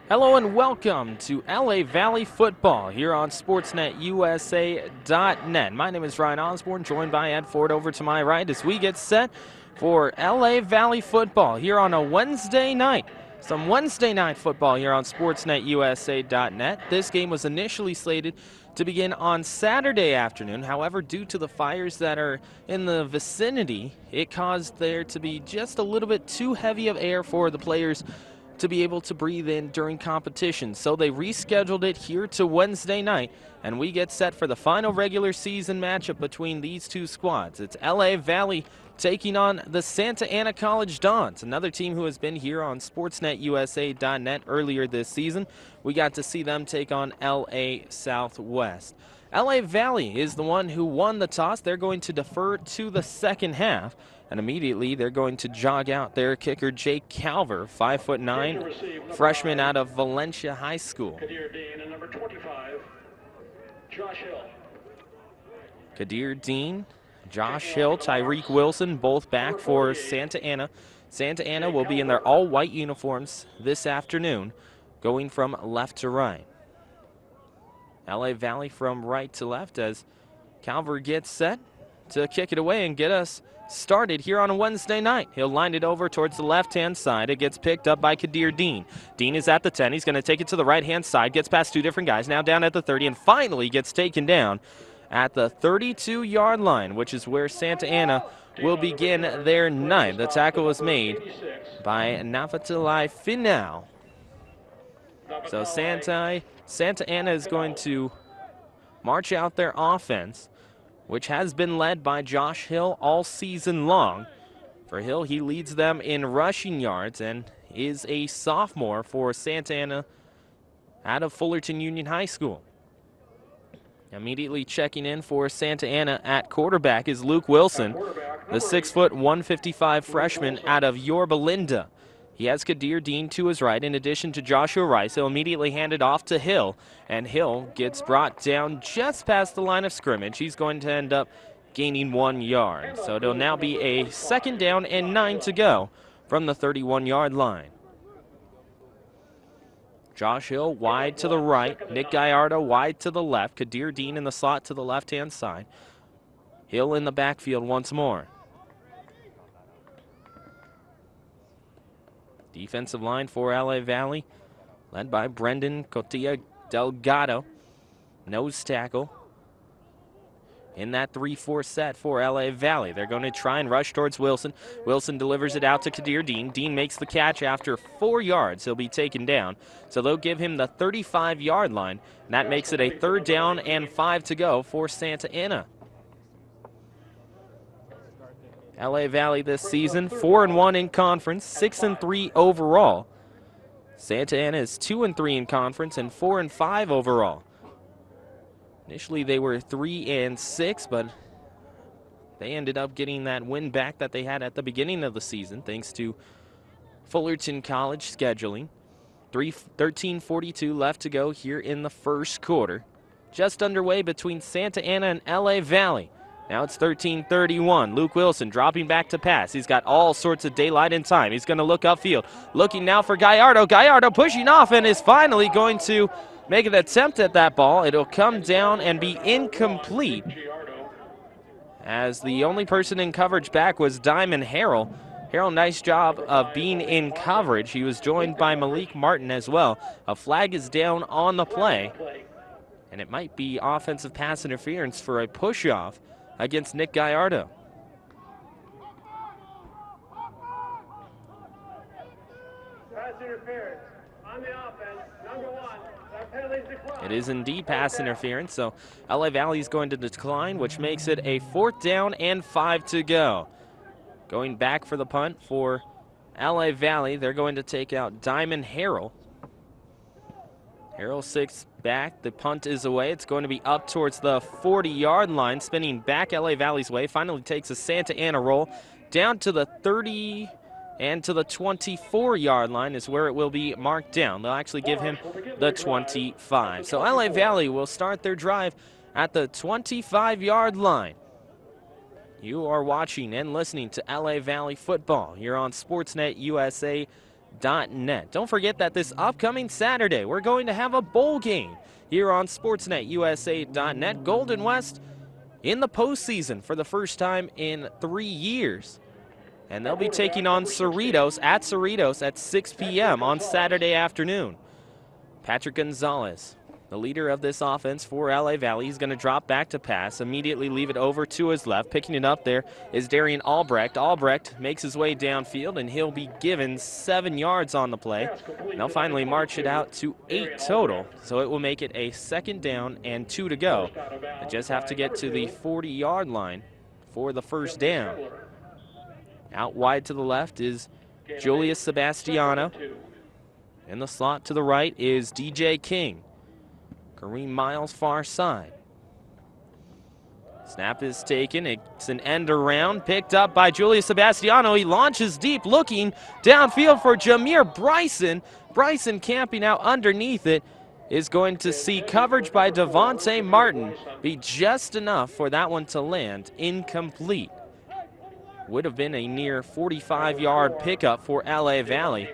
Hello and welcome to LA Valley Football here on SportsNetUSA.net. My name is Ryan Osborn, joined by Ed Ford over to my right as we get set for LA Valley Football here on a Wednesday night. Some Wednesday night football here on SportsNetUSA.net. This game was initially slated to begin on Saturday afternoon. However, due to the fires that are in the vicinity, it caused there to be just a little bit too heavy of air for the players to be able to breathe in during competition. So they rescheduled it here to Wednesday night, and we get set for the final regular season matchup between these two squads. It's LA Valley taking on the Santa Ana College Dons, another team who has been here on SportsNetUSA.net earlier this season. We got to see them take on LA Southwest. LA Valley is the one who won the toss. They're going to defer to the second half. And immediately they're going to jog out their kicker, Jake Calver, 5'9", freshman out of Valencia High School. Kadir Dean, Josh Hill, Tyreek Wilson, both back for Santa Ana. Santa Ana will be in their all-white uniforms this afternoon, going from left to right. LA Valley from right to left as Calver gets set to kick it away and get us started here on a Wednesday night. He'll line it over towards the left-hand side. It gets picked up by Kadir Dean. Dean is at the 10. He's going to take it to the right-hand side. Gets past two different guys. Now down at the 30 and finally gets taken down at the 32-yard line, which is where Santa Ana will begin their night. The tackle was made by Nafatalai Finau. So Santa Ana is going to march out their offense, which has been led by Josh Hill all season long. For Hill, he leads them in rushing yards and is a sophomore for Santa Ana out of Fullerton Union High School. Immediately checking in for Santa Ana at quarterback is Luke Wilson, the 6', 155 freshman out of Yorba Linda. He has Kadir Dean to his right, in addition to Joshua Rice. He'll immediately hand it off to Hill, and Hill gets brought down just past the line of scrimmage. He's going to end up gaining 1 yard. So it'll now be a 2nd down and 9 to go from the 31-yard line. Josh Hill wide to the right, Nick Gallardo wide to the left, Kadir Dean in the slot to the left-hand side. Hill in the backfield once more. Defensive line for LA Valley, led by Brendan Cotilla Delgado. Nose tackle in that 3-4 set for LA Valley. They're going to try and rush towards Wilson. Wilson delivers it out to Kadir Dean. Dean makes the catch after 4 yards. He'll be taken down. So they'll give him the 35-yard line, and that makes it a 3rd down and 5 to go for Santa Ana. LA Valley this season, 4-1 in conference, 6-3 overall. Santa Ana is 2-3 in conference and 4-5 overall. Initially they were 3-6, but they ended up getting that win back that they had at the beginning of the season, thanks to Fullerton College scheduling. 13:42 left to go here in the first quarter. Just underway between Santa Ana and LA Valley. Now it's 13:31. Luke Wilson dropping back to pass. He's got all sorts of daylight and time. He's going to look upfield. Looking now for Gallardo. Gallardo pushing off and is finally going to make an attempt at that ball. It'll come down and be incomplete, as the only person in coverage back was Diamond Harrell. Harrell, nice job of being in coverage. He was joined by Malik Martin as well. A flag is down on the play, and it might be offensive pass interference for a push-off against Nick Gallardo. Pass interference on the offense, number 1. That penalty's declined. It is indeed pass interference, so LA Valley is going to decline, which makes it a 4th down and 5 to go. Going back for the punt for LA Valley, they're going to take out Diamond Harrell. Harrell 6 back. The punt is away. It's going to be up towards the 40-yard line, spinning back LA Valley's way. Finally takes a Santa Ana roll down to the 30 and to the 24-yard line is where it will be marked down. They'll actually give him the 25. So LA Valley will start their drive at the 25-yard line. You are watching and listening to LA Valley football here on SportsNetUSA.net. Don't forget that this upcoming Saturday, we're going to have a bowl game here on SportsNetUSA.net. Golden West in the postseason for the first time in 3 years. And they'll be taking on Cerritos at 6 p.m. on Saturday afternoon. Patrick Gonzalez, the leader of this offense for LA Valley, he's going to drop back to pass, immediately leave it over to his left. Picking it up there is Darian Albrecht. Albrecht makes his way downfield, and he'll be given 7 yards on the play. And they'll finally march it out to 8 total, so it will make it a 2nd down and 2 to go. They just have to get to the 40-yard line for the first down. Out wide to the left is Julius Sebastiano. In the slot to the right is DJ King. Kareem Miles far side. Snap is taken. It's an end around picked up by Julius Sebastiano. He launches deep looking downfield for Jameer Bryson. Bryson camping out underneath it is going to see coverage by Devontae Martin be just enough for that one to land incomplete. Would have been a near 45-yard pickup for LA Valley.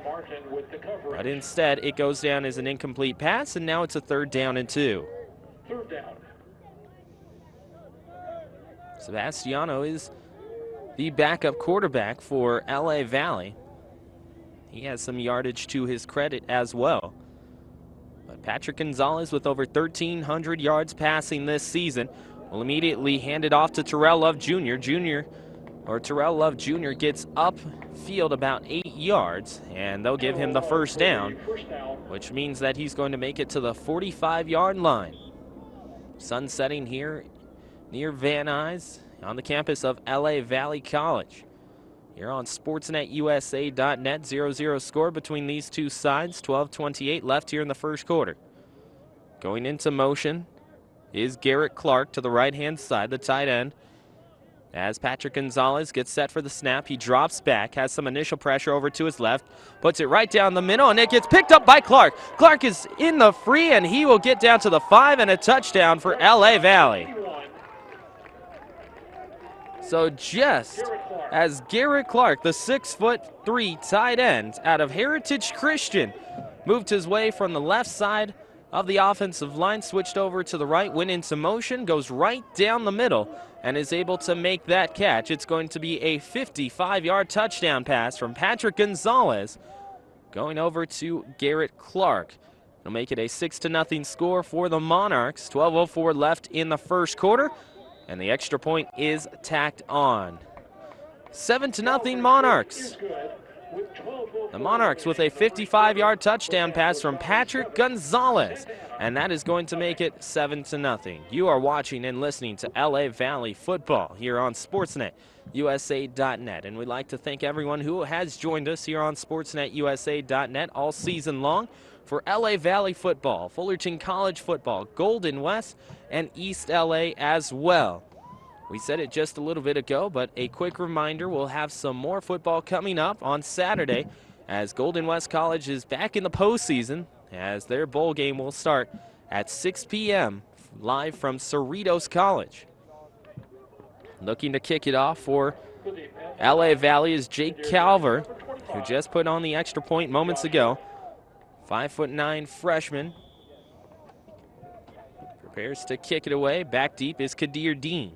But instead, it goes down as an incomplete pass, and now it's a 3rd down and 2. Sebastiano is the backup quarterback for LA Valley. He has some yardage to his credit as well. But Patrick Gonzalez, with over 1,300 yards passing this season, will immediately hand it off to Terrell Love Jr. Terrell Love Jr. gets upfield about 8 yards, and they'll give him the first down, which means that he's going to make it to the 45-yard line. Sun setting here near Van Nuys on the campus of LA Valley College. Here on SportsNetUSA.net, 0-0 score between these two sides, 12:28 left here in the first quarter. Going into motion is Garrett Clark to the right-hand side, the tight end. As Patrick Gonzalez gets set for the snap, he drops back, has some initial pressure over to his left, puts it right down the middle, and it gets picked up by Clark. Clark is in the free, and he will get down to the 5 and a touchdown for LA Valley. So just as Garrett Clark, the 6'3" tight end out of Heritage Christian, moved his way from the left side of the offensive line, switched over to the right, went into motion, goes right down the middle, and is able to make that catch. It's going to be a 55-yard touchdown pass from Patrick Gonzalez going over to Garrett Clark. It'll make it a 6-0 score for the Monarchs. 12:04 left in the first quarter, and the extra point is tacked on. 7-0 Monarchs. The Monarchs with a 55-yard touchdown pass from Patrick Gonzalez, and that is going to make it 7-0. You are watching and listening to LA Valley football here on SportsNetUSA.net, and we'd like to thank everyone who has joined us here on SportsNetUSA.net all season long for LA Valley football, Fullerton College football, Golden West, and East LA as well. We said it just a little bit ago, but a quick reminder, we'll have some more football coming up on Saturday as Golden West College is back in the postseason, as their bowl game will start at 6 p.m. live from Cerritos College. Looking to kick it off for LA Valley is Jake Calver, who just put on the extra point moments ago. 5'9" freshman. Prepares to kick it away. Back deep is Kadir Dean.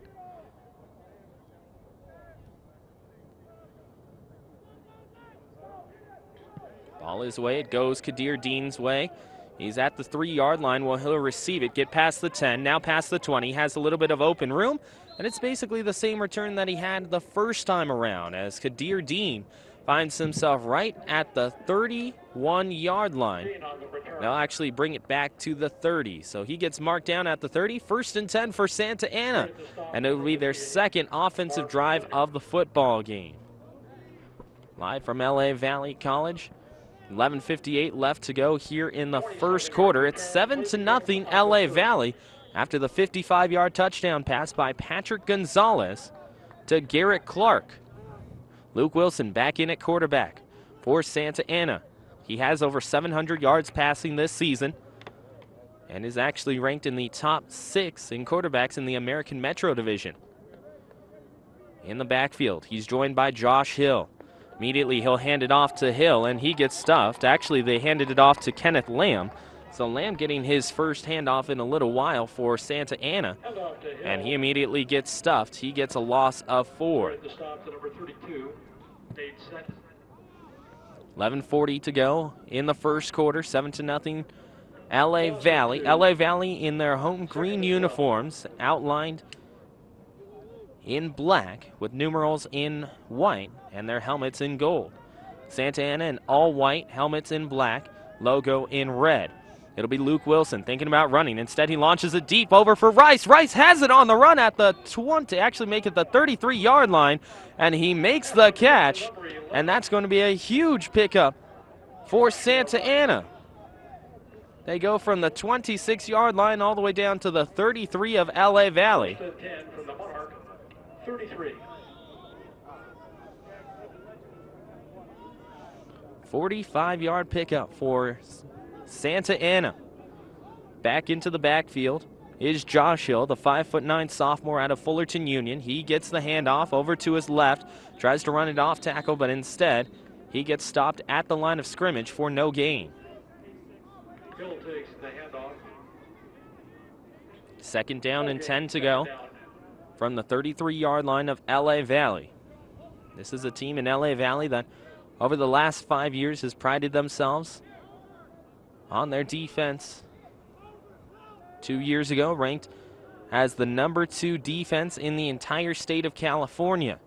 Ball his way, it goes Kadir Dean's way. He's at the 3-yard line. Well, he'll receive it, get past the 10, now past the 20. Has a little bit of open room, and it's basically the same return that he had the first time around, as Kadir Dean finds himself right at the 31-yard line. They'll actually bring it back to the 30, so he gets marked down at the 30. 1st and 10 for Santa Ana, and it will be their second offensive drive of the football game. Live from LA Valley College. 11:58 left to go here in the first quarter. It's 7-0 LA Valley after the 55-yard touchdown pass by Patrick Gonzalez to Garrett Clark. Luke Wilson back in at quarterback for Santa Ana. He has over 700 yards passing this season and is actually ranked in the top 6 in quarterbacks in the American Metro Division. In the backfield, he's joined by Josh Hill. Immediately he'll hand it off to Hill, and he gets stuffed. Actually, they handed it off to Kenneth Lamb. So Lamb getting his first handoff in a little while for Santa Ana, and he immediately gets stuffed. He gets a loss of 4. 11:40 to go in the first quarter, 7-0 LA Valley. LA Valley in their home green uniforms, outlined in black with numerals in white and their helmets in gold. Santa Ana in all white, helmets in black, logo in red. It'll be Luke Wilson thinking about running. Instead, he launches it deep over for Rice. Rice has it on the run at the 20, actually make it the 33-yard line, and he makes the catch, and that's going to be a huge pickup for Santa Ana. They go from the 26-yard line all the way down to the 33 of LA Valley. 45-yard pickup for Santa Ana. Back into the backfield is Josh Hill, the 5'9" sophomore out of Fullerton Union. He gets the handoff over to his left, tries to run it off tackle, but instead he gets stopped at the line of scrimmage for no gain. Hill takes the handoff. 2nd down and 10 to go from the 33-yard line of LA Valley. This is a team in LA Valley that over the last 5 years has prided themselves on their defense. 2 years ago, ranked as the number 2 defense in the entire state of California.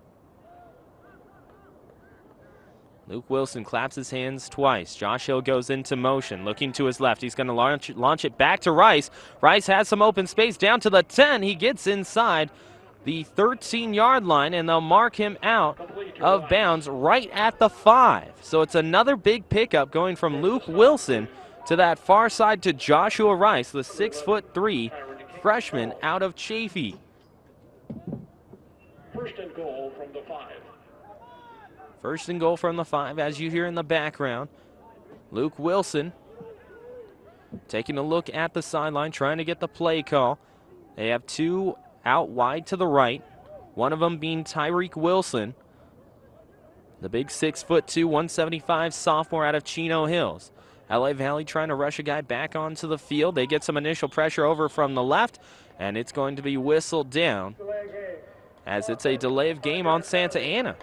Luke Wilson claps his hands twice. Josh Hill goes into motion, looking to his left. He's going to launch it back to Rice. Rice has some open space down to the 10. He gets inside the 13-yard line, and they'll mark him out of bounds right at the 5. So it's another big pickup going from Luke Wilson to that far side to Joshua Rice, the 6'3" freshman out of Chaffee. 1st and goal from the 5. 1st and goal from the 5, as you hear in the background. Luke Wilson taking a look at the sideline, trying to get the play call. They have 2 out wide to the right, one of them being Tyreek Wilson, the big 6'2", 175 sophomore out of Chino Hills. LA Valley trying to rush a guy back onto the field. They get some initial pressure over from the left, and it's going to be whistled down as it's a delay of game on Santa Ana.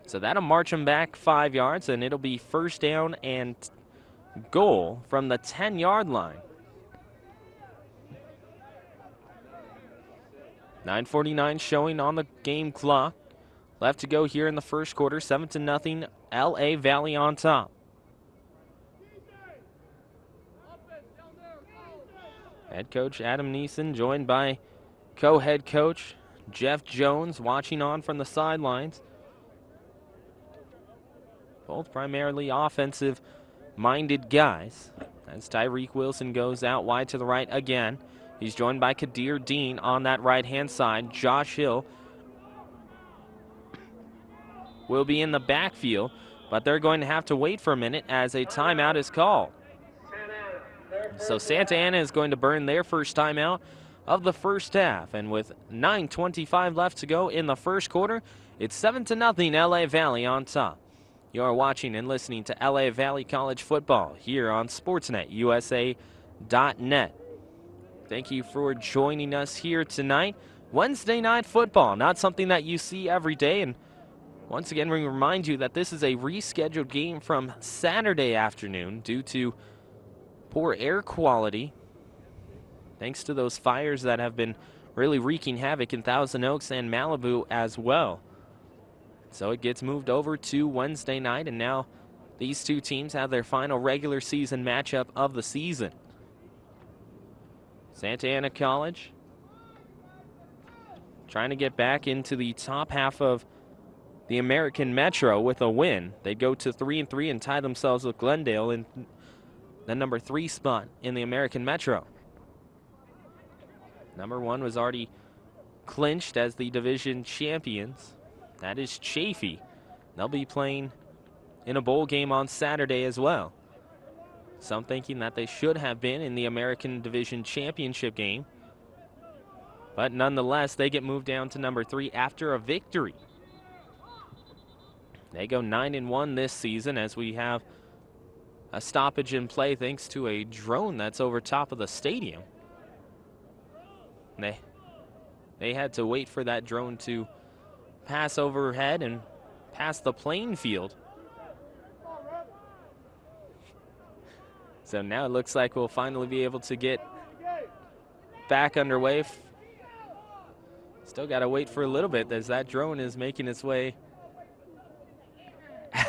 So that'll march him back 5 yards, and it'll be 1st down and goal from the 10-yard line. 9:49 showing on the game clock. Left to go here in the first quarter. 7-0 LA Valley on top. Head coach Adam Neeson joined by co-head coach Jeff Jones watching on from the sidelines. Both primarily offensive-minded guys. As Tyreek Wilson goes out wide to the right again. He's joined by Kadir Dean on that right-hand side. Josh Hill will be in the backfield, but they're going to have to wait for a minute as a timeout is called. So Santa Ana is going to burn their first timeout of the first half, and with 9:25 left to go in the first quarter, it's 7-0 LA Valley on top. You're watching and listening to LA Valley College football here on SportsNetUSA.net. Thank you for joining us here tonight. Wednesday night football, not something that you see every day. And once again, we remind you that this is a rescheduled game from Saturday afternoon due to poor air quality, thanks to those fires that have been really wreaking havoc in Thousand Oaks and Malibu as well. So it gets moved over to Wednesday night, and now these two teams have their final regular season matchup of the season. Santa Ana College trying to get back into the top half of the American Metro with a win. They go to 3-3 and tie themselves with Glendale in the number 3 spot in the American Metro. Number 1 was already clinched as the division champions. That is Chaffee. They'll be playing in a bowl game on Saturday as well. Some thinking that they should have been in the American Division Championship game. But nonetheless, they get moved down to number 3 after a victory They go 9-1 this season as we have a stoppage in play thanks to a drone that's over top of the stadium. They had to wait for that drone to pass overhead and pass the playing field. So now it looks like we'll finally be able to get back underway. Still got to wait for a little bit as that drone is making its way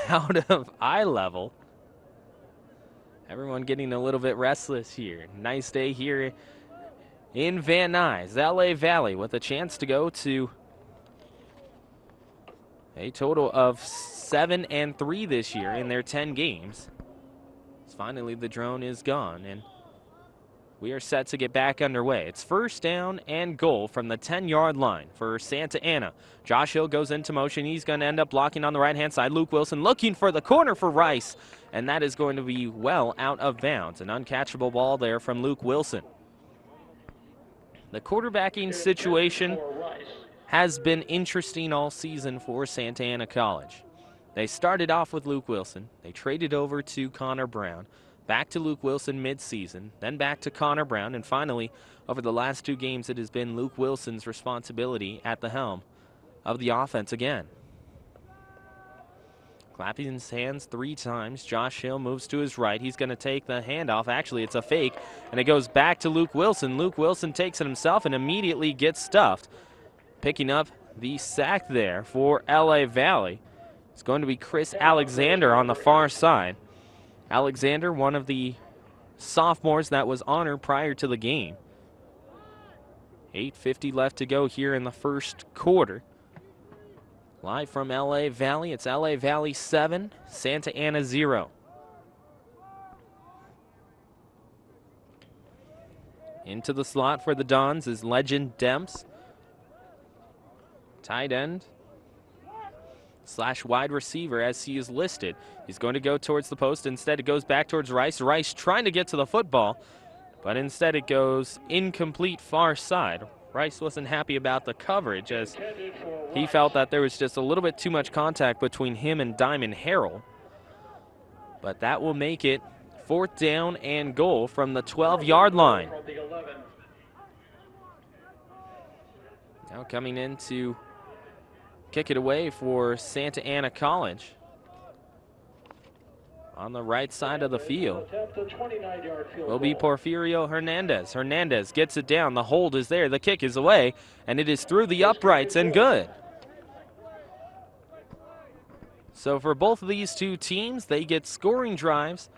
out of eye level. Everyone getting a little bit restless here. Nice day here in Van Nuys, LA Valley, with a chance to go to a total of 7-3 this year in their 10 games. Finally, the drone is gone, and we are set to get back underway. It's first down and goal from the 10-yard line for Santa Ana. Josh Hill goes into motion. He's going to end up blocking on the right-hand side. Luke Wilson looking for the corner for Rice, and that is going to be well out of bounds. An uncatchable ball there from Luke Wilson. The quarterbacking situation has been interesting all season for Santa Ana College. They started off with Luke Wilson. They traded over to Connor Brown. Back to Luke Wilson mid-season, then back to Connor Brown, and finally, over the last 2 games, it has been Luke Wilson's responsibility at the helm of the offense again. Clapping his hands 3 times, Josh Hill moves to his right. He's going to take the handoff. Actually, it's a fake, and it goes back to Luke Wilson. Luke Wilson takes it himself and immediately gets stuffed. Picking up the sack there for LA Valley. It's going to be Chris Alexander on the far side. Alexander, one of the sophomores that was honored prior to the game. 8:50 left to go here in the first quarter. Live from LA Valley, it's LA Valley 7, Santa Ana 0. Into the slot for the Dons is Legend Demps. Tight end / wide receiver as he is listed. He's going to go towards the post. Instead, it goes back towards Rice. Rice trying to get to the football, but instead it goes incomplete far side. Rice wasn't happy about the coverage as he felt that there was just a little bit too much contact between him and Diamond Harrell. But that will make it 4th down and goal from the 12-yard line. Now coming in to kick it away for Santa Ana College. On the right side of the field will be Porfirio Hernandez. Hernandez gets it down. The hold is there. The kick is away, and it is through the uprights and good. So for both of these 2 teams, they get scoring drives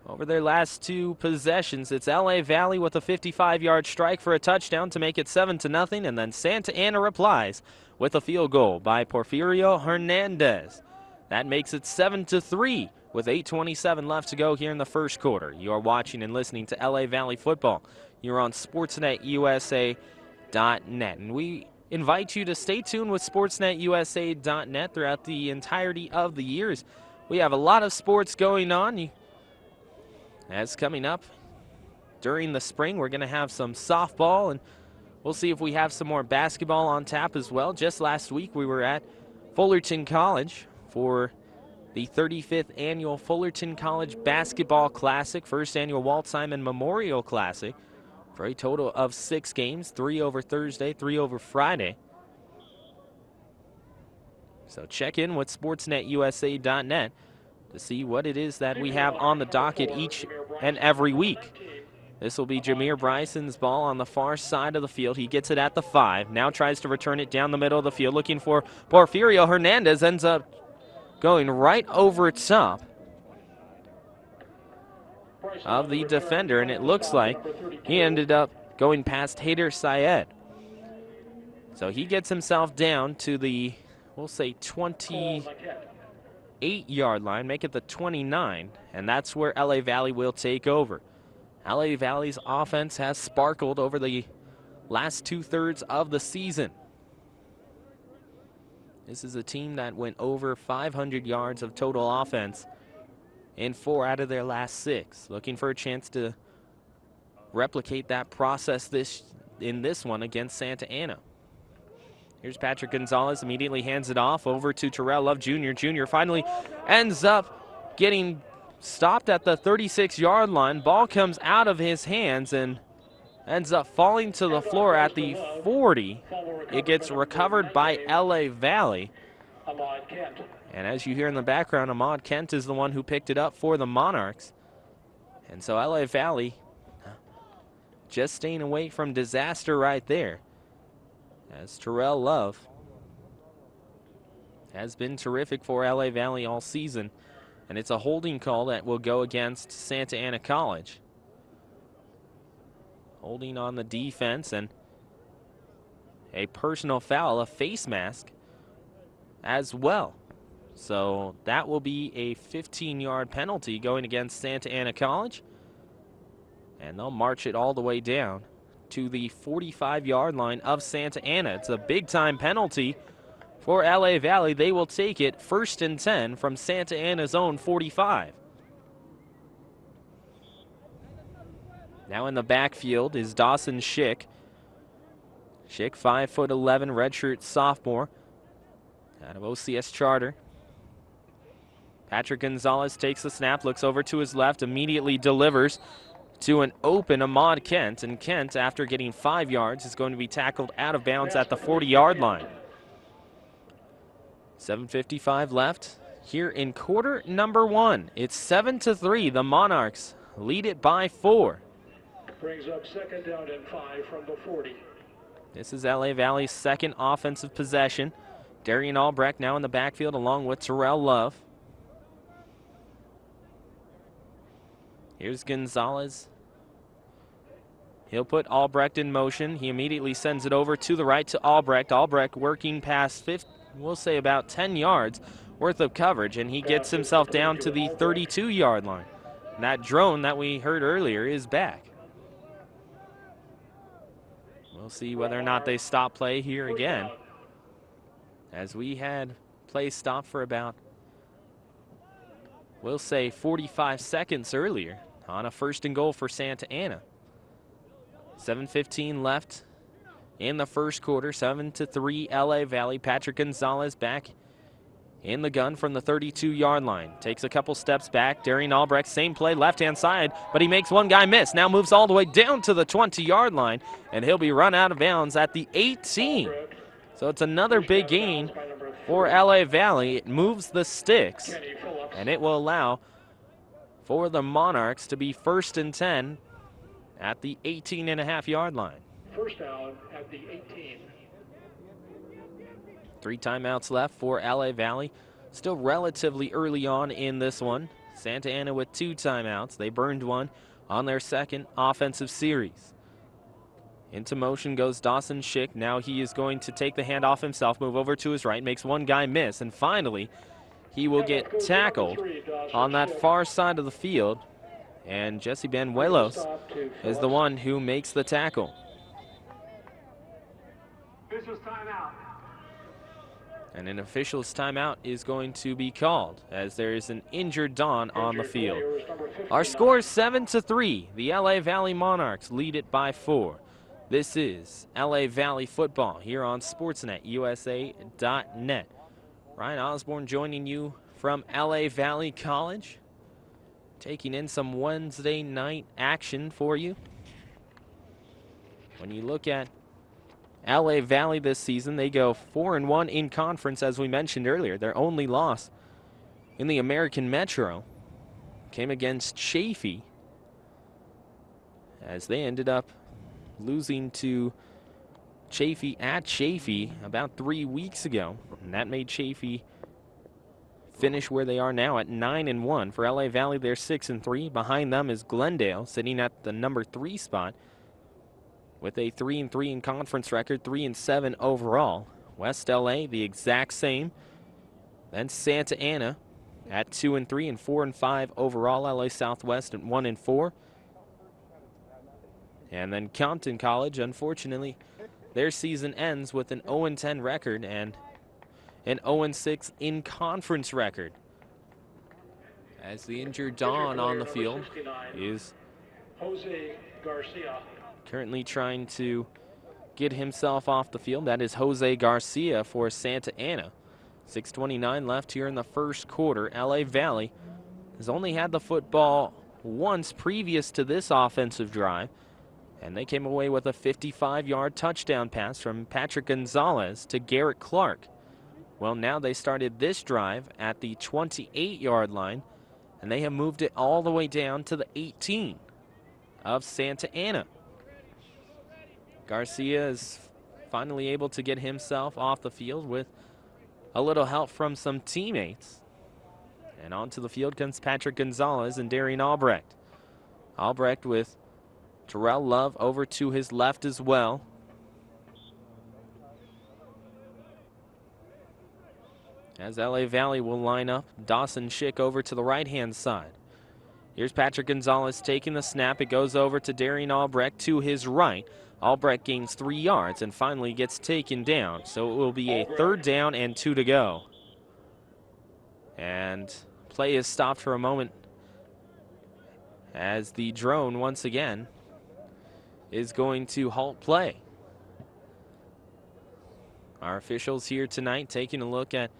over their last 2 possessions. It's LA Valley with a 55-yard strike for a touchdown to make it 7-0, and then Santa Ana replies with a field goal by Porfirio Hernandez. That makes it 7-3 with 8:27 left to go here in the first quarter. You are watching and listening to LA Valley football. You're on SportsNetUSA.net, and we invite you to stay tuned with SportsNetUSA.net throughout the entirety of the years. We have a lot of sports going on. As coming up during the spring, we're going to have some softball, and we'll see if we have some more basketball on tap as well. Just last week, we were at Fullerton College for the 35th annual Fullerton College Basketball Classic, first annual Walt Simon Memorial Classic, for a total of 6 games, 3 over Thursday, 3 over Friday. So check in with SportsNetUSA.net to see what it is that we have on the docket each and every week. This will be Jameer Bryson's ball on the far side of the field. He gets it at the 5, now tries to return it down the middle of the field, looking for Porfirio Hernandez, ends up going right over top of the defender, and it looks like he ended up going past Hader Syed. So he gets himself down to the, we'll say, 28-yard line, make it the 29, and that's where LA Valley will take over. LA Valley's offense has sparkled over the last 2/3 of the season. This is a team that went over 500 yards of total offense in 4 out of their last 6. Looking for a chance to replicate that process in this one against Santa Ana. Here's Patrick Gonzalez, immediately hands it off over to Terrell Love Jr. Jr. finally ends up getting stopped at the 36-yard line. Ball comes out of his hands and ends up falling to the floor at the 40. It gets recovered by LA Valley. And as you hear in the background, Ahmad Kent is the one who picked it up for the Monarchs. And so LA Valley just staying away from disaster right there, as Terrell Love has been terrific for LA Valley all season. And it's a holding call that will go against Santa Ana College. Holding on the defense and a personal foul, a face mask as well. So that will be a 15-yard penalty going against Santa Ana College. And they'll march it all the way down to the 45-yard line of Santa Ana. It's a big-time penalty for LA Valley. They will take it 1st and 10 from Santa Ana's own 45. Now in the backfield is Dawson Schick. Schick, 5'11", redshirt sophomore out of OCS Charter. Patrick Gonzalez takes the snap, looks over to his left, immediately delivers to an open Ahmad Kent. And Kent, after getting 5 yards, is going to be tackled out of bounds at the 40-yard line. 7:55 left here in quarter number 1. It's 7-3. The Monarchs lead it by 4. Brings up 2nd down and 5 from the 40. This is LA Valley's second offensive possession. Darian Albrecht now in the backfield along with Terrell Love. Here's Gonzalez. He'll put Albrecht in motion. He immediately sends it over to the right to Albrecht. Albrecht working past, we'll say about 10 yards worth of coverage, and he gets himself down to the 32-yard line. And that drone that we heard earlier is back. We'll see whether or not they stop play here again, as we had play stop for about, we'll say 45 seconds earlier on a 1st and goal for Santa Ana. 7:15 left in the first quarter, 7-3 LA Valley. Patrick Gonzalez back in the gun from the 32-yard line. Takes a couple steps back. Darian Albrecht, same play, left-hand side, but he makes one guy miss. Now moves all the way down to the 20-yard line, and he'll be run out of bounds at the 18. So it's another big gain for LA Valley. It moves the sticks, and it will allow for the Monarchs to be 1st and 10 at the 18.5-yard line. 1st down at the 18. 3 timeouts left for LA Valley. Still relatively early on in this one. Santa Ana with 2 timeouts. They burned one on their second offensive series. Into motion goes Dawson Schick. Now he is going to take the handoff himself, move over to his right, makes one guy miss, and finally he will get tackled on that far side of the field. And Jesse Banuelos is the one who makes the tackle. Officials timeout. And an official's timeout is going to be called as there is an injured Don on the field. Our score is 7-3. The LA Valley Monarchs lead it by 4. This is LA Valley football here on SportsNetUSA.net. Ryan Osborn joining you from LA Valley College, taking in some Wednesday night action for you. When you look at LA Valley this season, they go 4-1 in conference, as we mentioned earlier. Their only loss in the American Metro came against Chaffee, as they ended up losing to Chaffee at Chaffee about 3 weeks ago. And that made Chaffee finish where they are now at 9-1. For LA Valley, they're 6-3. Behind them is Glendale, sitting at the number 3 spot with a 3-3 in conference record, 3-7 overall. West LA, the exact same. Then Santa Ana at 2-3 and 4-5 overall. LA Southwest at 1-4. And then Compton College, unfortunately, their season ends with an 0-10 record and an 0-6 in conference record, as the injured Don on the field is Jose Garcia. currently trying to get himself off the field. That is Jose Garcia for Santa Ana. 6:29 left here in the first quarter. LA Valley has only had the football once previous to this offensive drive, and they came away with a 55-yard touchdown pass from Patrick Gonzalez to Garrett Clark. Well, now they started this drive at the 28-yard line, and they have moved it all the way down to the 18 of Santa Ana. Garcia is finally able to get himself off the field with a little help from some teammates. And onto the field comes Patrick Gonzalez and Darian Albrecht. Albrecht with Terrell Love over to his left as well. As LA Valley will line up, Dawson Schick over to the right-hand side. Here's Patrick Gonzalez taking the snap. It goes over to Darian Albrecht to his right. Albrecht gains 3 yards and finally gets taken down. So it will be a 3rd down and 2 to go. And play is stopped for a moment as the drone once again is going to halt play. Our officials here tonight taking a look at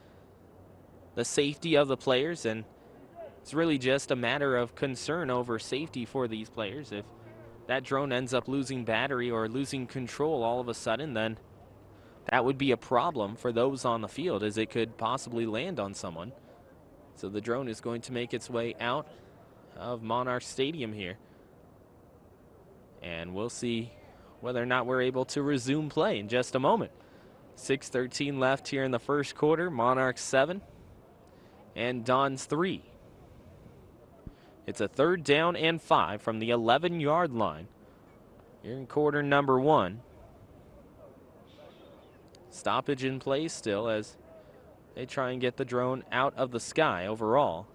the safety of the players, and it's really just a matter of concern over safety for these players. If that drone ends up losing battery or losing control all of a sudden, then that would be a problem for those on the field, as it could possibly land on someone. So the drone is going to make its way out of Monarch Stadium here, and we'll see whether or not we're able to resume play in just a moment. 6:13 left here in the first quarter. Monarchs 7 and Dons 3. It's a 3rd down and 5 from the 11-yard line here in quarter number 1. Stoppage in play still as they try and get the drone out of the sky overall.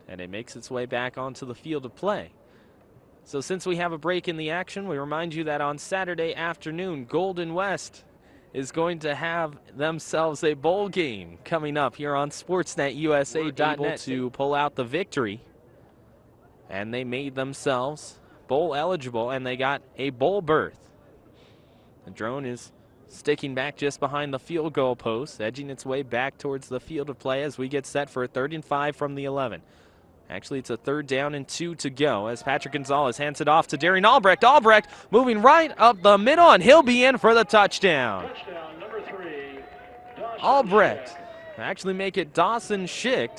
And it makes its way back onto the field of play. So since we have a break in the action, we remind you that on Saturday afternoon, Golden West is going to have themselves a bowl game coming up here on SportsNetUSA.net. Able to pull out the victory, and they made themselves bowl eligible, and they got a bowl berth. The drone is sticking back just behind the field goal post, edging its way back towards the field of play as we get set for a 3rd and 5 from the 11. Actually, it's a 3rd down and 2 to go as Patrick Gonzalez hands it off to Darian Albrecht. Albrecht moving right up the middle, and he'll be in for the touchdown. Touchdown number 3. Albrecht actually make it Dawson Schick,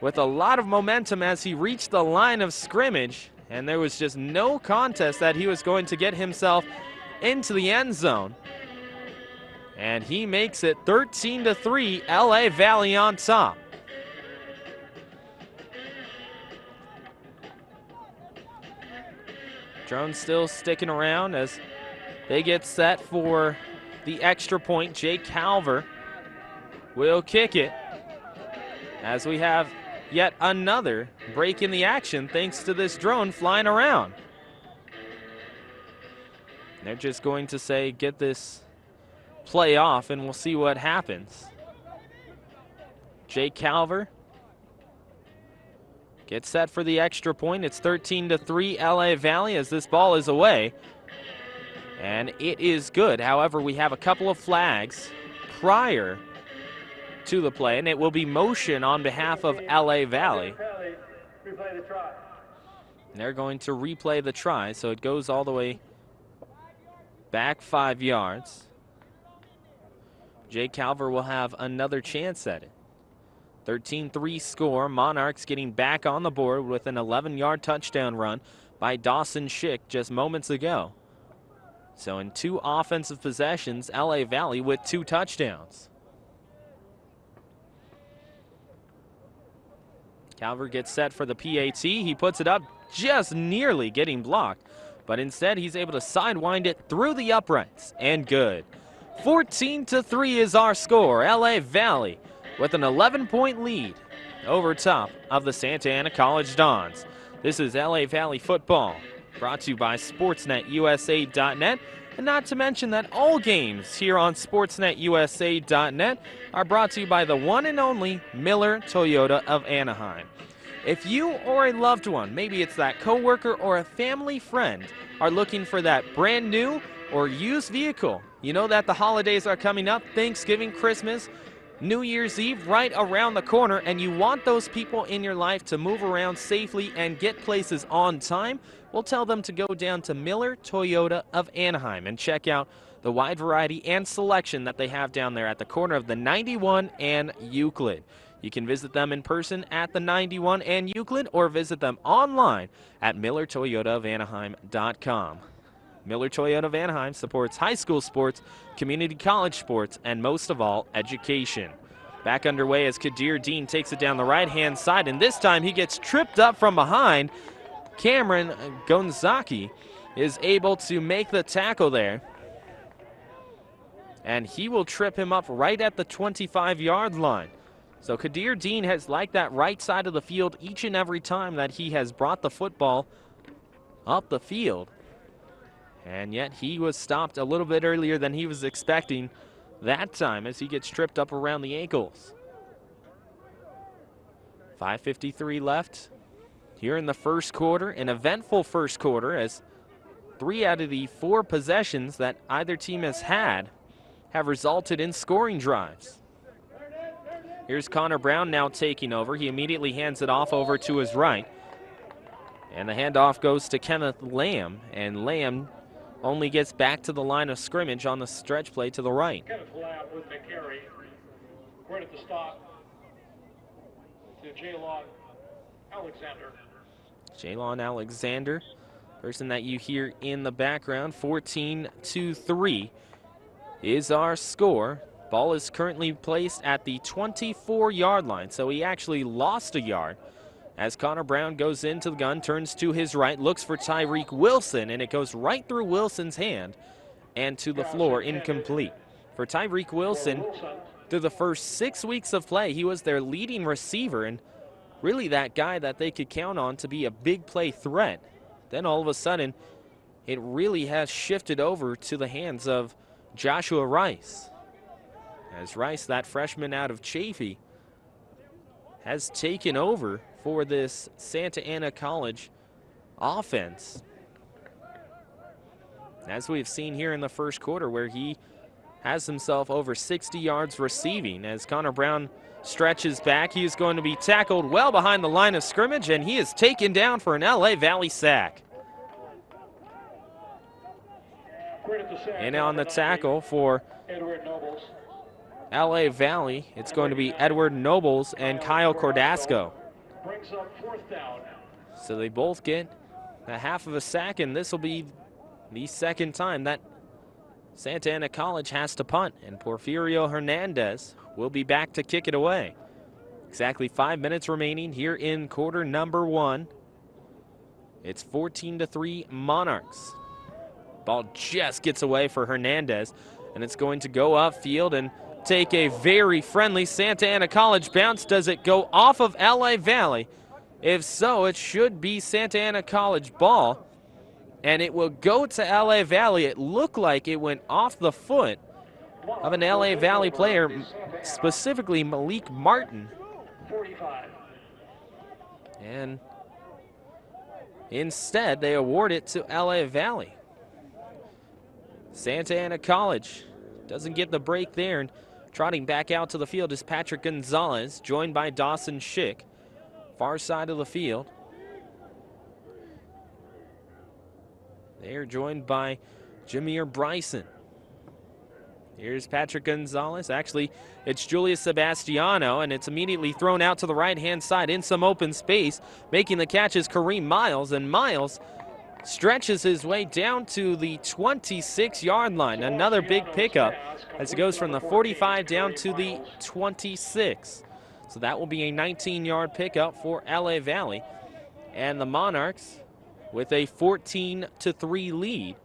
with a lot of momentum as he reached the line of scrimmage, and there was just no contest that he was going to get himself into the end zone. And he makes it 13-3, LA Valley on top. Drone still sticking around as they get set for the extra point. Jake Calver will kick it as we have yet another break in the action thanks to this drone flying around. They're just going to say, get this play off, and we'll see what happens. Jake Calver gets set for the extra point. It's 13-3 LA Valley as this ball is away. And it is good. However, we have a couple of flags prior to the play, and it will be motion on behalf of LA Valley. Replay the try. And they're going to replay the try, so it goes all the way back 5 yards. Jake Calver will have another chance at it. 13-3 score. Monarchs getting back on the board with an 11-yard touchdown run by Dawson Schick just moments ago. So in 2 offensive possessions, LA Valley with 2 touchdowns. Calver gets set for the PAT. He puts it up, just nearly getting blocked, but instead he's able to sidewind it through the uprights, and good. 14-3 is our score. LA Valley with an 11-point lead over top of the Santa Ana College Dons. This is LA Valley football, brought to you by SportsNetUSA.net, and not to mention that all games here on SportsNetUSA.net are brought to you by the one and only Miller Toyota of Anaheim. If you or a loved one, maybe it's that coworker or a family friend, are looking for that brand new or used vehicle, you know that the holidays are coming up, Thanksgiving, Christmas, New Year's Eve right around the corner, and you want those people in your life to move around safely and get places on time, we'll tell them to go down to Miller Toyota of Anaheim and check out the wide variety and selection that they have down there at the corner of the 91 and Euclid. You can visit them in person at the 91 and Euclid or visit them online at MillerToyotaofAnaheim.com. Miller Toyota of Anaheim supports high school sports, community college sports, and most of all, education. Back underway as Kadir Dean takes it down the right-hand side, and this time he gets tripped up from behind. Cameron Gonzaki is able to make the tackle there, and he will trip him up right at the 25-yard line. So Kadir Dean has liked that right side of the field each and every time that he has brought the football up the field. And yet he was stopped a little bit earlier than he was expecting that time as he gets tripped up around the ankles. 5:53 left here in the first quarter, an eventful first quarter as 3 out of the 4 possessions that either team has had have resulted in scoring drives. Here's Connor Brown now taking over. He immediately hands it off over to his right. And the handoff goes to Kenneth Lamb, and Lamb only gets back to the line of scrimmage on the stretch play to the right. Kenneth Lamb with the carry. Right at the stop to Jaylon Alexander. Jaylon Alexander, person that you hear in the background, 14-3 is our score. Ball is currently placed at the 24-yard line, so he actually lost a yard. As Connor Brown goes into the gun, turns to his right, looks for Tyreek Wilson, and it goes right through Wilson's hand and to the floor, incomplete. For Tyreek Wilson, through the first 6 weeks of play, he was their leading receiver and really that guy that they could count on to be a big play threat. Then all of a sudden, it really has shifted over to the hands of Joshua Rice. As Rice, that freshman out of Chaffee, has taken over for this Santa Ana College offense. As we've seen here in the first quarter, where he has himself over 60 yards receiving. As Connor Brown stretches back, he is going to be tackled well behind the line of scrimmage, and he is taken down for an LA Valley sack. And on the tackle for LA Valley, it's going to be Edward Nobles and Kyle Cordasco. So they both get a half of a sack, and this will be the second time that Santa Ana College has to punt, and Porfirio Hernandez will be back to kick it away. Exactly 5 minutes remaining here in quarter number 1. It's 14-3 Monarchs. Ball just gets away for Hernandez, and it's going to go upfield and take a very friendly Santa Ana College bounce. Does it go off of LA Valley? If so, it should be Santa Ana College ball, and it will go to LA Valley. It looked like it went off the foot of an LA Valley player, specifically Malik Martin. And instead, they award it to LA Valley. Santa Ana College doesn't get the break there, and trotting back out to the field is Patrick Gonzalez, joined by Dawson Schick. Far side of the field. They are joined by Jameer Bryson. Here's Patrick Gonzalez. Actually, it's Julius Sebastiano, and it's immediately thrown out to the right-hand side in some open space. Making the catch is Kareem Miles, and Miles stretches his way down to the 26-yard line. Another big pickup as it goes from the 45 down to the 26. So that will be a 19-yard pickup for LA Valley. And the Monarchs, with a 14-3 lead,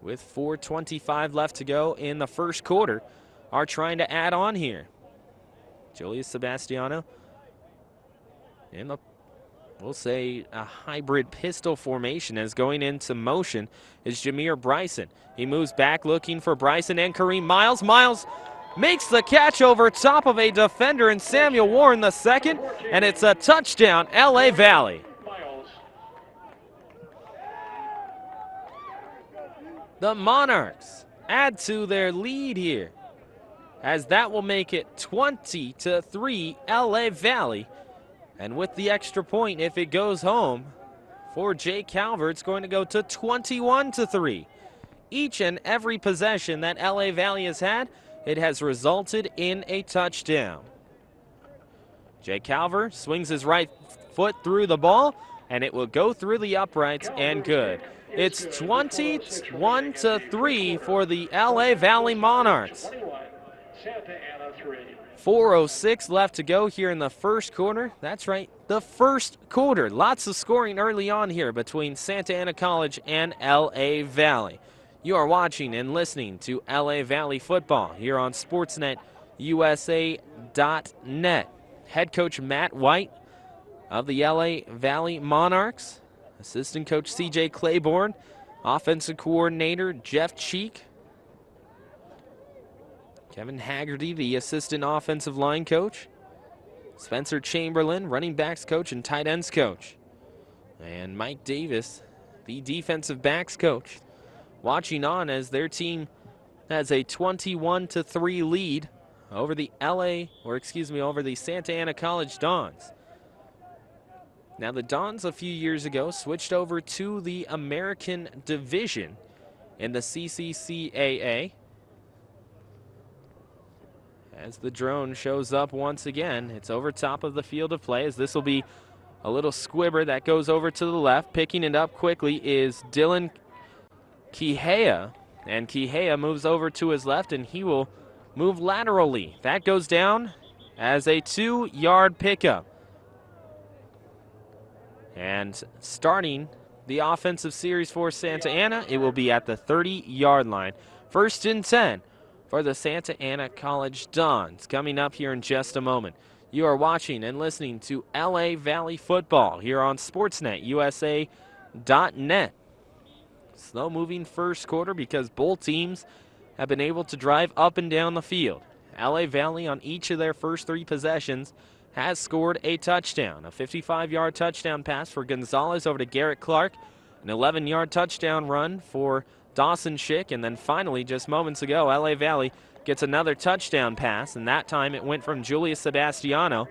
with 4:25 left to go in the first quarter, are trying to add on here. Julius Sebastiano in the, we'll say, a hybrid pistol formation, as going into motion is Jameer Bryson. He moves back looking for Bryson and Kareem Miles. Miles makes the catch over top of a defender in Samuel Warren the second, and it's a touchdown, LA Valley. The Monarchs add to their lead here, as that will make it 20-3 LA Valley. And with the extra point, if it goes home for Jay Calvert, it's going to go to 21-3. Each and every possession that LA Valley has had, it has resulted in a touchdown. Jay Calvert swings his right foot through the ball, and it will go through the uprights and good. It's 21-3 for the LA Valley Monarchs. 4:06 left to go here in the first quarter. That's right, the first quarter. Lots of scoring early on here between Santa Ana College and LA Valley. You are watching and listening to LA Valley football here on SportsNetUSA.net. Head coach Matt White of the LA Valley Monarchs, assistant coach CJ Claiborne, offensive coordinator Jeff Cheek, Kevin Haggerty, the assistant offensive line coach, Spencer Chamberlain, running backs coach and tight ends coach, and Mike Davis, the defensive backs coach, watching on as their team has a 21-3 lead over the over the Santa Ana College Dons. Now the Dons a few years ago switched over to the American Division in the CCCAA. As the drone shows up once again, it's over top of the field of play, as this will be a little squibber that goes over to the left. Picking it up quickly is Dylan Kihea, and Kihea moves over to his left, and he will move laterally. That goes down as a 2-yard pickup. And starting the offensive series for Santa Ana, it will be at the 30-yard line. 1st and 10 for the Santa Ana College Dons. Coming up here in just a moment. You are watching and listening to LA Valley football here on SportsNetUSA.net. Slow-moving first quarter because both teams have been able to drive up and down the field. LA Valley on each of their first 3 possessions has scored a touchdown. A 55-yard touchdown pass for Gonzalez over to Garrett Clark. An 11-yard touchdown run for Dawson Schick. And then finally, just moments ago, LA Valley gets another touchdown pass, and that time it went from Julius Sebastiano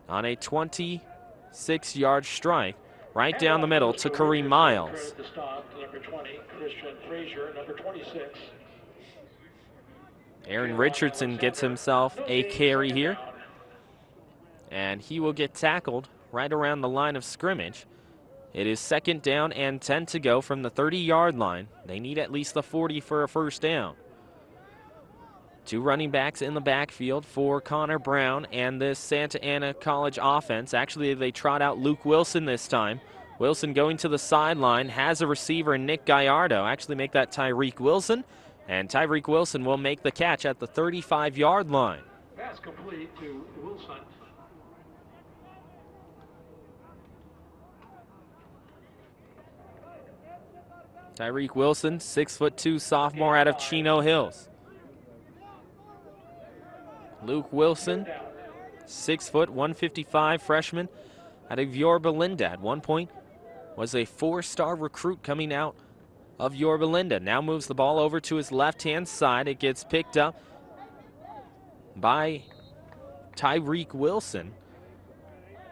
on a 26-yard strike right down the middle to Kareem Miles. Aaron Richardson gets himself a carry here, and he will get tackled right around the line of scrimmage. It is 2nd down and 10 to go from the 30-yard line. They need at least the 40 for a first down. 2 running backs in the backfield for Connor Brown and this Santa Ana College offense. Actually, they trot out Luke Wilson this time. Wilson going to the sideline, has a receiver, Nick Gallardo. Actually make that Tyreek Wilson, and Tyreek Wilson will make the catch at the 35-yard line. Pass complete to Wilson. Tyreek Wilson, 6'2" sophomore out of Chino Hills. Luke Wilson, 6 foot, 155 freshman out of Yorba Linda. At one point was a 4-star recruit coming out of Yorba Linda. Now moves the ball over to his left-hand side. It gets picked up by Tyreek Wilson.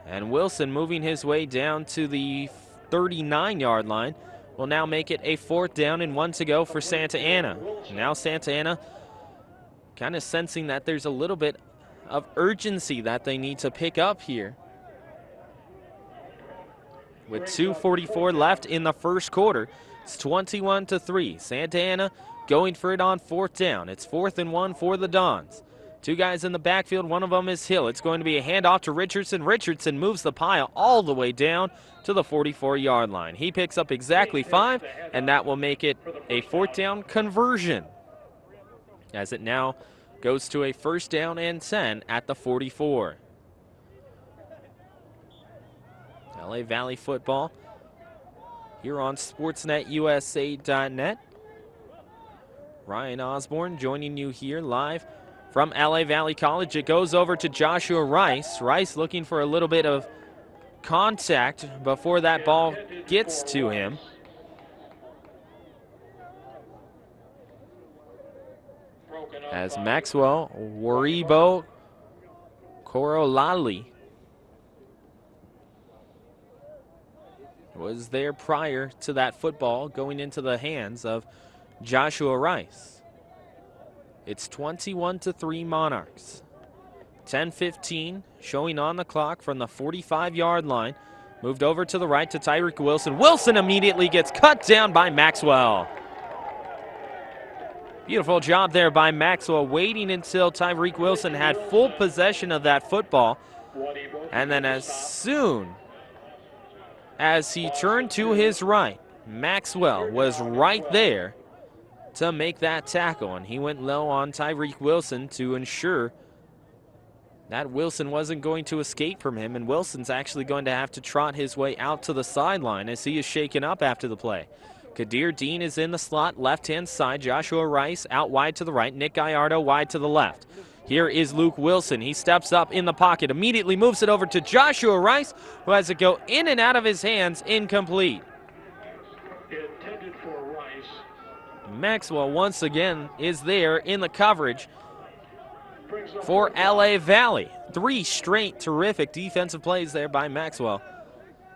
And Wilson moving his way down to the 39-yard line will now make it a 4th down and 1 to go for Santa Ana. Now Santa Ana kind of sensing that there's a little bit of urgency that they need to pick up here. With 2:44 left in the first quarter, it's 21-3. Santa Ana going for it on 4th down. It's 4th and 1 for the Dons. 2 guys in the backfield, one of them is Hill. It's going to be a handoff to Richardson. Richardson moves the pile all the way down to the 44-yard line. He picks up exactly 5, and that will make it a 4th down conversion, as it now goes to a 1st down and 10 at the 44. LA Valley football here on SportsNetUSA.net. Ryan Osborn joining you here live from LA Valley College. It goes over to Joshua Rice. Rice looking for a little bit of contact before that ball gets to him. As Maxwell Waribo Korolali was there prior to that football going into the hands of Joshua Rice. It's 21-3 Monarchs. 10:15 showing on the clock from the 45-yard line. Moved over to the right to Tyreek Wilson. Wilson immediately gets cut down by Maxwell. Beautiful job there by Maxwell, waiting until Tyreek Wilson had full possession of that football. And then as soon as he turned to his right, Maxwell was right there to make that tackle. And he went low on Tyreek Wilson to ensure that Wilson wasn't going to escape from him. And Wilson's actually going to have to trot his way out to the sideline as he is shaken up after the play. Kadir Dean is in the slot, left-hand side. Joshua Rice out wide to the right. Nick Gallardo wide to the left. Here is Luke Wilson. He steps up in the pocket, immediately moves it over to Joshua Rice, who has it go in and out of his hands, incomplete. Intended for Rice. Maxwell once again is there in the coverage for LA Valley. 3 straight terrific defensive plays there by Maxwell.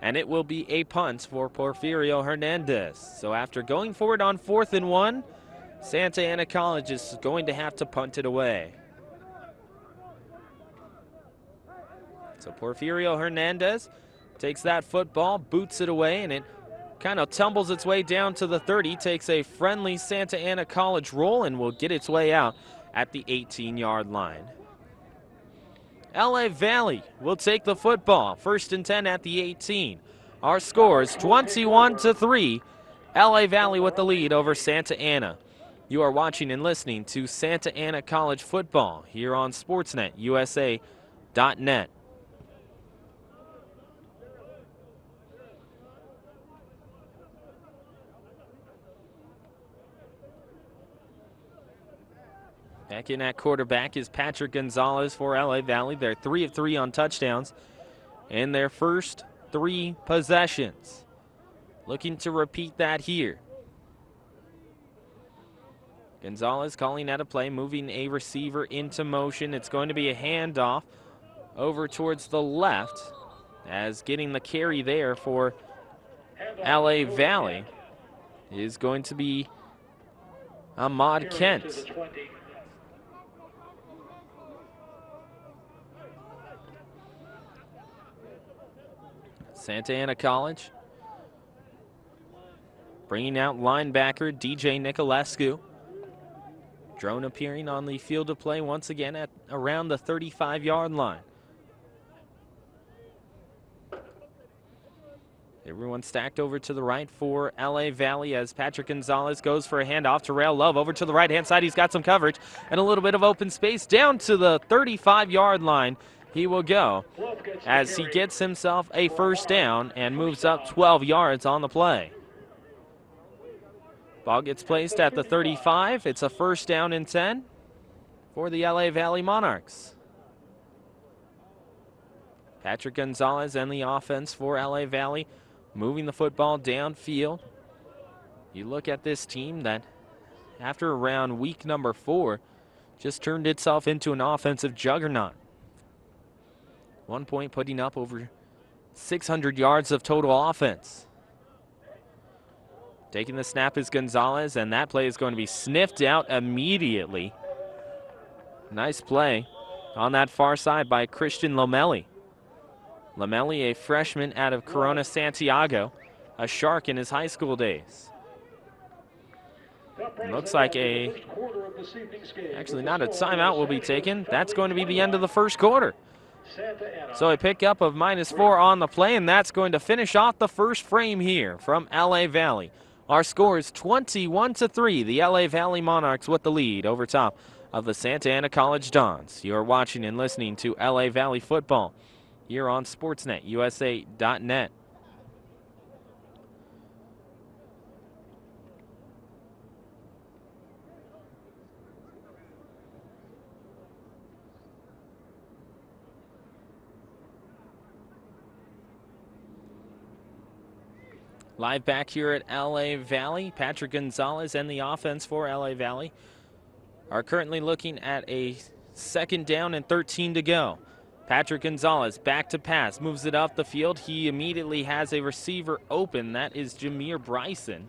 And it will be a punt for Porfirio Hernandez. So after going forward on 4th and 1, Santa Ana College is going to have to punt it away. So Porfirio Hernandez takes that football, boots it away, and it kind of tumbles its way down to the 30, takes a friendly Santa Ana College roll, and will get its way out at the 18-yard line. LA Valley will take the football. 1st and 10 at the 18. Our score is 21-3. LA Valley with the lead over Santa Ana. You are watching and listening to Santa Ana College football here on SportsNetUSA.net. Back in at quarterback is Patrick Gonzalez for LA Valley. They're 3 of 3 on touchdowns in their first 3 possessions. Looking to repeat that here. Gonzalez calling out a play, moving a receiver into motion. It's going to be a handoff over towards the left, as getting the carry there for LA Valley is going to be Ahmad Kent. Santa Ana College bringing out linebacker DJ Nicolescu. Drone appearing on the field of play once again at around the 35-yard line. Everyone stacked over to the right for LA Valley as Patrick Gonzalez goes for a handoff to Rail Love over to the right-hand side. He's got some coverage and a little bit of open space down to the 35-yard line. He will go as he gets himself a first down and moves up 12 yards on the play. Ball gets placed at the 35. It's a first down and 10 for the LA Valley Monarchs. Patrick Gonzalez and the offense for LA Valley moving the football downfield. You look at this team that after around week number 4 just turned itself into an offensive juggernaut. 1 point putting up over 600 yards of total offense. Taking the snap is Gonzalez, and that play is going to be sniffed out immediately. Nice play on that far side by Christian Lomelli. Lomelli, a freshman out of Corona Santiago, a Shark in his high school days. It looks like actually not a timeout will be taken. That's going to be the end of the first quarter. So a pickup of -4 on the play, and that's going to finish off the first frame here from LA Valley. Our score is 21-3. The LA Valley Monarchs with the lead over top of the Santa Ana College Dons. You are watching and listening to LA Valley football here on SportsNetUSA.net. Live back here at LA Valley, Patrick Gonzalez and the offense for LA Valley are currently looking at a 2nd down and 13 to go. Patrick Gonzalez back to pass, moves it up the field. He immediately has a receiver open. That is Jameer Bryson.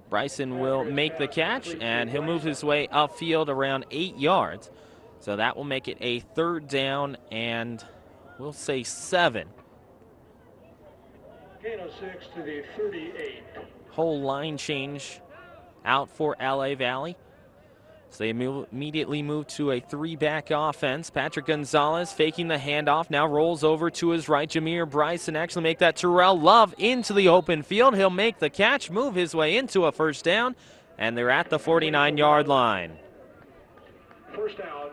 Bryson will make the catch, and he'll move his way upfield around 8 yards. So that will make it a 3rd down and we'll say 7. Gain of 6 to the 38. Whole line change out for LA Valley. So they immediately move to a 3-back offense. Patrick Gonzalez faking the handoff, now rolls over to his right. Jameer Bryson actually make that Terrell Love into the open field. He'll make the catch, move his way into a 1st down, and they're at the 49-yard line. 1st down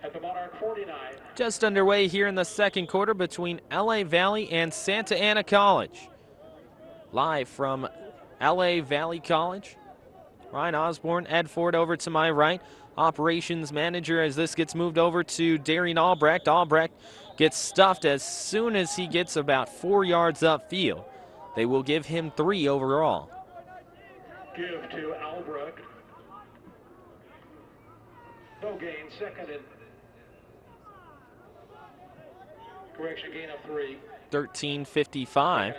at the Monarch 49. Just underway here in the 2nd quarter between LA Valley and Santa Ana College. Live from LA Valley College, Ryan Osborn, Ed Ford over to my right. Operations manager as this gets moved over to Darian Albrecht. Albrecht gets stuffed as soon as he gets about 4 yards upfield. They will give him 3 overall. Give to Albrecht. No gain, 2nd and correction, gain of 3. 13:55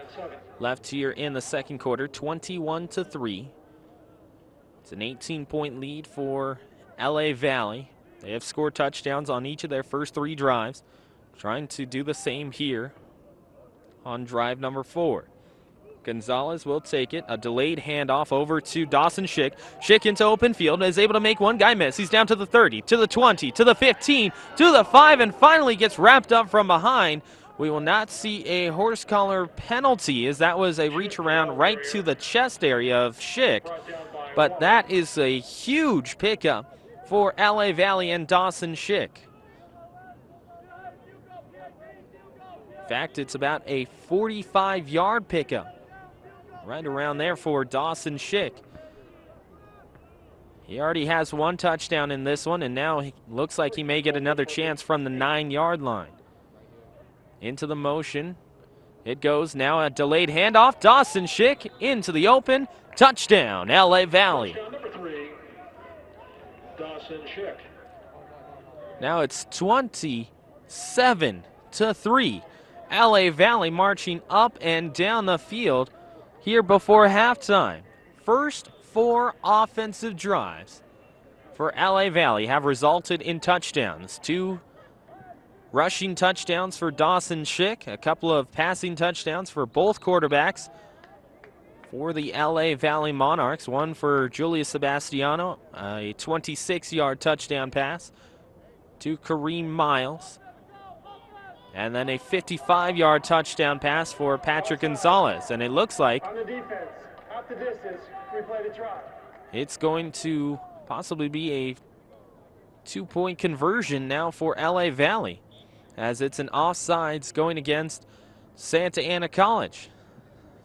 left here in the 2nd quarter, 21-3. It's an 18-point lead for LA Valley. They have scored touchdowns on each of their first 3 drives. Trying to do the same here on drive number 4. Gonzalez will take it. A delayed handoff over to Dawson Schick. Schick into open field, is able to make one guy miss. He's down to the 30, to the 20, to the 15, to the 5, and finally gets wrapped up from behind. We will not see a horse collar penalty as that was a reach around right to the chest area of Schick. But that is a huge pickup for LA Valley and Dawson Schick. In fact, it's about a 45-yard pickup. Right around there for Dawson Schick. He already has 1 touchdown in this one, and now he looks like he may get another chance from the 9-yard line. Into the motion. It goes now, a delayed handoff. Dawson Schick into the open. Touchdown, LA Valley. Touchdown number 3, Dawson Schick. Now it's 27-3. LA Valley marching up and down the field here before halftime. First 4 offensive drives for LA Valley have resulted in touchdowns. 2 rushing touchdowns for Dawson Schick, a couple of passing touchdowns for both quarterbacks for the LA Valley Monarchs. One for Julius Sebastiano, a 26-yard touchdown pass to Kareem Miles. And then a 55-yard touchdown pass for Patrick Gonzalez. And it looks like On the defense, out the distance, replay the try. it's going to possibly be a 2-point conversion now for LA Valley, as it's an offsides going against Santa Ana College.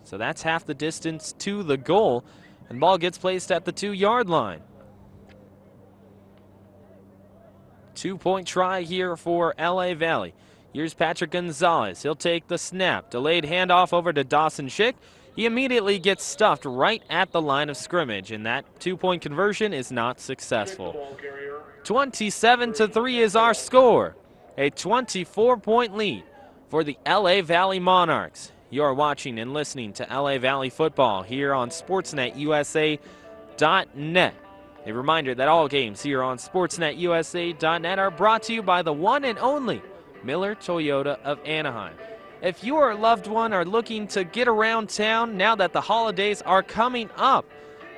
So that's half the distance to the goal, and ball gets placed at the 2-yard line. 2-point try here for LA Valley. Here's Patrick Gonzalez. He'll take the snap. Delayed handoff over to Dawson Schick. He immediately gets stuffed right at the line of scrimmage, and that 2-point conversion is not successful. 27-3 is our score. A 24-point lead for the LA Valley Monarchs. You are watching and listening to LA Valley football here on SportsNetUSA.net. A reminder that all games here on SportsNetUSA.net are brought to you by the one and only Miller Toyota of Anaheim. If you or a loved one are looking to get around town now that the holidays are coming up,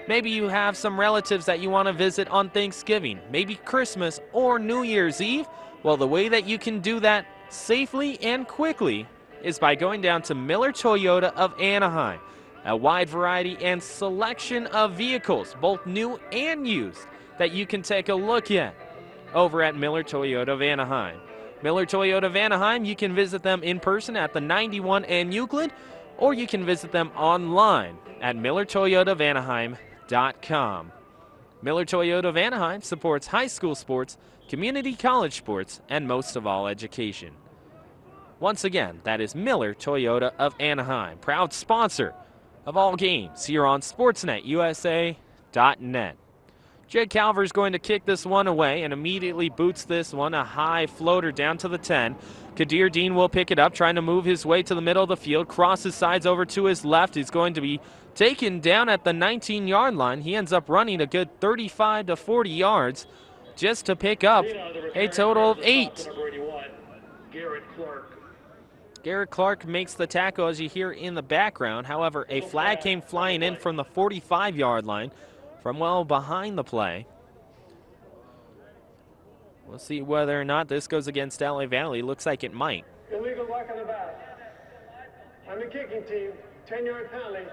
maybe you have some relatives that you want to visit on Thanksgiving, maybe Christmas or New Year's Eve, well, the way that you can do that safely and quickly is by going down to Miller Toyota of Anaheim. A wide variety and selection of vehicles, both new and used, that you can take a look at over at Miller Toyota of Anaheim. Miller Toyota of Anaheim, you can visit them in person at the 91 and Euclid, or you can visit them online at MillerToyotaofAnaheim.com. Miller Toyota of Anaheim supports high school sports, community college sports, and most of all, education. Once again, that is Miller Toyota of Anaheim, proud sponsor of all games here on SportsNetUSA.net. Jed Calver's going to kick this one away and immediately boots this one, a high floater down to the 10. Kadir Dean will pick it up, trying to move his way to the middle of the field, crosses sides over to his left. He's going to be taken down at the 19-yard line. He ends up running a good 35 to 40 yards just to pick up a total of 8. Garrett Clark makes the tackle, as you hear in the background. However, a flag came flying in from the 45-yard line from well behind the play. We'll see whether or not this goes against LA Valley. Looks like it might. Illegal block on the back. On the kicking team, 10-yard penalty,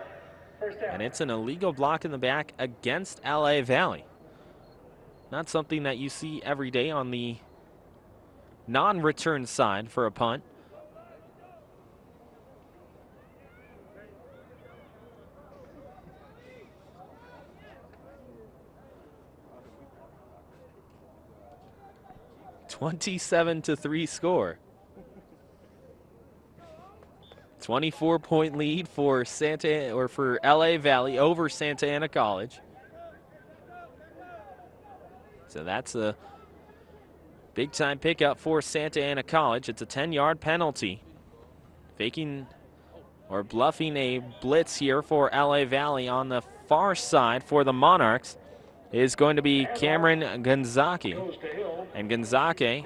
first down. And it's an illegal block in the back against LA Valley. Not something that you see every day on the non-return side for a punt. (27-3) score. 24-point lead for LA Valley over Santa Ana College. So that's a big-time pickup for Santa Ana College. It's a 10-yard penalty. Faking or bluffing a blitz here for LA Valley on the far side for the Monarchs is going to be Cameron Gonzaki. And Gonzaki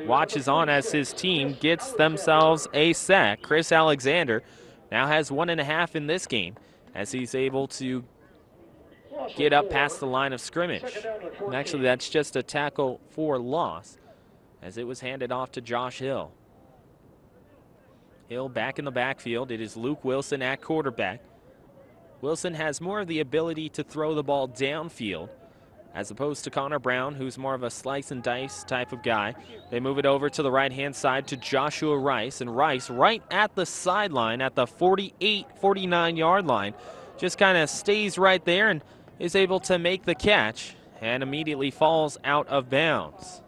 watches on as his team gets themselves a sack. Chris Alexander now has 1.5 in this game as he's able to get up past the line of scrimmage. And actually, that's just a tackle for loss as it was handed off to Josh Hill. Hill back in the backfield. It is Luke Wilson at quarterback. Wilson has more of the ability to throw the ball downfield as opposed to Connor Brown, who's more of a slice and dice type of guy. They move it over to the right-hand side to Joshua Rice, and Rice right at the sideline at the 48, 49-yard line just kind of stays right there and is able to make the catch and immediately falls out of bounds.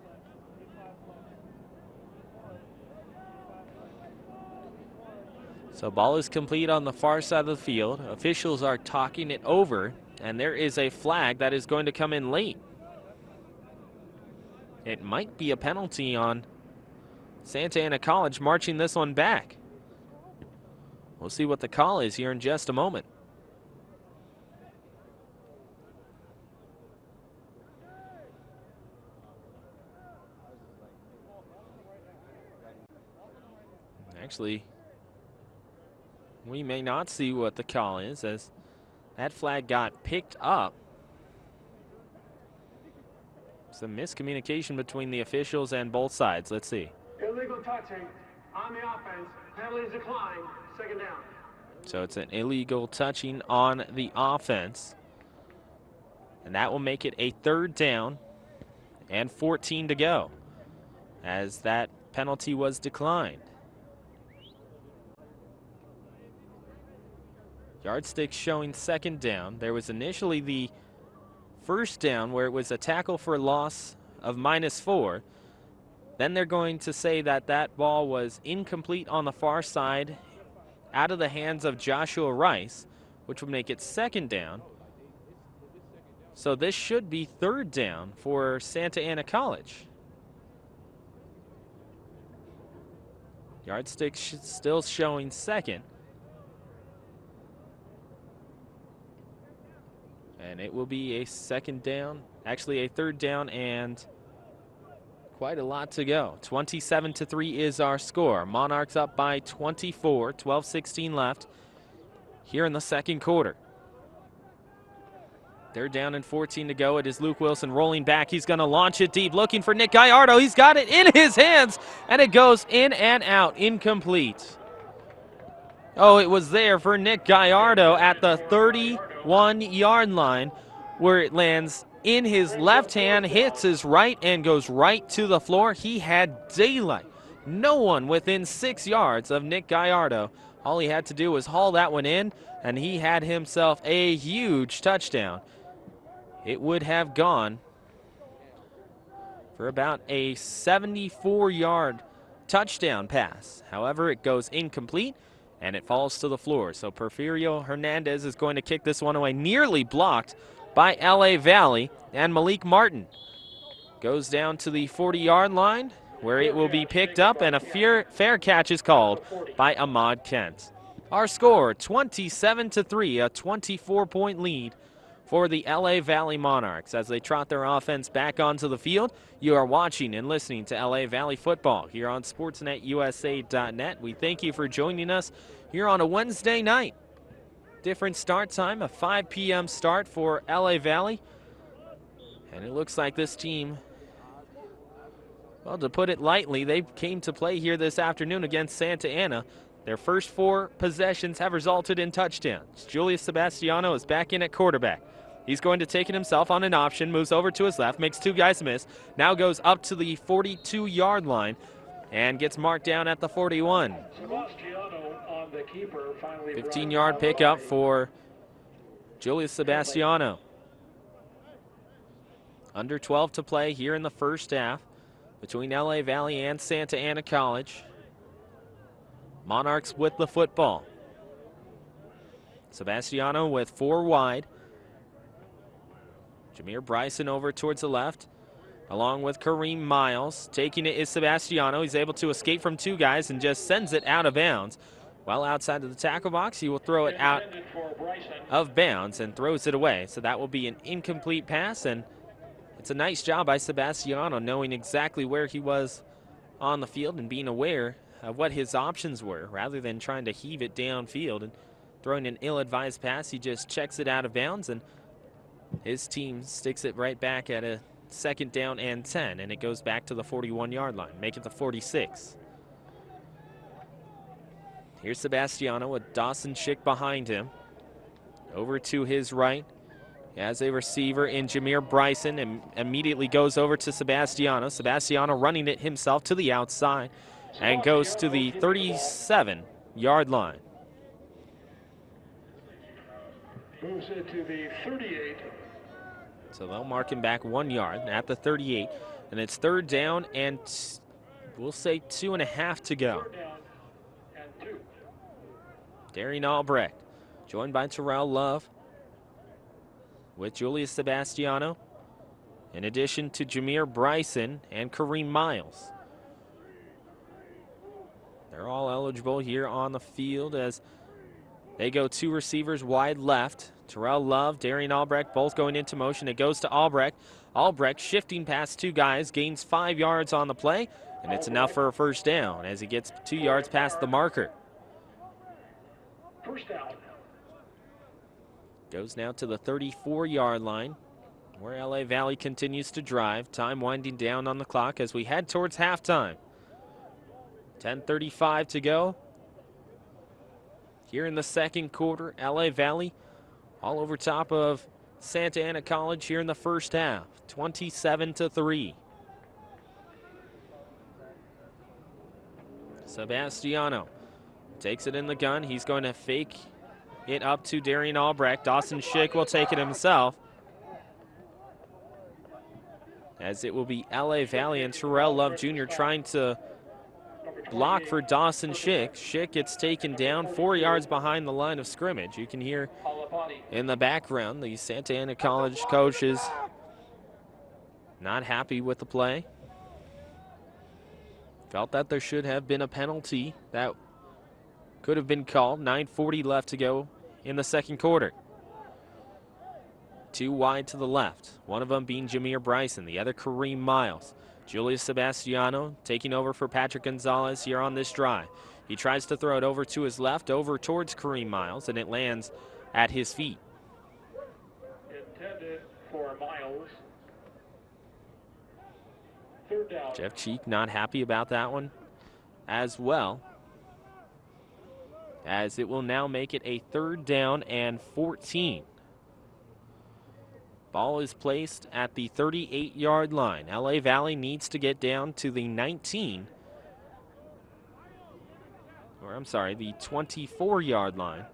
So ball is complete on the far side of the field. Officials are talking it over, and there is a flag that is going to come in late. It might be a penalty on Santa Ana College marching this one back. We'll see what the call is here in just a moment. Actually, we may not see what the call is as that flag got picked up. Some miscommunication between the officials and both sides. Let's see. Illegal touching on the offense. Penalties declined. Second down. So it's an illegal touching on the offense. And that will make it a 3rd down and 14 to go as that penalty was declined. Yardstick showing 2nd down. There was initially the 1st down where it was a tackle for a loss of -4. Then they're going to say that that ball was incomplete on the far side out of the hands of Joshua Rice, which would make it 2nd down. So this should be 3rd down for Santa Ana College. Yardstick still showing 2nd. And it will be a 2nd down, actually a 3rd down, and quite a lot to go. 27-3 is our score. Monarchs up by 24, 12:16 left here in the 2nd quarter. 3rd down and 14 to go. It is Luke Wilson rolling back. He's going to launch it deep, looking for Nick Gallardo. He's got it in his hands, and it goes in and out, incomplete. Oh, it was there for Nick Gallardo at the 31-yard line where it lands in his left hand, hits his right, and goes right to the floor. He had daylight. No one within 6 yards of Nick Gallardo. All he had to do was haul that one in, and he had himself a huge touchdown. It would have gone for about a 74-yard touchdown pass. However, it goes incomplete and it falls to the floor. So Porfirio Hernandez is going to kick this one away, nearly blocked by LA Valley, and Malik Martin goes down to the 40-yard line where it will be picked up, and a fair catch is called by Ahmad Kent. Our score, 27-3, a 24-point lead for the LA Valley Monarchs as they trot their offense back onto the field. You are watching and listening to LA Valley football here on SportsNetUSA.net. We thank you for joining us here on a Wednesday night. Different start time, a 5 p.m. start for LA Valley. And it looks like this team, well, to put it lightly, they came to play here this afternoon against Santa Ana. Their first 4 possessions have resulted in touchdowns. Julius Sebastiano is back in at quarterback. He's going to take it himself on an option, moves over to his left, makes 2 guys miss, now goes up to the 42-yard line and gets marked down at the 41. 15-yard pickup for Julius Sebastiano. Under 12 to play here in the first half between LA Valley and Santa Ana College. Monarchs with the football. Sebastiano with 4 wide. Jameer Bryson over towards the left, along with Kareem Miles. Taking it is Sebastiano. He's able to escape from 2 guys and just sends it out of bounds. Well outside of the tackle box, he will throw it out of bounds and throws it away. So that will be an incomplete pass, and it's a nice job by Sebastiano knowing exactly where he was on the field and being aware of what his options were. Rather than trying to heave it downfield and throwing an ill-advised pass, he just checks it out of bounds, and his team sticks it right back at a 2nd down and 10, and it goes back to the 41-yard line, make it the 46. Here's Sebastiano with Dawson Schick behind him. Over to his right as a receiver in Jameer Bryson, and immediately goes over to Sebastiano. Sebastiano running it himself to the outside and goes to the 37-yard line. Moves it to the 38. So they'll mark him back 1 yard at the 38. And it's 3rd down and we'll say 2.5 to go. 3rd down and 2. Darian Albrecht joined by Terrell Love with Julius Sebastiano, in addition to Jameer Bryson and Kareem Miles. They're all eligible here on the field as they go 2 receivers wide left. Terrell Love, Darian Albrecht, both going into motion. It goes to Albrecht. Albrecht shifting past 2 guys, gains 5 yards on the play, and it's enough for a 1st down as he gets 2 yards past the marker. 1st down. Goes now to the 34-yard line where LA Valley continues to drive. Time winding down on the clock as we head towards halftime. 10:35 to go. Here in the 2nd quarter, LA Valley all over top of Santa Ana College here in the first half, 27-3. Sebastiano takes it in the gun. He's going to fake it up to Darian Albrecht. Dawson Schick will take it himself, as it will be LA Valley and Terrell Love Jr. trying to block for Dawson Schick. Schick gets taken down 4 yards behind the line of scrimmage. You can hear in the background the Santa Ana College coaches not happy with the play. Felt that there should have been a penalty that could have been called. 9:40 left to go in the 2nd quarter. 2 wide to the left, one of them being Jameer Bryson, the other Kareem Miles. Julius Sebastiano taking over for Patrick Gonzalez here on this drive. He tries to throw it over to his left, over towards Kareem Miles, and it lands at his feet. Intended for Miles. 3rd down. Jeff Cheek not happy about that one as well, as it will now make it a 3rd down and 14. Ball is placed at the 38-yard line. LA Valley needs to get down to the 19, or I'm sorry, the 24-yard line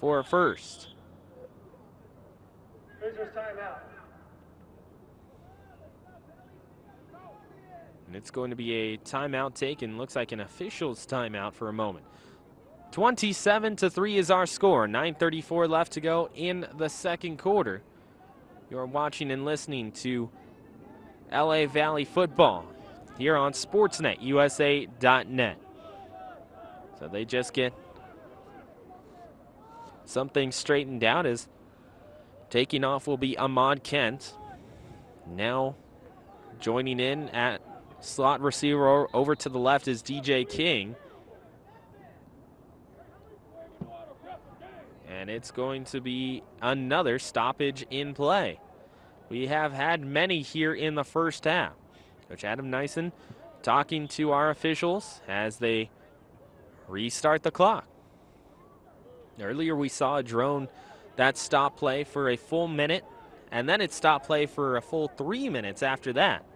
for a 1st. Here's your timeout. And it's going to be a timeout taken. Looks like an official's timeout for a moment. 27-3 is our score. 9:34 left to go in the second quarter. You're watching and listening to LA Valley football here on SportsNetUSA.net. So they just get something straightened out as taking off will be Ahmad Kent. Now joining in at slot receiver over to the left is DJ King. And it's going to be another stoppage in play. We have had many here in the first half. Coach Adam Nyson talking to our officials as they restart the clock. Earlier we saw a drone that stopped play for a full minute, and then it stopped play for a full 3 minutes after that.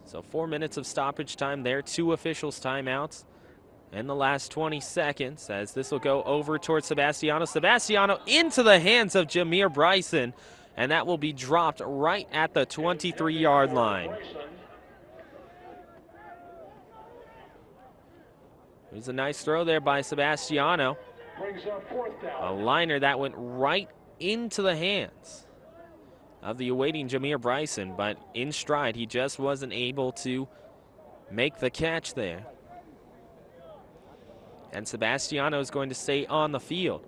So 4 minutes of stoppage time there, 2 officials' timeouts in the last 20 seconds as this will go over towards Sebastiano. Sebastiano into the hands of Jameer Bryson, and that will be dropped right at the 23-yard line. It was a nice throw there by Sebastiano. A liner that went right into the hands of the awaiting Jameer Bryson, but in stride, he just wasn't able to make the catch there. And Sebastiano is going to stay on the field.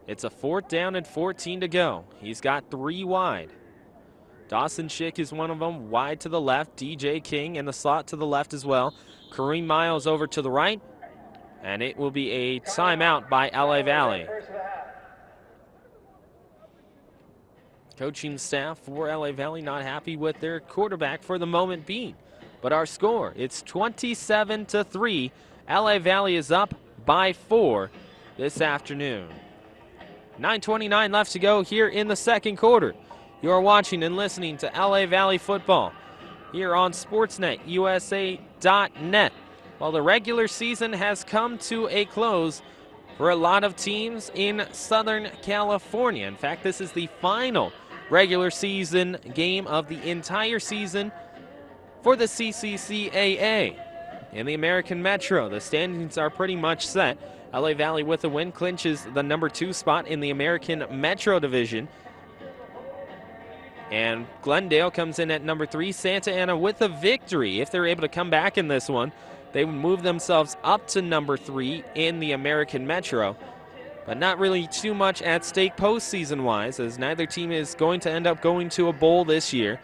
It's a 4th down and 14 to go. He's got 3 wide. Dawson Schick is one of them, wide to the left. DJ King in the slot to the left as well. Kareem Miles over to the right. And it will be a timeout by LA Valley. Coaching staff for LA Valley not happy with their quarterback for the moment being. But our score, it's 27-3. LA Valley is up by 4 this afternoon. 9:29 left to go here in the second quarter. You're watching and listening to LA Valley football here on SportsNetUSA.net. Well, the regular season has come to a close for a lot of teams in Southern California. In fact, this is the final regular season game of the entire season for the CCCAA. In the American Metro, the standings are pretty much set. LA Valley with a win clinches the number 2 spot in the American Metro division. And Glendale comes in at number 3. Santa Ana with a victory. If they're able to come back in this one, they would move themselves up to number 3 in the American Metro. But not really too much at stake postseason-wise, as neither team is going to end up going to a bowl this year.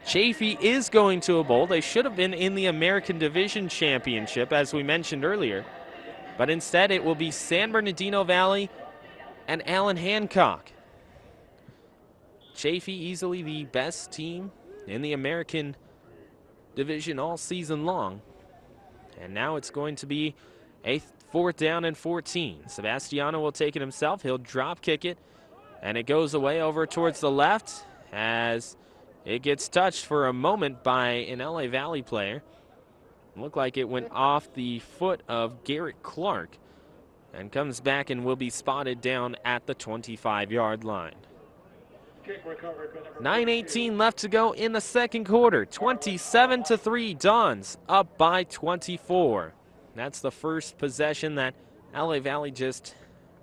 Chaffee is going to a bowl. They should have been in the American Division Championship, as we mentioned earlier. But instead, it will be San Bernardino Valley and Allen Hancock. Chaffee easily the best team in the American Division all season long. And now it's going to be a 4th down and 14. Sebastiano will take it himself. He'll drop kick it, and it goes away over towards the left as it gets touched for a moment by an LA Valley player. It looked like it went off the foot of Garrett Clark and comes back and will be spotted down at the 25-yard line. 9:18 left to go in the second quarter. 27-3, Dons up by 24. That's the first possession that LA Valley just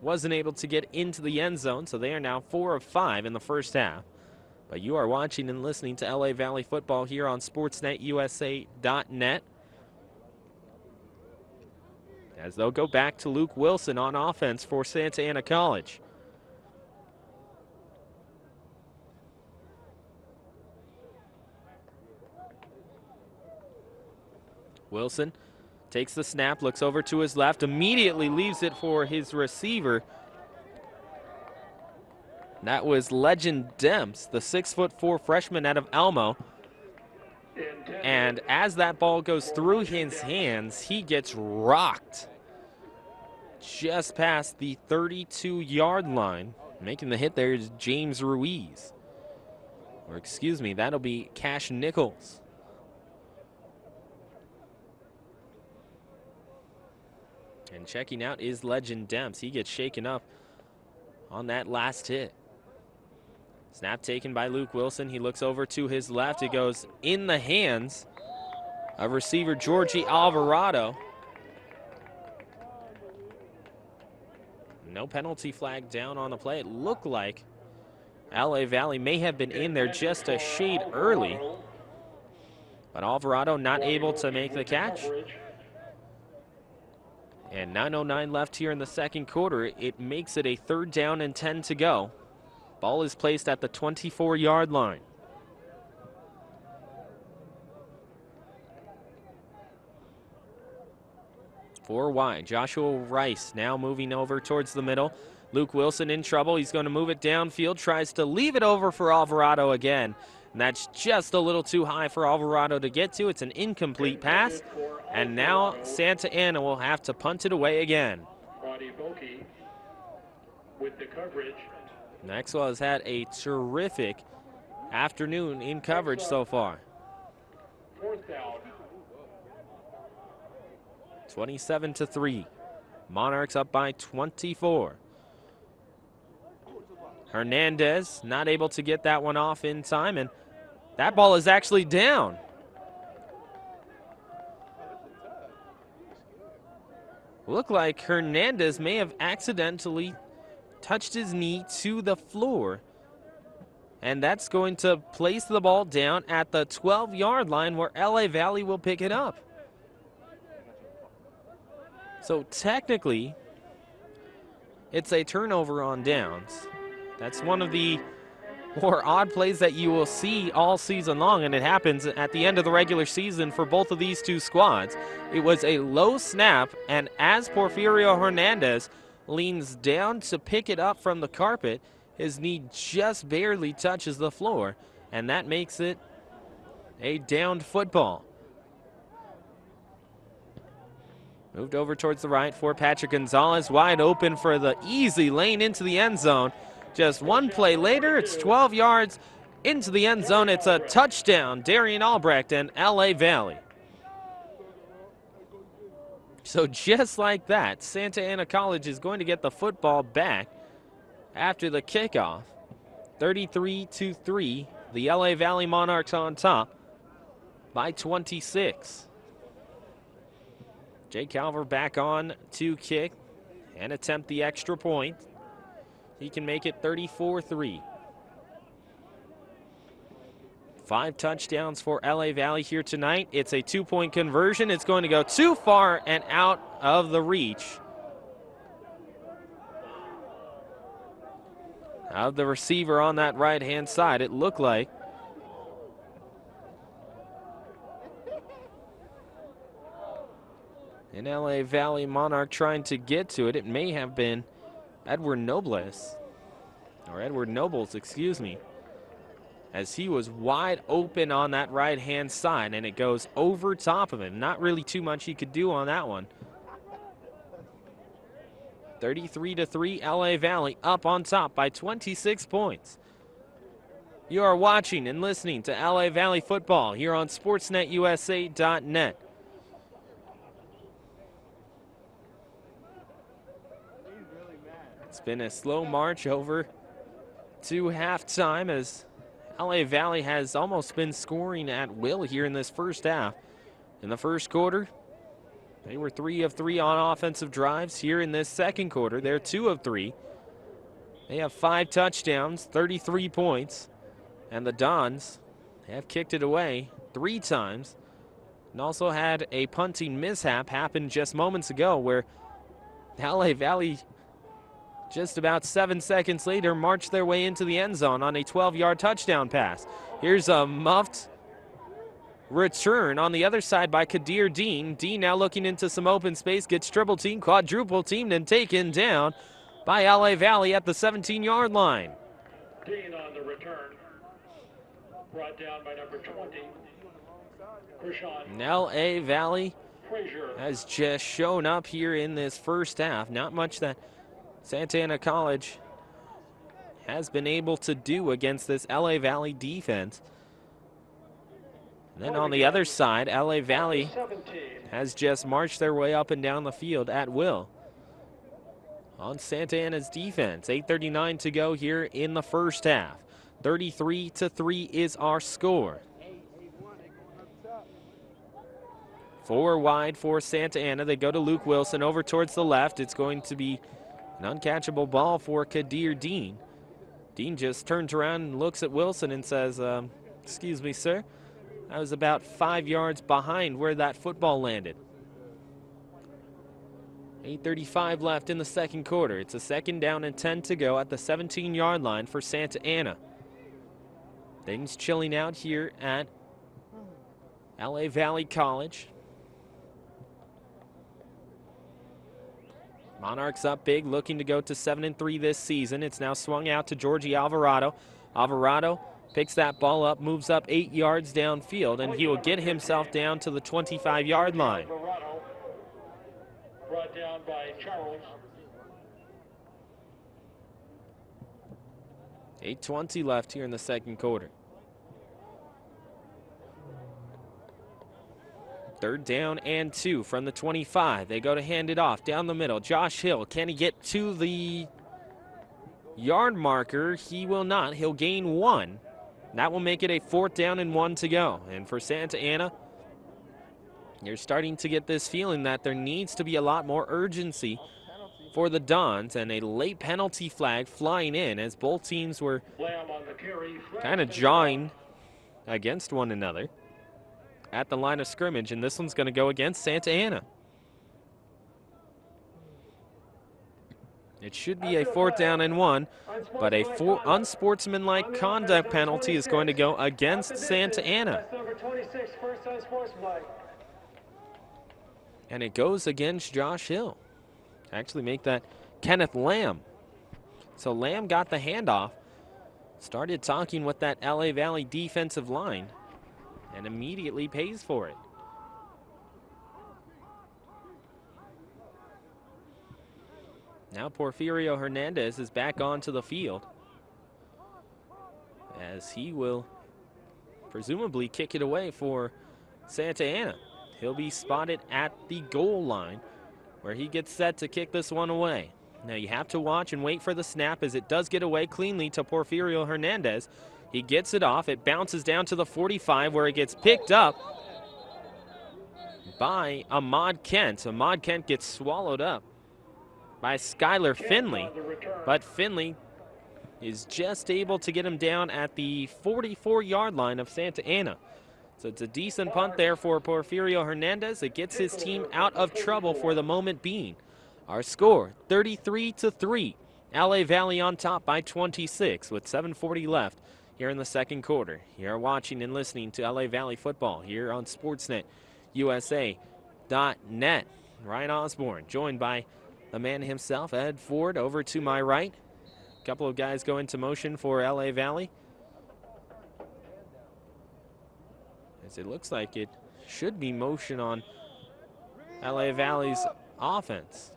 wasn't able to get into the end zone, so they are now 4 of 5 in the first half. But you are watching and listening to LA Valley football here on SportsNetUSA.net. As they'll go back to Luke Wilson on offense for Santa Ana College. Wilson takes the snap, looks over to his left, immediately leaves it for his receiver. That was Legend Demps, the 6'4" freshman out of Elmo. And as that ball goes through his hands, he gets rocked just past the 32-yard line. Making the hit there is James Ruiz. Or excuse me, that'll be Cash Nichols. And checking out is Legend Demps. He gets shaken up on that last hit. Snap taken by Luke Wilson. He looks over to his left. It goes in the hands of receiver Georgie Alvarado. No penalty flag down on the play. It looked like LA Valley may have been in there just a shade early, but Alvarado not able to make the catch. And 9:09 left here in the second quarter. It makes it a 3rd down and 10 to go. Ball is placed at the 24-yard line. Four wide. Joshua Rice now moving over towards the middle. Luke Wilson in trouble. He's going to move it downfield, tries to leave it over for Alvarado again. And that's just a little too high for Alvarado to get to. It's an incomplete pass. And now Santa Ana will have to punt it away again. With the coverage. Maxwell has had a terrific afternoon in coverage so far. 4th down. 27-3. Monarchs up by 24. Hernandez not able to get that one off in time, and that ball is actually down. Looked like Hernandez may have accidentally touched his knee to the floor, and that's going to place the ball down at the 12-yard line where LA Valley will pick it up. So technically, it's a turnover on downs. That's one of the more odd plays that you will see all season long, and it happens at the end of the regular season for both of these two squads. It was a low snap, and as Porfirio Hernandez leans down to pick it up from the carpet, his knee just barely touches the floor, and that makes it a downed football. Moved over towards the right for Patrick Gonzalez, wide open for the easy lane into the end zone. Just one play later, it's 12 yards into the end zone. It's a touchdown, Darian Albrecht and LA Valley. So just like that, Santa Ana College is going to get the football back after the kickoff. 33-3, the LA Valley Monarchs on top by 26. Jay Calver back on to kick and attempt the extra point. He can make it 34-3. 5 touchdowns for LA Valley here tonight. It's a 2-point conversion. It's going to go too far and out of the reach of the receiver on that right-hand side. It looked like an LA Valley Monarch trying to get to it. It may have been Edward Nobles, excuse me, as he was wide open on that right-hand side, and it goes over top of him. Not really too much he could do on that one. 33-3, LA Valley up on top by 26 points. You are watching and listening to LA Valley football here on SportsNetUSA.net. It's been a slow march over to halftime as LA Valley has almost been scoring at will here in this first half. In the first quarter, they were 3 of 3 on offensive drives. Here in this second quarter, they're 2 of 3. They have 5 touchdowns, 33 points, and the Dons have kicked it away 3 times and also had a punting mishap happen just moments ago where LA Valley just about 7 seconds later marched their way into the end zone on a 12-yard touchdown pass. Here's a muffed return on the other side by Kadir Dean. Dean now looking into some open space, gets triple teamed, quadruple teamed, and taken down by LA Valley at the 17-yard line. Dean on the return, brought down by number 20, Krishan. LA Valley Frazier has just shown up here in this first half. Not much that Santa Ana College has been able to do against this LA Valley defense. And then on the other side, LA Valley has just marched their way up and down the field at will on Santa Ana's defense. 8:39 to go here in the first half. 33-3 is our score. 4 wide for Santa Ana. They go to Luke Wilson over towards the left. It's going to be an uncatchable ball for Kadir Dean. Dean just turns around and looks at Wilson and says, excuse me, sir. I was about 5 yards behind where that football landed. 8:35 left in the second quarter. It's a 2nd down and 10 to go at the 17-yard line for Santa Ana. Things chilling out here at LA Valley College. Monarchs up big, looking to go to 7-3 this season. It's now swung out to Georgie Alvarado. Alvarado picks that ball up, moves up 8 yards downfield, and he will get himself down to the 25-yard line. Alvarado, brought down by Charles. 8:20 left here in the second quarter. 3rd down and 2 from the 25. They go to hand it off down the middle. Josh Hill, can he get to the yard marker? He will not. He'll gain 1. That will make it a 4th down and 1 to go. And for Santa Ana, you're starting to get this feeling that there needs to be a lot more urgency for the Dons, and a late penalty flag flying in as both teams were kind of jawing against one another at the line of scrimmage, and this one's going to go against Santa Ana. It should be a 4th down and 1, but a unsportsmanlike conduct penalty is going to go against Santa Ana. And it goes against Josh Hill. Actually make that Kenneth Lamb. So Lamb got the handoff, started talking with that LA Valley defensive line, and immediately pays for it. Now Porfirio Hernandez is back onto the field, as he will presumably kick it away for Santa Ana. He'll be spotted at the goal line where he gets set to kick this one away. Now you have to watch and wait for the snap, as it does get away cleanly to Porfirio Hernandez. He gets it off. It bounces down to the 45 where it gets picked up by Ahmad Kent. Ahmad Kent gets swallowed up by Skylar Finley, but Finley is just able to get him down at the 44-yard line of Santa Ana. So it's a decent punt there for Porfirio Hernandez. It gets his team out of trouble for the moment being. Our score, 33-3. LA Valley on top by 26 with 7:40 left here in the second quarter. You are watching and listening to LA Valley football here on SportsNetUSA.net. Ryan Osborn, joined by the man himself, Ed Ford, over to my right. A couple of guys go into motion for LA Valley, as it looks like it should be motion on LA Valley's offense.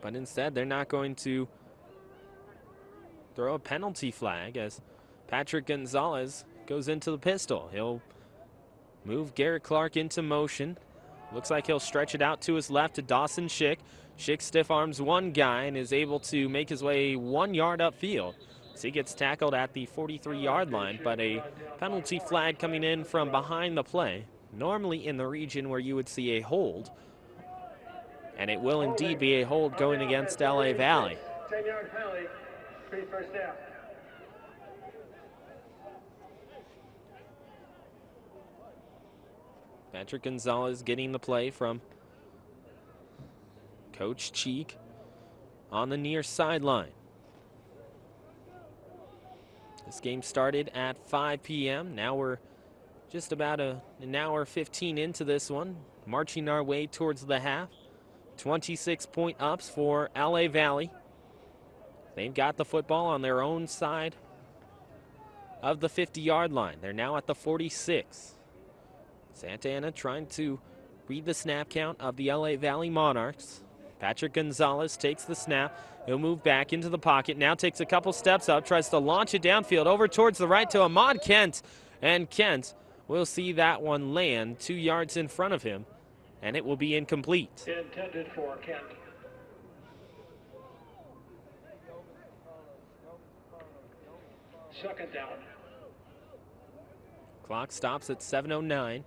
But instead, they're not going to throw a penalty flag, as Patrick Gonzalez goes into the pistol. He'll move Garrett Clark into motion. Looks like he'll stretch it out to his left to Dawson Schick. Schick stiff arms one guy and is able to make his way 1 yard upfield. So he gets tackled at the 43-yard line, but a penalty flag coming in from behind the play, normally in the region where you would see a hold. And it will indeed be a hold going against LA Valley. 10-yard penalty, 3 first down. Patrick Gonzalez getting the play from Coach Cheek on the near sideline. This game started at 5 p.m. Now we're just about an hour 15 into this one, marching our way towards the half. 26-point ups for LA Valley. They've got the football on their own side of the 50-yard line. They're now at the 46. Santa Ana trying to read the snap count of the LA Valley Monarchs. Patrick Gonzalez takes the snap. He'll move back into the pocket. Now takes a couple steps up, tries to launch it downfield over towards the right to Ahmad Kent. And Kent will see that one land 2 yards in front of him, and it will be incomplete. Intended for Kent. Second down. Clock stops at 7:09.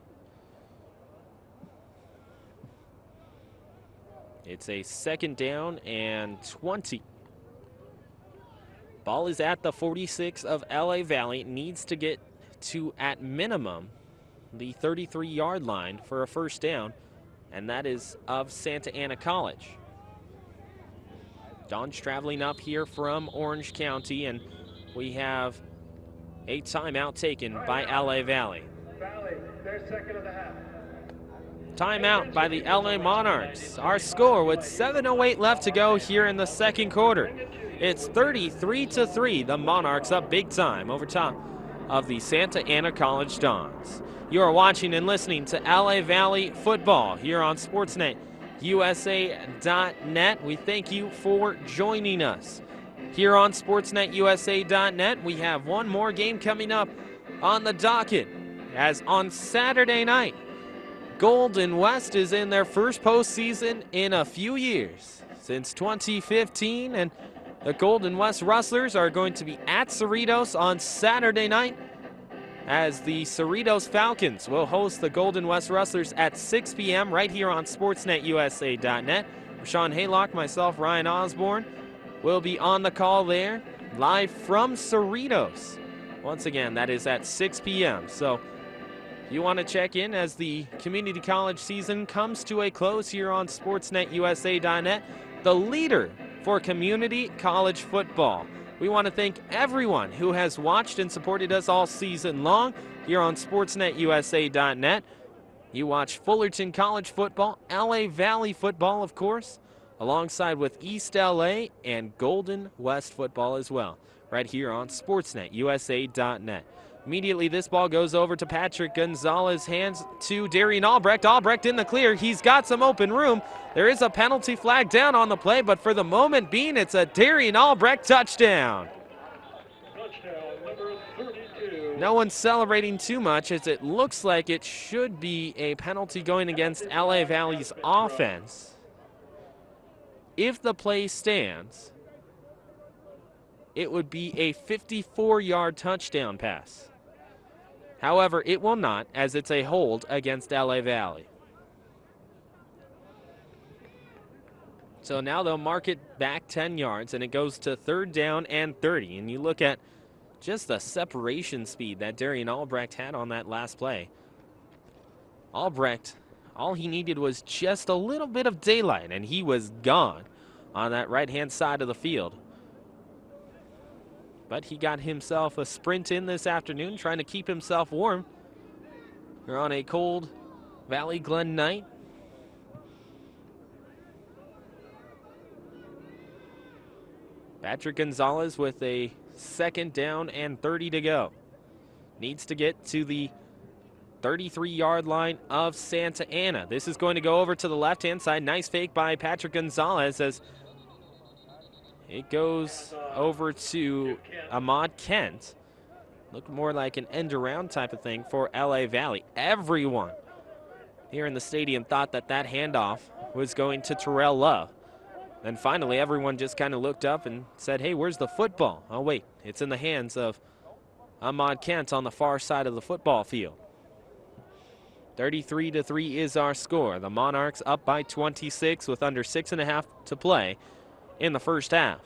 It's a second down and 20. Ball is at the 46 of LA Valley. Needs to get to, at minimum, the 33-yard line for a first down, and that is of Santa Ana College. Don's traveling up here from Orange County, and we have a timeout taken by LA Valley. Valley, their second of the half. Timeout by the LA Monarchs. Our score with 7:08 left to go here in the second quarter. It's 33-3. The Monarchs up big time over top of the Santa Ana College Dons. You are watching and listening to LA Valley football here on Sportsnet USA.net. We thank you for joining us. Here on Sportsnet USA.net, we have one more game coming up on the docket, as on Saturday night, Golden West is in their first postseason in a few years, since 2015, and the Golden West Rustlers are going to be at Cerritos on Saturday night, as the Cerritos Falcons will host the Golden West Rustlers at 6 p.m. right here on SportsNetUSA.net. Rashawn Haylock, myself, Ryan Osborn, will be on the call there, live from Cerritos. Once again, that is at 6 p.m. So if you want to check in as the community college season comes to a close here on SportsNetUSA.net, the leader for community college football. We want to thank everyone who has watched and supported us all season long here on SportsNetUSA.net. You watch Fullerton College football, LA Valley football, of course, alongside with East LA and Golden West football as well, right here on SportsNetUSA.net. Immediately, this ball goes over to Patrick Gonzalez, hands to Darian Albrecht. Albrecht in the clear. He's got some open room. There is a penalty flag down on the play, but for the moment being, it's a Darian Albrecht touchdown. Touchdown, number 32. No one's celebrating too much, as it looks like it should be a penalty going against LA Valley's offense. If the play stands, it would be a 54-yard touchdown pass. However, it will not, as it's a hold against LA Valley. So now they'll mark it back 10 yards, and it goes to third down and 30. And you look at just the separation speed that Darian Albrecht had on that last play. Albrecht, all he needed was just a little bit of daylight, and he was gone on that right-hand side of the field. But he got himself a sprint in this afternoon, trying to keep himself warm. We're on a cold Valley Glen night. Patrick Gonzalez with a second down and 30 to go. Needs to get to the 33-yard line of Santa Ana. This is going to go over to the left-hand side. Nice fake by Patrick Gonzalez as it goes over to Ahmad Kent. Looked more like an end-around type of thing for LA Valley. Everyone here in the stadium thought that that handoff was going to Terrell Love. Then finally, everyone just kind of looked up and said, hey, where's the football? Oh, wait, it's in the hands of Ahmad Kent on the far side of the football field. 33-3 is our score. The Monarchs up by 26 with under 6.5 to play in the first half.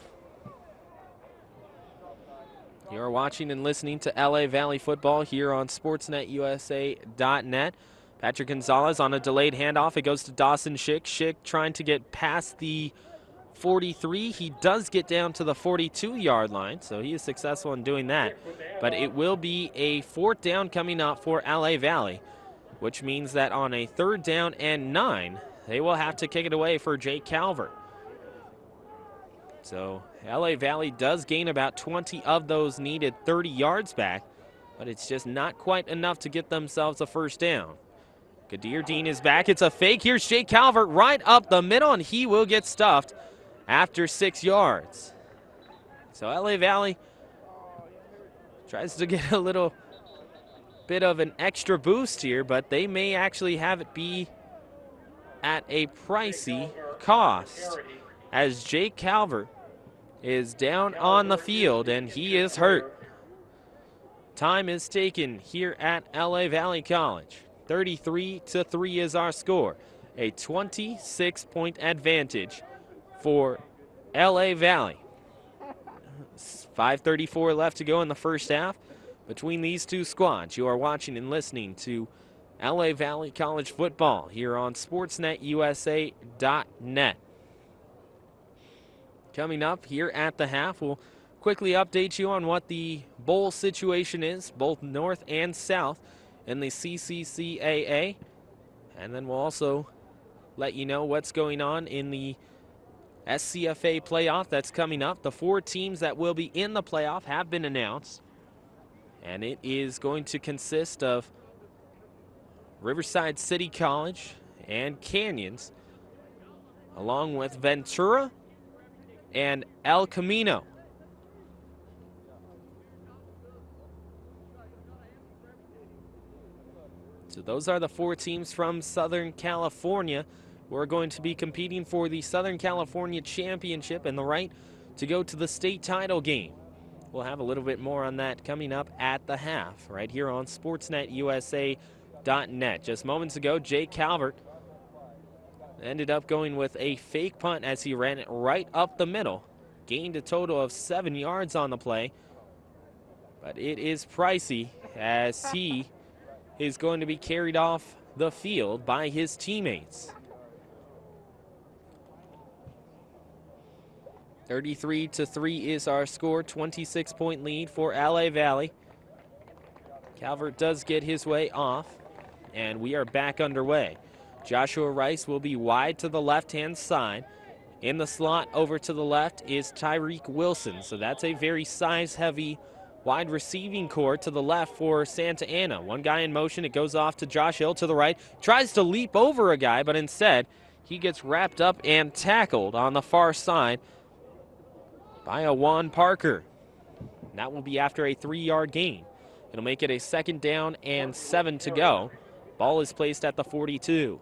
You're watching and listening to LA Valley football here on SportsNetUSA.net. Patrick Gonzalez on a delayed handoff. It goes to Dawson Schick. Schick trying to get past the 43. He does get down to the 42-yard line, so he is successful in doing that. But it will be a fourth down coming up for LA Valley, which means that on a third down and 9, they will have to kick it away for Jake Calvert. So LA Valley does gain about 20 of those needed 30 yards back, but it's just not quite enough to get themselves a first down. Kadir Dean is back. It's a fake. Here's Jake Calvert right up the middle, and he will get stuffed after 6 yards. So LA Valley tries to get a little bit of an extra boost here, but they may actually have it be at a pricey cost, as Jake Calvert is down on the field and he is hurt. Time is taken here at LA Valley College. 33-3 is our score. A 26-point advantage for LA Valley. 5:34 left to go in the first half between these two squads. You are watching and listening to LA Valley College football here on SportsNetUSA.net. Coming up here at the half, we'll quickly update you on what the bowl situation is, both north and south in the CCCAA. And then we'll also let you know what's going on in the SCFA playoff that's coming up. The 4 teams that will be in the playoff have been announced. And it is going to consist of Riverside City College and Canyons, along with Ventura and El Camino. So those are the 4 teams from Southern California who are going to be competing for the Southern California Championship and the right to go to the state title game. We'll have a little bit more on that coming up at the half right here on SportsNetUSA.net. Just moments ago, Jake Calvert ended up going with a fake punt as he ran it right up the middle. Gained a total of 7 yards on the play. But it is pricey as he is going to be carried off the field by his teammates. 33-3 is our score, 26-point lead for LA Valley. Calvert does get his way off, and we are back underway. Joshua Rice will be wide to the left-hand side. In the slot over to the left is Tyreek Wilson, so that's a very size-heavy wide receiving core to the left for Santa Ana. One guy in motion, it goes off to Josh Hill to the right. Tries to leap over a guy, but instead he gets wrapped up and tackled on the far side by a Juan Parker. That will be after a 3-yard gain. It'll make it a 2nd down and 7 to go. Ball is placed at the 42.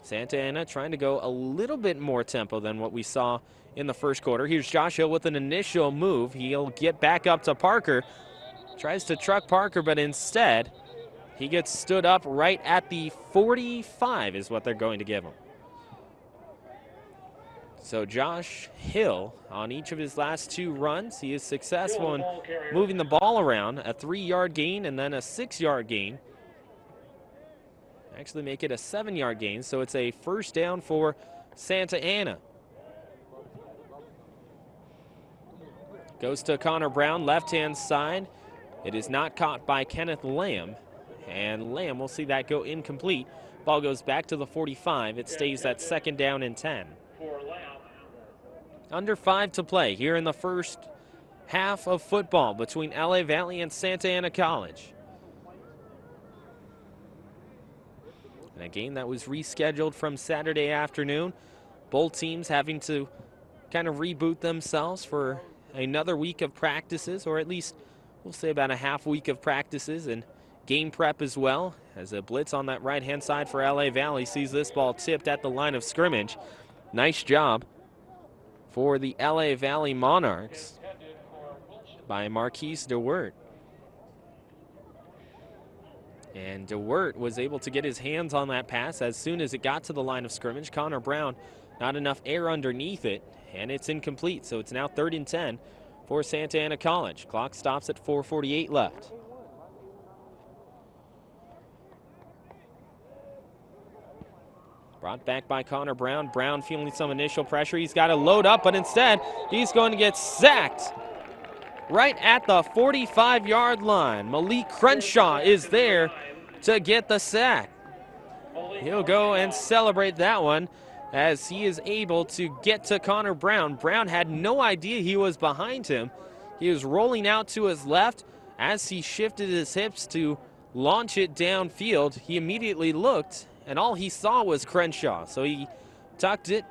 Santa Ana trying to go a little bit more tempo than what we saw in the first quarter. Here's Josh Hill with an initial move. He'll get back up to Parker. Tries to truck Parker, but instead he gets stood up right at the 45 is what they're going to give him. So Josh Hill, on each of his last 2 runs, he is successful in moving the ball around. A 3-yard gain and then a 6-yard gain. Actually make it a 7-yard gain, so it's a 1st down for Santa Ana. Goes to Connor Brown, left-hand side. It is not caught by Kenneth Lamb, and Lamb will see that go incomplete. Ball goes back to the 45. It stays at 2nd down and 10. Under 5 to play here in the first half of football between LA Valley and Santa Ana College. And a game that was rescheduled from Saturday afternoon. Both teams having to kind of reboot themselves for another week of practices, or at least we'll say about a half week of practices and game prep as well, as a blitz on that right-hand side for LA Valley sees this ball tipped at the line of scrimmage. Nice job for the LA Valley Monarchs by Marquise DeWert. And DeWert was able to get his hands on that pass as soon as it got to the line of scrimmage. Connor Brown, not enough air underneath it, and it's incomplete. So it's now 3rd and 10 for Santa Ana College. Clock stops at 4:48 left. Brought back by Connor Brown. Brown feeling some initial pressure. He's got to load up, but instead he's going to get sacked right at the 45-yard line. Malik Crenshaw is there to get the sack. He'll go and celebrate that one as he is able to get to Connor Brown. Brown had no idea he was behind him. He was rolling out to his left. As he shifted his hips to launch it downfield, he immediately looked, and all he saw was Crenshaw. So he tucked it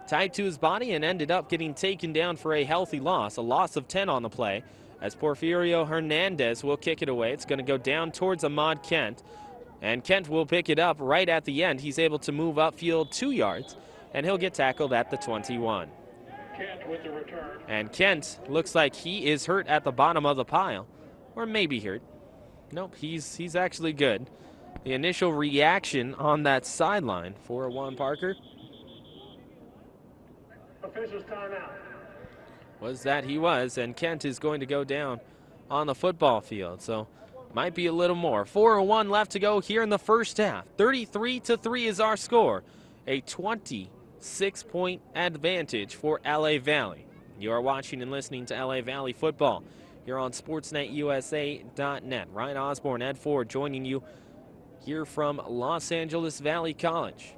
tied to his body and ended up getting taken down for a healthy loss, a loss of 10 on the play, as Porfirio Hernandez will kick it away. It's going to go down towards Ahmad Kent, and Kent will pick it up right at the end. He's able to move upfield 2 yards, and he'll get tackled at the 21. Kent with the return. And Kent looks like he is hurt at the bottom of the pile. or maybe hurt. Nope, he's actually good. The initial reaction on that sideline for Juan Parker Officials timeout. was that he was, and Kent is going to go down on the football field. So might be a little more. 4:01 left to go here in the first half. 33-3 is our score. A 26-point advantage for LA Valley. You are watching and listening to LA Valley football here on SportsNetUSA.net. Ryan Osborn, Ed Ford joining you here from Los Angeles Valley College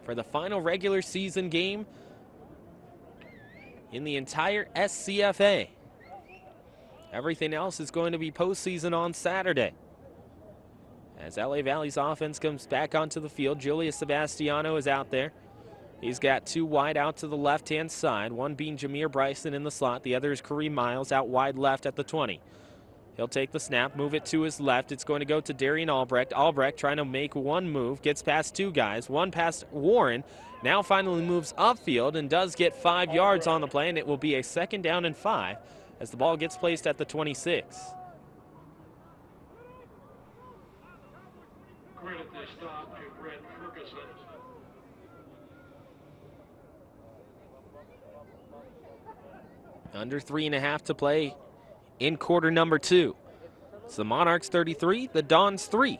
for the final regular season game in the entire SCFA. Everything else is going to be postseason on Saturday. As LA Valley's offense comes back onto the field, Julius Sebastiano is out there. He's got two wide out to the left-hand side, one being Jameer Bryson in the slot. The other is Kareem Miles out wide left at the 20. He'll take the snap, move it to his left. It's going to go to Darian Albrecht. Albrecht trying to make one move, gets past two guys, one past Warren. Now finally moves upfield and does get 5 yards on the play, and it will be a 2nd down and 5 as the ball gets placed at the 26. Credit this stop to Brett Ferguson. Under 3.5 to play in quarter number 2. It's the Monarchs 33, the Dons 3.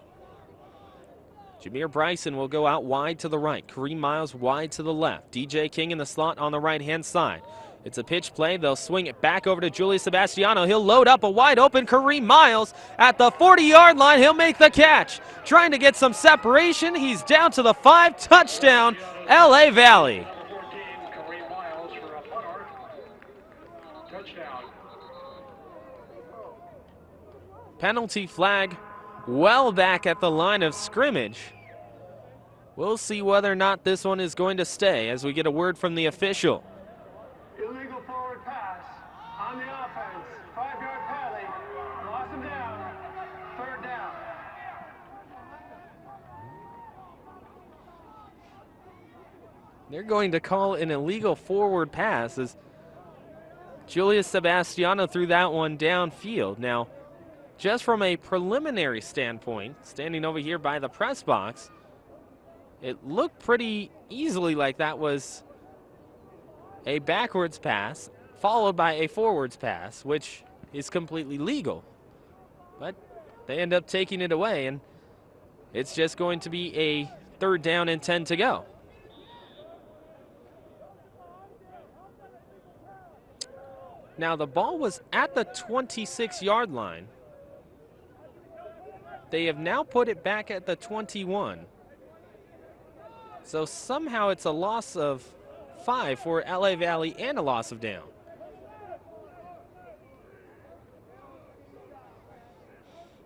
Jameer Bryson will go out wide to the right. Kareem Miles wide to the left. DJ King in the slot on the right-hand side. It's a pitch play. They'll swing it back over to Julius Sebastiano. He'll load up a wide-open Kareem Miles at the 40-yard line. He'll make the catch. Trying to get some separation. He's down to the 5. Touchdown, LA Valley. Number 14, Kareem Miles for a Monarch. Touchdown. Penalty flag well back at the line of scrimmage. We'll see whether or not this one is going to stay as we get a word from the official. Illegal forward pass on the offense. 5-yard penalty. Lost him down. 3rd down. They're going to call an illegal forward pass as Julius Sebastiano threw that one downfield. Now, just from a preliminary standpoint, standing over here by the press box, it looked pretty easily like that was a backwards pass followed by a forwards pass, which is completely legal. But they end up taking it away, and it's just going to be a 3rd down and 10 to go. Now, the ball was at the 26-yard line. They have now put it back at the 21. So somehow it's a loss of 5 for LA Valley and a loss of down.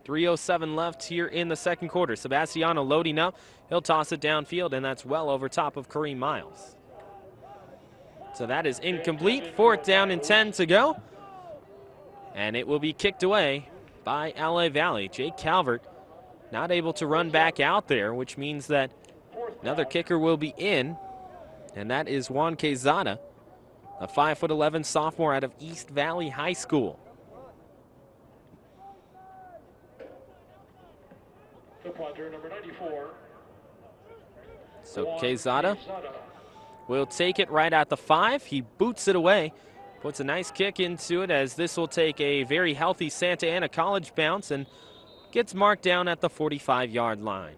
.307 left here in the second quarter. Sebastiano loading up. He'll toss it downfield, and that's well over top of Kareem Miles. So that is incomplete. 4th down and 10 to go. And it will be kicked away by LA Valley. Jake Calvert not able to run back out there, which means that another kicker will be in, and that is Juan Quezada, a 5'11" sophomore out of East Valley High School. The punter, number 94. So Quezada will take it right at the 5. He boots it away, puts a nice kick into it as this will take a very healthy Santa Ana College bounce and gets marked down at the 45-yard line.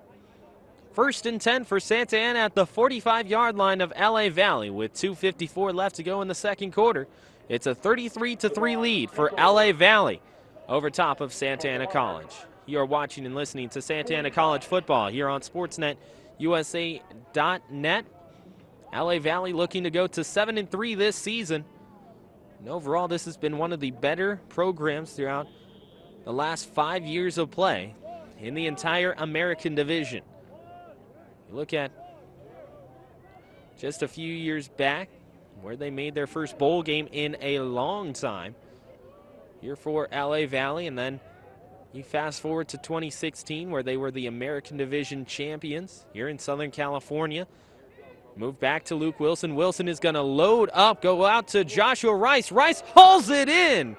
1st and 10 for Santa Ana at the 45-yard line of LA Valley with 2:54 left to go in the second quarter. It's a 33-3 lead for LA Valley over top of Santa Ana College. You are watching and listening to Santa Ana College football here on SportsNetUSA.net. LA Valley looking to go to 7-3 this season. And overall, this has been one of the better programs throughout the last 5 years of play in the entire American division. You look at just a few years back where they made their first bowl game in a long time here for LA Valley, and then you fast forward to 2016 where they were the American Division champions here in Southern California. Move back to Luke Wilson. Wilson is going to load up, go out to Joshua Rice. Rice hauls it in.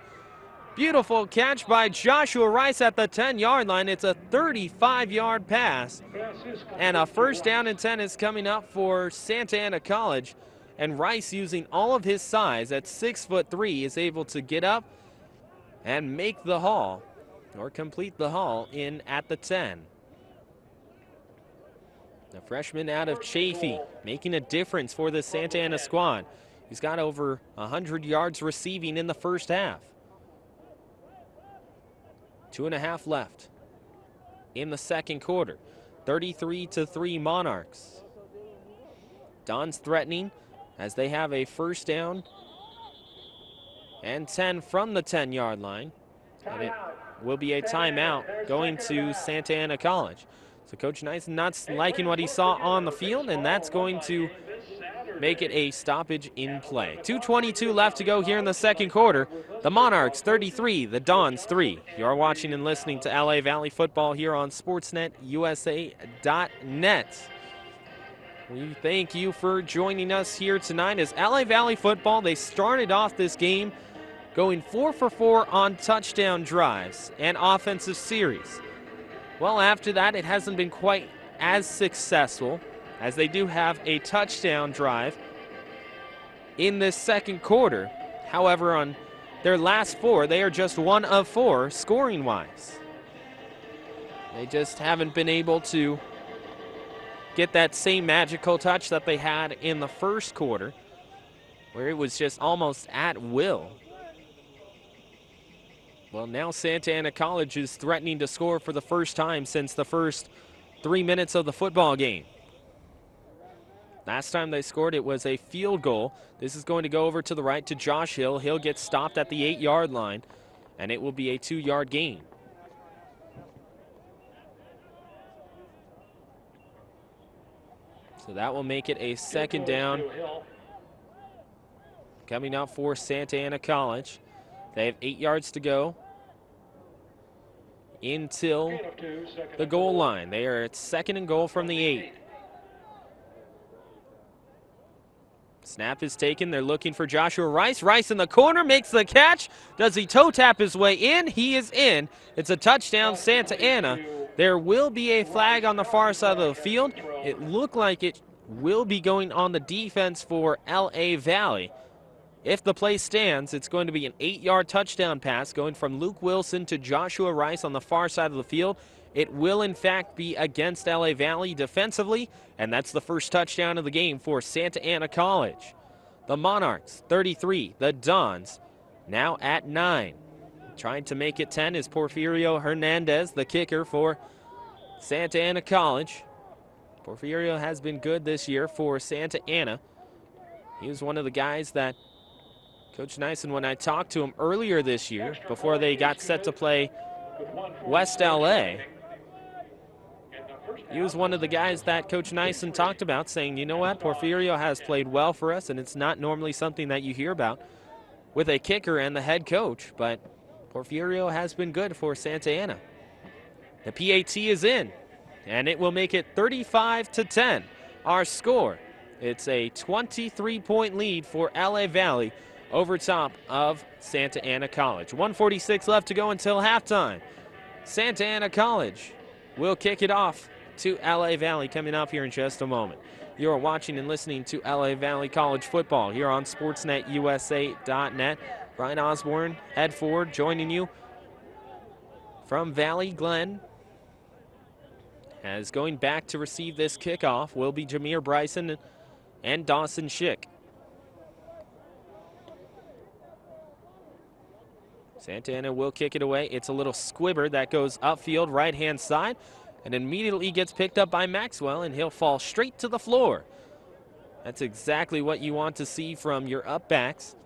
Beautiful catch by Joshua Rice at the 10-yard line. It's a 35-yard pass. And a first down and 10 is coming up for Santa Ana College. And Rice, using all of his size at 6'3", is able to get up and make the haul, or complete the haul in at the 10. The freshman out of Chaffee making a difference for the Santa Ana squad. He's got over 100 yards receiving in the first half. 2.5 left in the second quarter. 33-3 Monarchs. Don's threatening as they have a first down and 10 from the 10-yard line. And it will be a timeout going to Santa Ana College. So Coach Nyson not liking what he saw on the field, and that's going to make it a stoppage in play. 2:22 left to go here in the second quarter. The Monarchs 33, the Dons 3. You're watching and listening to LA Valley football here on SportsNetUSA.net. We thank you for joining us here tonight as LA Valley football, they started off this game going 4 for 4 on touchdown drives and offensive series. Well, after that, it hasn't been quite as successful, as they do have a touchdown drive in this second quarter. However, on their last 4, they are just 1 of 4 scoring-wise. They just haven't been able to get that same magical touch that they had in the first quarter, where it was just almost at will. Well, now Santa Ana College is threatening to score for the first time since the first 3 minutes of the football game. Last time they scored, it was a field goal. This is going to go over to the right to Josh Hill. He'll get stopped at the 8-yard line, and it will be a 2-yard gain. So that will make it a second down coming up for Santa Ana College. They have 8 yards to go until the goal line. They are at 2nd and goal from the 8. Snap is taken. They're looking for Joshua Rice. Rice in the corner makes the catch. Does he toe tap his way in? He is in. It's a touchdown, Santa Ana. There will be a flag on the far side of the field. It looked like it will be going on the defense for LA Valley. If the play stands, it's going to be an 8-yard touchdown pass going from Luke Wilson to Joshua Rice on the far side of the field. It will, in fact, be against LA Valley defensively, and that's the first touchdown of the game for Santa Ana College. The Monarchs, 33. The Dons, now at 9. Trying to make it 10 is Porfirio Hernandez, the kicker for Santa Ana College. Porfirio has been good this year for Santa Ana. He was one of the guys that Coach Nyson, when I talked to him earlier this year, before they got set to play West LA, he was one of the guys that Coach Nyson talked about, saying, you know what, Porfirio has played well for us, and it's not normally something that you hear about with a kicker and the head coach, but Porfirio has been good for Santa Ana. The PAT is in, and it will make it 35-10. Our score, it's a 23-point lead for LA Valley over top of Santa Ana College. 1:46 left to go until halftime. Santa Ana College will kick it off to LA Valley coming up here in just a moment. You are watching and listening to LA Valley College football here on SportsNetUSA.net. Brian Osborn, head forward, joining you from Valley Glen. As going back to receive this kickoff will be Jameer Bryson and Dawson Schick. Santa Ana will kick it away. It's a little squibber that goes upfield, right-hand side, and immediately gets picked up by Maxwell, and he'll fall straight to the floor. That's exactly what you want to see from your up backs.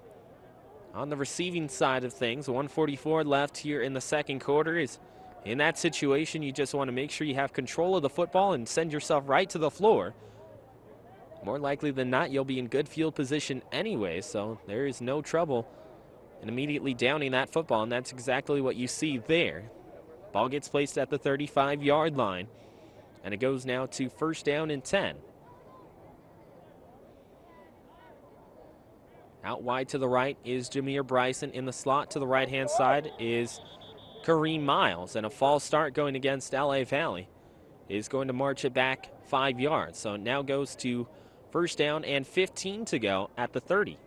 On the receiving side of things, 1:44 left here in the second quarter. Is in that situation, you just want to make sure you have control of the football and send yourself right to the floor. More likely than not, you'll be in good field position anyway, so there is no trouble in immediately downing that football, and that's exactly what you see there. Ball gets placed at the 35-yard line, and it goes now to first down and 10. Out wide to the right is Jameer Bryson. In the slot to the right-hand side is Kareem Miles. And a false start going against LA Valley is going to march it back 5 yards. So it now goes to first down and 15 to go at the 30.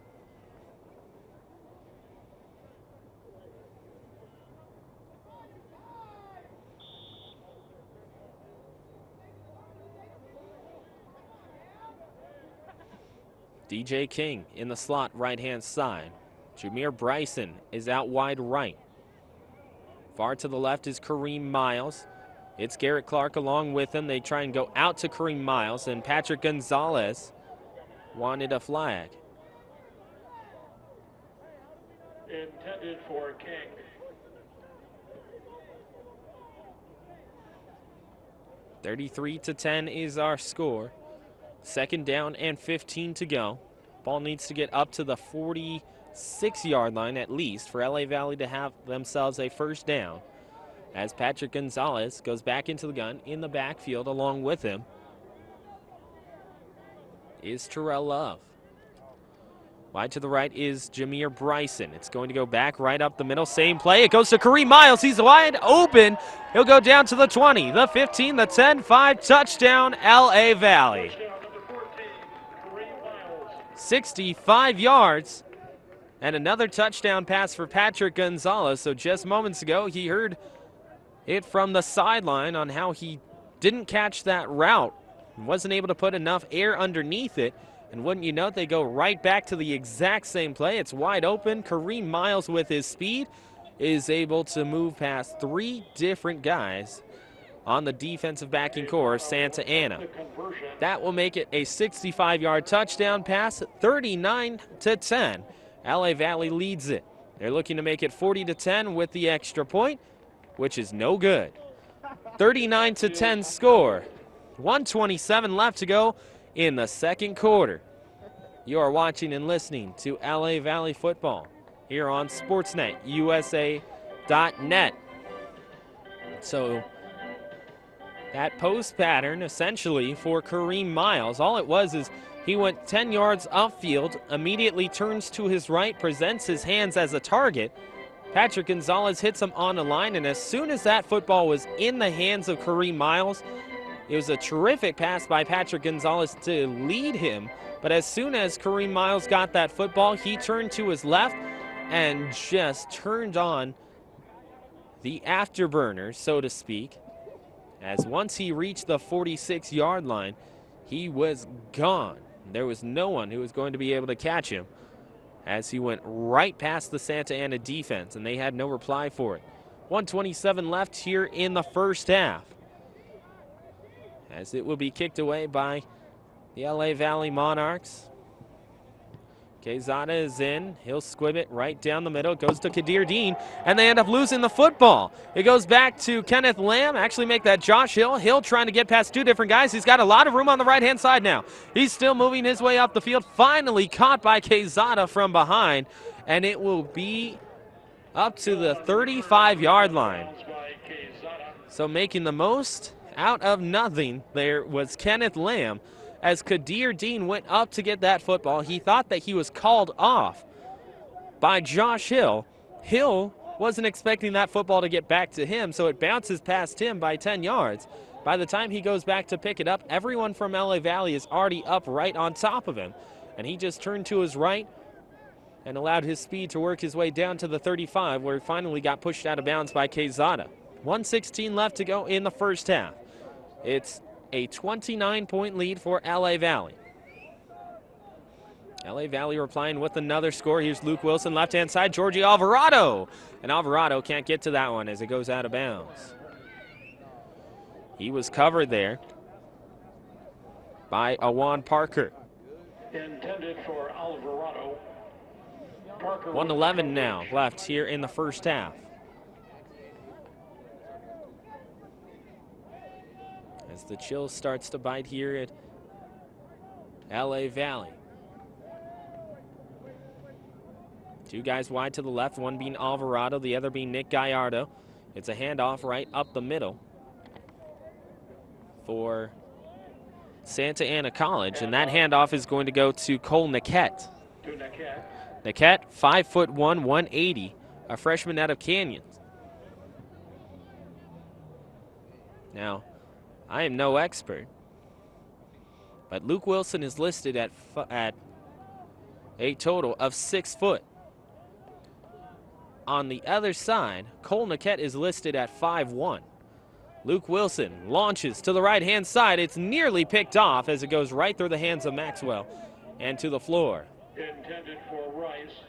DJ King in the slot right-hand side. Jameer Bryson is out wide right. Far to the left is Kareem Miles. It's Garrett Clark along with him. They try and go out to Kareem Miles, and Patrick Gonzalez wanted a flag. Intended for King. (33-10) is our score. Second down and 15 to go. Ball needs to get up to the 46-yard line at least for LA Valley to have themselves a first down. As Patrick Gonzalez goes back into the gun in the backfield, along with him is Terrell Love. Wide to the right is Jameer Bryson. It's going to go back right up the middle. Same play. It goes to Kareem Miles. He's wide open. He'll go down to the 20, the 15, the 10, 5. Touchdown, LA Valley. 65 yards. And another touchdown pass for Patrick Gonzalez. So just moments ago, he heard it from the sideline on how he didn't catch that route. Wasn't able to put enough air underneath it. And wouldn't you know, they go right back to the exact same play. It's wide open. Kareem Miles, with his speed, is able to move past 3 different guys on the defensive backing core of Santa Ana. That will make it a 65-yard touchdown pass, 39-10. LA Valley leads it. They're looking to make it 40-10 with the extra point, which is no good. 39-10 score. 1:27 left to go in the second quarter. You are watching and listening to LA Valley football here on SportsNetUSA.net. So that post pattern essentially for Kareem Miles, all it was is he went 10 yards upfield, immediately turns to his right, presents his hands as a target. Patrick Gonzalez hits him on the line, and as soon as that football was in the hands of Kareem Miles, it was a terrific pass by Patrick Gonzalez to lead him. But as soon as Kareem Miles got that football, he turned to his left and just turned on the afterburner, so to speak. As once he reached the 46-yard line, he was gone. There was no one who was going to be able to catch him as he went right past the Santa Ana defense, and they had no reply for it. 1:27 left here in the first half, as it will be kicked away by the LA Valley Monarchs. Quezada is in. He'll squib it right down the middle. It goes to Kadir Dean, and they end up losing the football. It goes back to Kenneth Lamb. Actually make that Josh Hill. Hill trying to get past 2 different guys. He's got a lot of room on the right-hand side now. He's still moving his way up the field. Finally caught by Quezada from behind, and it will be up to the 35-yard line. So making the most out of nothing there was Kenneth Lamb. As Kadir Dean went up to get that football, he thought that he was called off by Josh Hill. Hill wasn't expecting that football to get back to him, so it bounces past him by 10 yards. By the time he goes back to pick it up, everyone from LA Valley is already up right on top of him. And he just turned to his right and allowed his speed to work his way down to the 35, where he finally got pushed out of bounds by Quezada. 1:16 left to go in the first half. It's a 29-point lead for LA Valley. LA Valley replying with another score. Here's Luke Wilson, left-hand side, Georgie Alvarado. And Alvarado can't get to that one as it goes out of bounds. He was covered there by Awan Parker. Intended for Alvarado. Parker 1:11 now left here in the first half. As the chill starts to bite here at LA Valley. 2 guys wide to the left, one being Alvarado, the other being Nick Gallardo. It's a handoff right up the middle for Santa Ana College, and that handoff is going to go to Cole Niquette. Niket, 5'1", 180, a freshman out of Canyons. Now, I am no expert, but Luke Wilson is listed at a total of 6 foot. On the other side, Cole Niket is listed at 5'1". Luke Wilson launches to the right-hand side. It's nearly picked off as it goes right through the hands of Maxwell and to the floor. Intended for Rice.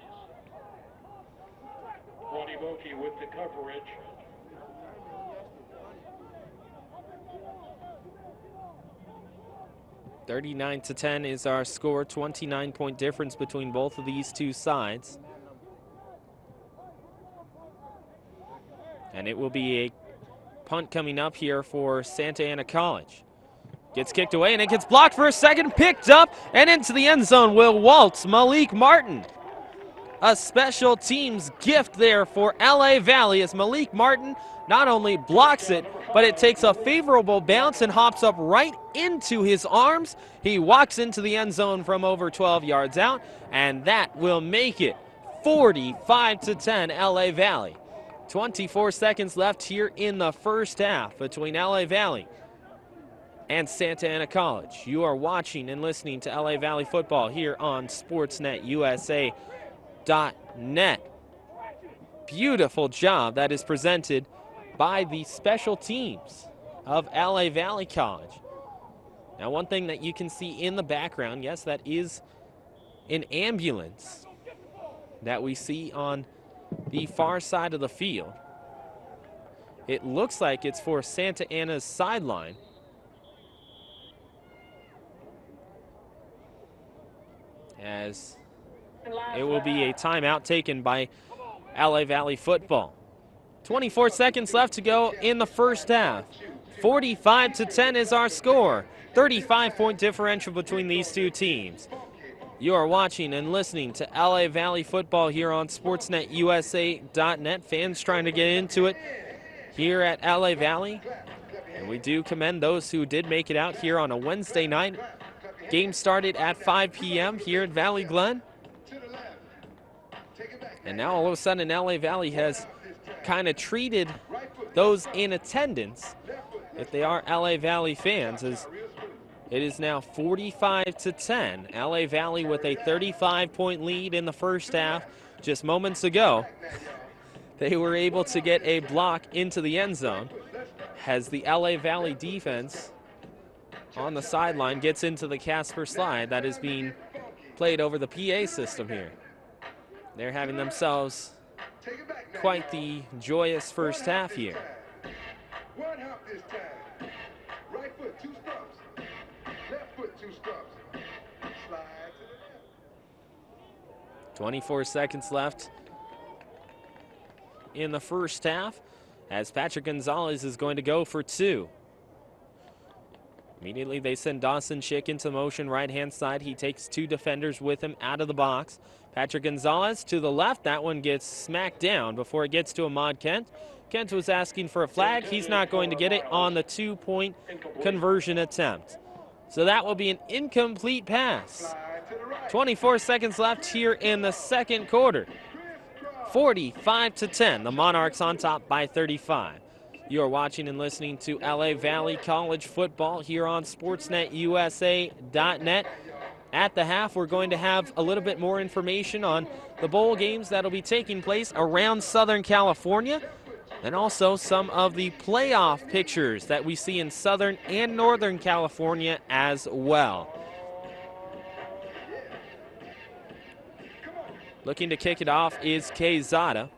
Waniboki with the coverage. (39-10) is our score. 29-point difference between both of these two sides. And it will be a punt coming up here for Santa Ana College. Gets kicked away, and it gets blocked for a second, picked up, and into the end zone will waltz Malik Martin. A special teams gift there for LA Valley as Malik Martin not only blocks it, but it takes a favorable bounce and hops up right into his arms. He walks into the end zone from over 12 yards out, and that will make it 45-10 LA Valley. 24 seconds left here in the first half between LA Valley and Santa Ana College. You are watching and listening to LA Valley football here on SportsNetUSA.net. Beautiful job that is presented by the special teams of LA Valley College. Now, one thing that you can see in the background, yes, that is an ambulance that we see on the far side of the field. It looks like it's for Santa Ana's sideline. As it will be a timeout taken by LA Valley football. 24 seconds left to go in the first half. 45-10 is our score. 35-point differential between these two teams. You are watching and listening to LA Valley football here on SportsNetUSA.net. Fans trying to get into it here at LA Valley. And we do commend those who did make it out here on a Wednesday night. Game started at 5 p.m. here at Valley Glen. And now all of a sudden LA Valley has kind of treated those in attendance, if they are LA Valley fans, as it is now 45-10. LA Valley with a 35-point lead in the first half. Just moments ago, they were able to get a block into the end zone as the LA Valley defense on the sideline gets into the Casper slide that is being played over the PA system here. They're having themselves quite the joyous first half here. 24 seconds left in the first half as Patrick Gonzalez is going to go for 2. Immediately they send Dawson Schick into motion right-hand side. He takes 2 defenders with him out of the box. Patrick Gonzalez to the left. That one gets smacked down before it gets to Ahmad Kent. Kent was asking for a flag. He's not going to get it on the 2-point conversion attempt. So that will be an incomplete pass. 24 seconds left here in the second quarter. 45-10. The Monarchs on top by 35. You are watching and listening to LA Valley College football here on SportsNetUSA.net. At the half, we're going to have a little bit more information on the bowl games that will be taking place around Southern California, and also some of the playoff pictures that we see in Southern and Northern California as well. Looking to kick it off is Quezada.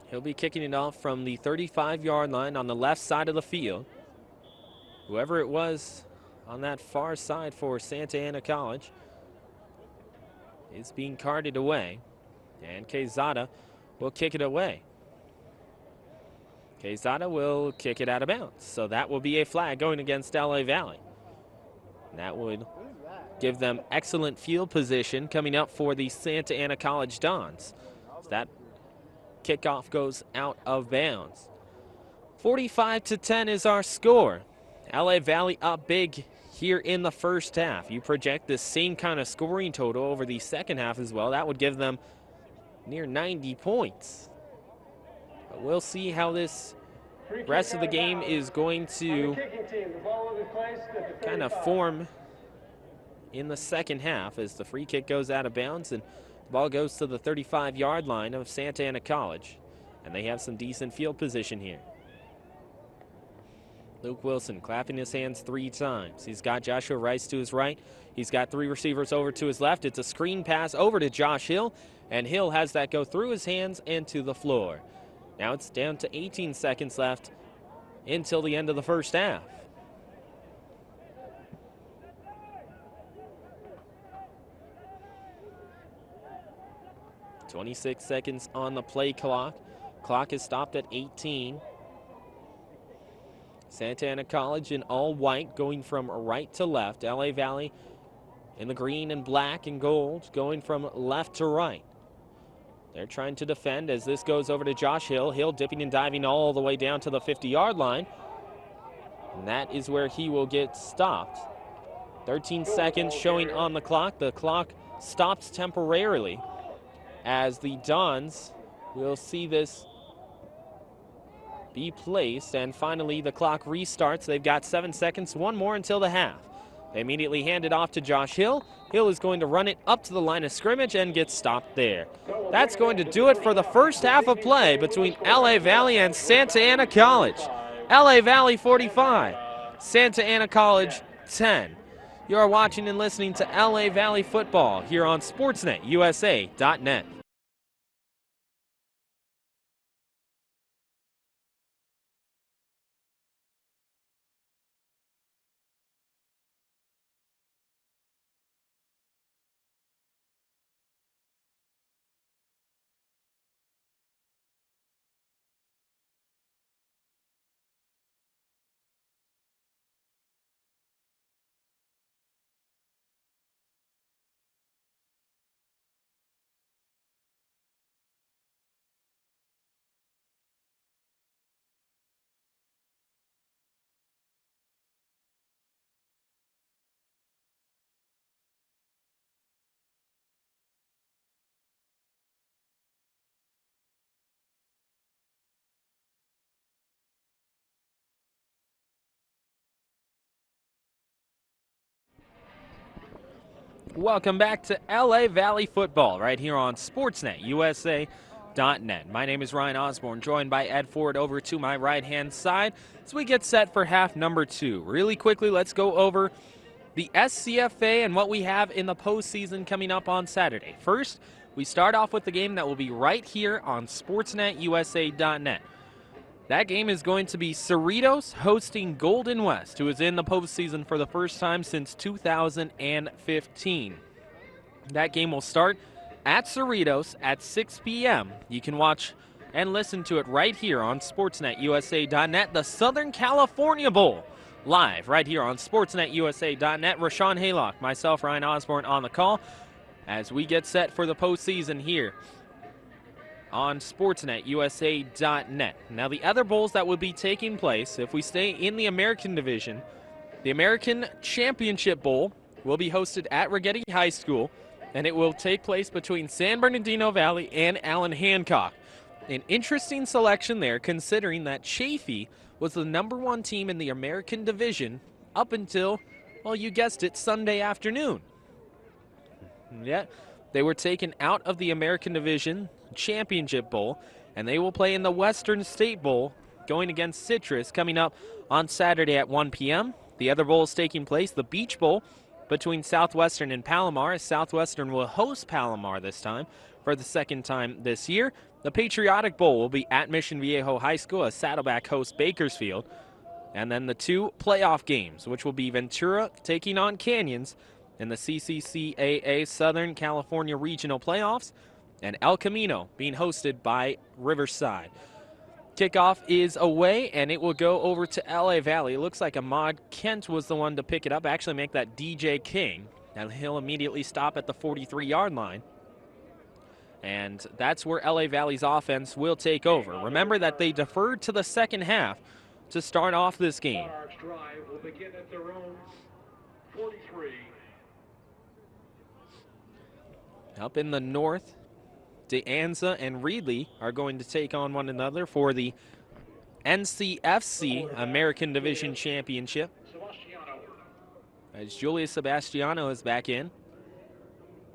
He'll be kicking it off from the 35-yard line on the left side of the field. Whoever it was on that far side for Santa Ana College is being carted away. And Quezada will kick it away. Quezada will kick it out of bounds. So that will be a flag going against LA Valley. And that would give them excellent field position coming up for the Santa Ana College Dons. So that kickoff goes out of bounds. 45-10 is our score. LA Valley up big here in the first half. You project this same kind of scoring total over the second half as well. That would give them near 90 points. But we'll see how this rest of the game is going to kind of form in the second half as the free kick goes out of bounds and the ball goes to the 35-yard line of Santa Ana College. And they have some decent field position here. Luke Wilson clapping his hands 3 times. He's got Joshua Rice to his right. He's got 3 receivers over to his left. It's a screen pass over to Josh Hill, and Hill has that go through his hands and to the floor. Now it's down to 18 seconds left until the end of the first half. "26 seconds on the play clock. Clock is stopped at 18. Santa Ana College in all white going from right to left. LA Valley in the green and black and gold going from left to right. They're trying to defend as this goes over to Josh Hill. Hill dipping and diving all the way down to the 50-yard line. And that is where he will get stopped. 13 seconds showing on the clock. The clock stops temporarily as the Dons will see this be placed, and finally the clock restarts. They've got 7 seconds, 1 more until the half. They immediately hand it off to Josh Hill. Hill is going to run it up to the line of scrimmage and get stopped there. That's going to do it for the first half of play between LA Valley and Santa Ana College. LA Valley 45, Santa Ana College 10. You are watching and listening to LA Valley football here on SportsNetUSA.net. Welcome back to LA Valley football right here on SportsNetUSA.net. My name is Ryan Osborn, joined by Ed Ford over to my right-hand side as we get set for half number 2. Really quickly, let's go over the SCFA and what we have in the postseason coming up on Saturday. First, we start off with the game that will be right here on SportsNetUSA.net. That game is going to be Cerritos hosting Golden West, who is in the postseason for the first time since 2015. That game will start at Cerritos at 6 p.m. You can watch and listen to it right here on SportsNetUSA.net. The Southern California Bowl, live right here on SportsNetUSA.net. Rashawn Haylock, myself, Ryan Osborn on the call as we get set for the postseason here on SportsNetUSA.net. Now, the other bowls that will be taking place, if we stay in the American division, the American Championship Bowl will be hosted at Rigetti High School, and it will take place between San Bernardino Valley and Allen Hancock. An interesting selection there, considering that Chaffee was the #1 team in the American division up until, well, you guessed it, Sunday afternoon. Yeah, they were taken out of the American Division Championship Bowl, and they will play in the Western State Bowl going against Citrus coming up on Saturday at 1 p.m. The other bowl is taking place, the Beach Bowl, between Southwestern and Palomar. Southwestern will host Palomar this time for the second time this year. The Patriotic Bowl will be at Mission Viejo High School as Saddleback hosts Bakersfield. And then the 2 playoff games, which will be Ventura taking on Canyons in the CCCAA Southern California Regional Playoffs, and El Camino being hosted by Riverside. Kickoff is away, and it will go over to LA Valley. It looks like Ahmad Kent was the one to pick it up, actually make that DJ King. And he'll immediately stop at the 43-yard line. And that's where LA Valley's offense will take over. Remember that they deferred to the second half to start off this game. Monarchs drive will begin at their own 43. Up in the north, De Anza and Reedley are going to take on one another for the NCFC American Division Championship. As Julius Sebastiano is back in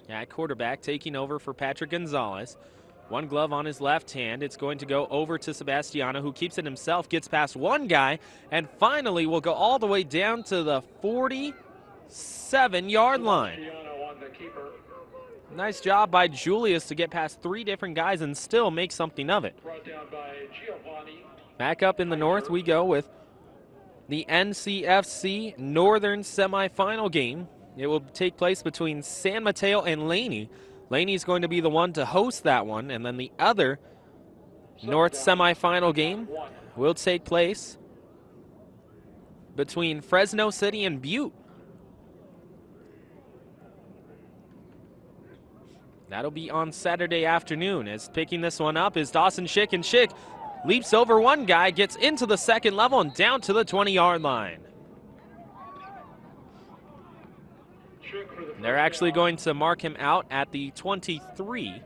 at quarterback, taking over for Patrick Gonzalez. One glove on his left hand. It's going to go over to Sebastiano, who keeps it himself, gets past one guy, and finally will go all the way down to the 47-yard line. Nice job by Julius to get past three different guys and still make something of it. Back up in the north we go with the NCFC Northern semifinal game. It will take place between San Mateo and Laney. Laney's going to be the one to host that one, and then the other north semifinal game will take place between Fresno City and Butte. That'll be on Saturday afternoon. As picking this one up is Dawson Schick, and Schick leaps over one guy, gets into the second level and down to the 20-yard line. They're actually going to mark him out at the 23.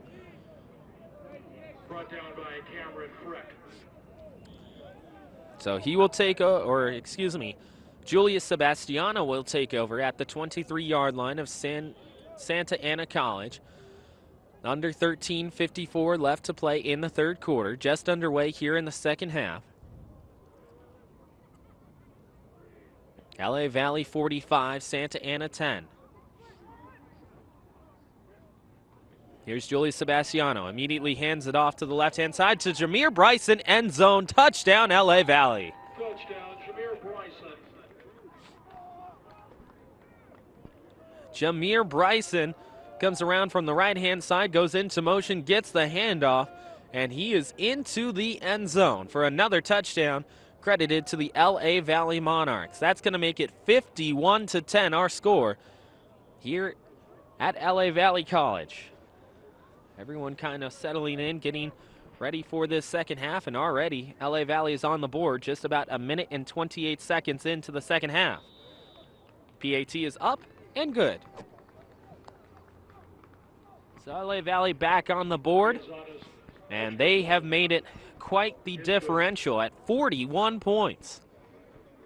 Brought down by Cameron Frick. So he will take, Julius Sebastiano will take over at the 23-yard line of Santa Ana College. Under 13:54 left to play in the third quarter, just underway here in the second half. LA Valley 45, Santa Ana 10. Here's Julius Sebastiano, immediately hands it off to the left-hand side to Jameer Bryson, end zone, touchdown LA Valley. Touchdown, Jameer Bryson. Jameer Bryson comes around from the right-hand side, goes into motion, gets the handoff, and he is into the end zone for another touchdown credited to the LA Valley Monarchs. That's going to make it 51-10, our score here at LA Valley College. Everyone kind of settling in, getting ready for this second half, and already LA Valley is on the board just about a minute and 28 seconds into the second half. PAT is up and good. So LA Valley back on the board, and they have made it quite the differential at 41 points.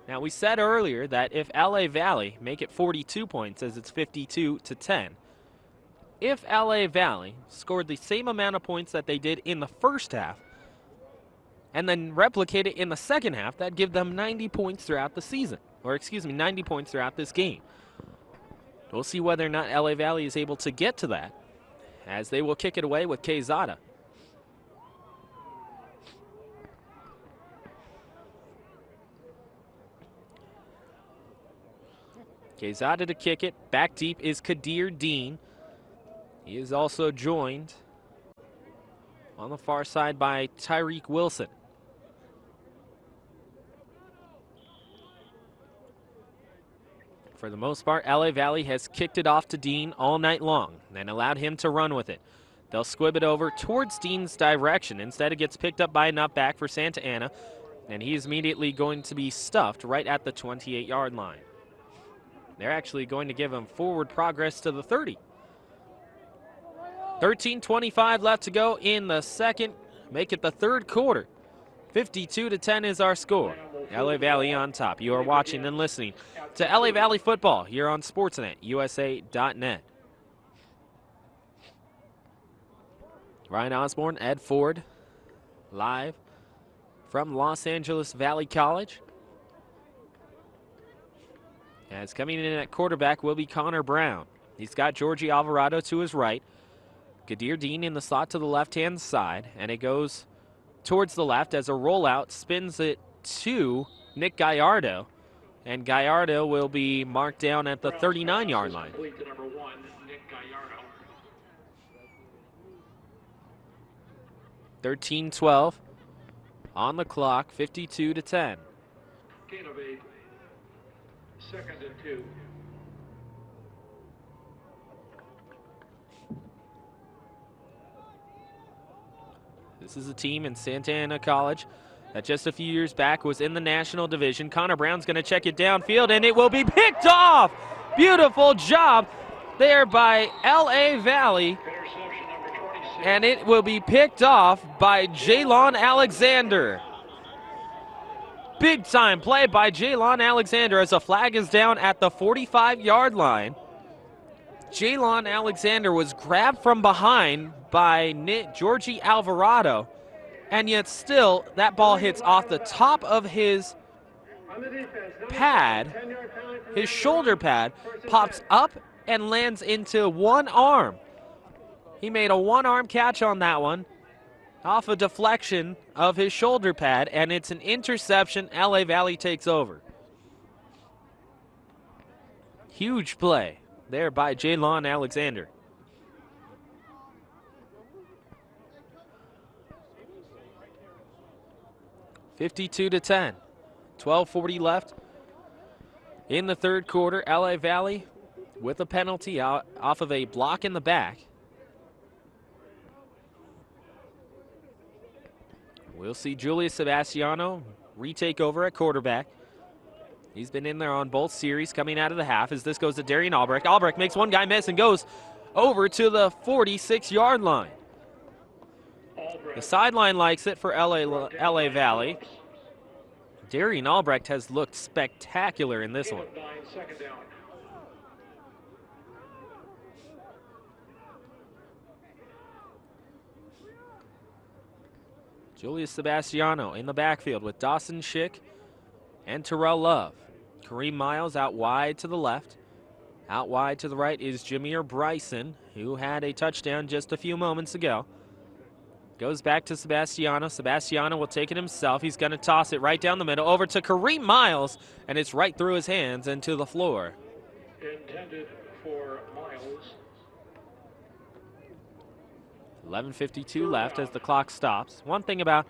Now, we said earlier that if LA Valley make it 42 points, as it's 52-10, if LA Valley scored the same amount of points that they did in the first half and then replicate it in the second half, that'd give them 90 points throughout the season, or 90 points throughout this game. We'll see whether or not LA Valley is able to get to that, as they will kick it away with Quezada. Quezada to kick it. Back deep is Kadir Dean. He is also joined on the far side by Tyreek Wilson. For the most part, LA Valley has kicked it off to Dean all night long and allowed him to run with it. They'll squib it over towards Dean's direction. Instead, it gets picked up by a nutback for Santa Ana, and he's immediately going to be stuffed right at the 28-yard line. They're actually going to give him forward progress to the 30. 13:25 left to go in the second. Make it the third quarter. 52-10 is our score. LA Valley on top. You are watching and listening to LA Valley football here on SportsNetUSA.net. Ryan Osborn, Ed Ford, live from Los Angeles Valley College. As coming in at quarterback will be Connor Brown. He's got Georgie Alvarado to his right. Kadir Dean in the slot to the left-hand side, and it goes towards the left as a rollout, spins it to Nick Gallardo, and Gallardo will be marked down at the 39-yard line. 13-12 on the clock, 52-10. Gain of 8. 2nd and 2. This is a team in Santa Ana College that just a few years back was in the National Division. Connor Brown's going to check it downfield, and it will be picked off Beautiful job there by LA Valley. Interception number 26. And it will be picked off by Jaylon Alexander. Big time play by Jaylon Alexander as a flag is down at the 45-yard line. Jaylon Alexander was grabbed from behind by Georgie Alvarado, and yet still that ball hits off the top of his pad, his shoulder pad, pops up and lands into one arm. He made a one-arm catch on that one, off a deflection of his shoulder pad, and it's an interception. LA Valley takes over. Huge play there by Jaylon Alexander. (52-10). 12:40 left in the third quarter. LA Valley with a penalty off of a block in the back. We'll see Julius Sebastiano retake over at quarterback. He's been in there on both series coming out of the half as this goes to Darian Albrecht. Albrecht makes one guy miss and goes over to the 46-yard line. The sideline likes it for LA Valley. Darian Albrecht has looked spectacular in this one. Julius Sebastiano in the backfield with Dawson Schick and Terrell Love. Kareem Miles out wide to the left. Out wide to the right is Jameer Bryson, who had a touchdown just a few moments ago. Goes back to Sebastiano. Sebastiano will take it himself. He's going to toss it right down the middle over to Kareem Miles, and it's right through his hands and to the floor. Intended for Miles. 11:52 left as the clock stops. One thing about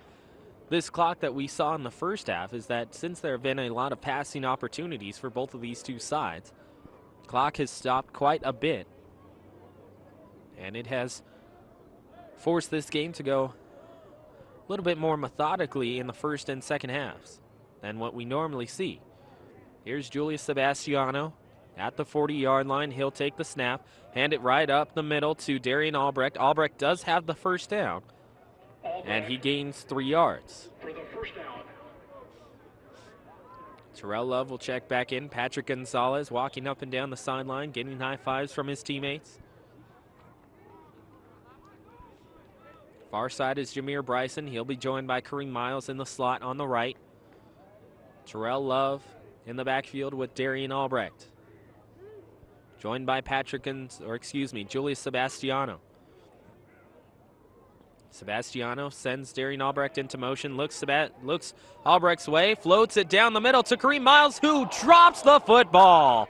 this clock that we saw in the first half is that since there have been a lot of passing opportunities for both of these two sides, the clock has stopped quite a bit. And it has forced this game to go a little bit more methodically in the first and second halves than what we normally see. Here's Julius Sebastiano at the 40-yard line. He'll take the snap, hand it right up the middle to Darian Albrecht. Albrecht does have the first down, and he gains 3 yards. For the first down. Terrell Love will check back in. Patrick Gonzalez walking up and down the sideline, getting high fives from his teammates. Far side is Jameer Bryson. He'll be joined by Kareem Miles in the slot on the right. Terrell Love in the backfield with Darian Albrecht. Joined by Julius Sebastiano. Sebastiano sends Darian Albrecht into motion, looks Albrecht's way, floats it down the middle to Kareem Miles, who drops the football.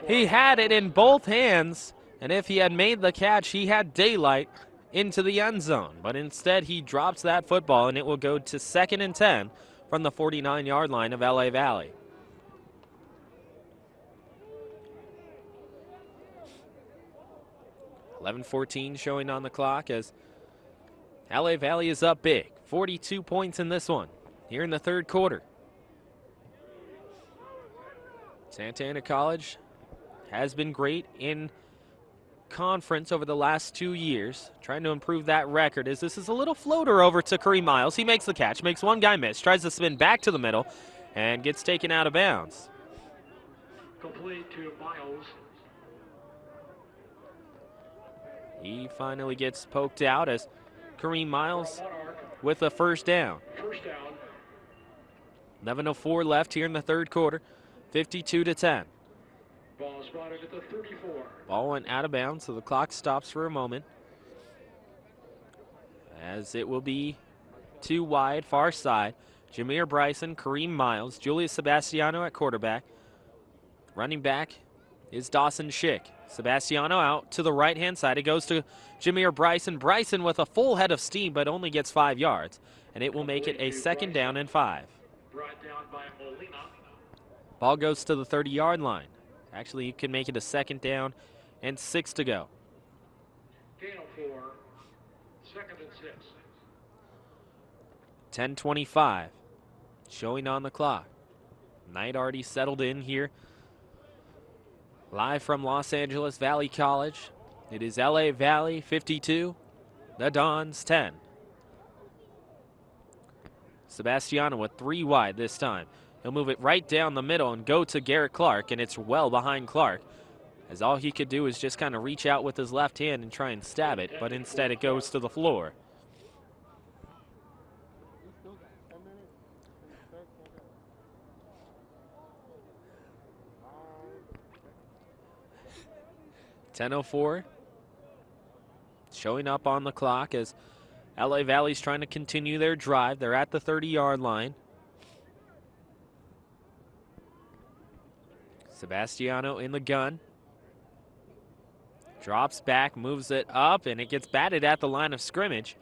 He had it in both hands, and if he had made the catch, he had daylight into the end zone. But instead, he drops that football, and it will go to 2nd and 10 from the 49-yard line of LA Valley. (11:14 showing on the clock as LA Valley is up big. 42 points in this one here in the third quarter. Santa Ana College has been great in conference over the last 2 years, trying to improve that record as this is a little floater over to Kareem Miles. He makes the catch, makes one guy miss, tries to spin back to the middle, and gets taken out of bounds. Complete to Miles. He finally gets poked out as Kareem Miles with a first down. First down. 11:04 left here in the third quarter. 52-10. Ball spotted at the 34. Ball went out of bounds, so the clock stops for a moment. As it will be too wide, far side. Jameer Bryson, Kareem Miles, Julius Sebastiano at quarterback. Running back is Dawson Schick. Sebastiano out to the right-hand side. It goes to Jameer Bryson. Bryson with a full head of steam, but only gets 5 yards. And it will make it a 2nd down and 5. Brought down by Molina. Ball goes to the 30-yard line. Actually, you can make it a 2nd down and 6 to go. Gain of 4. 2nd and 6. 10:25 showing on the clock. Night already settled in here. Live from Los Angeles Valley College, it is LA Valley 52, the Dons 10. Sebastiano with 3 wide this time. He'll move it right down the middle and go to Garrett Clark, and it's well behind Clark, as all he could do is just kind of reach out with his left hand and try and stab it, but instead it goes to the floor. .10:04 showing up on the clock as LA Valley's trying to continue their drive. They're at the 30-yard line. Sebastiano in the gun. Drops back, moves it up, and it gets batted at the line of scrimmage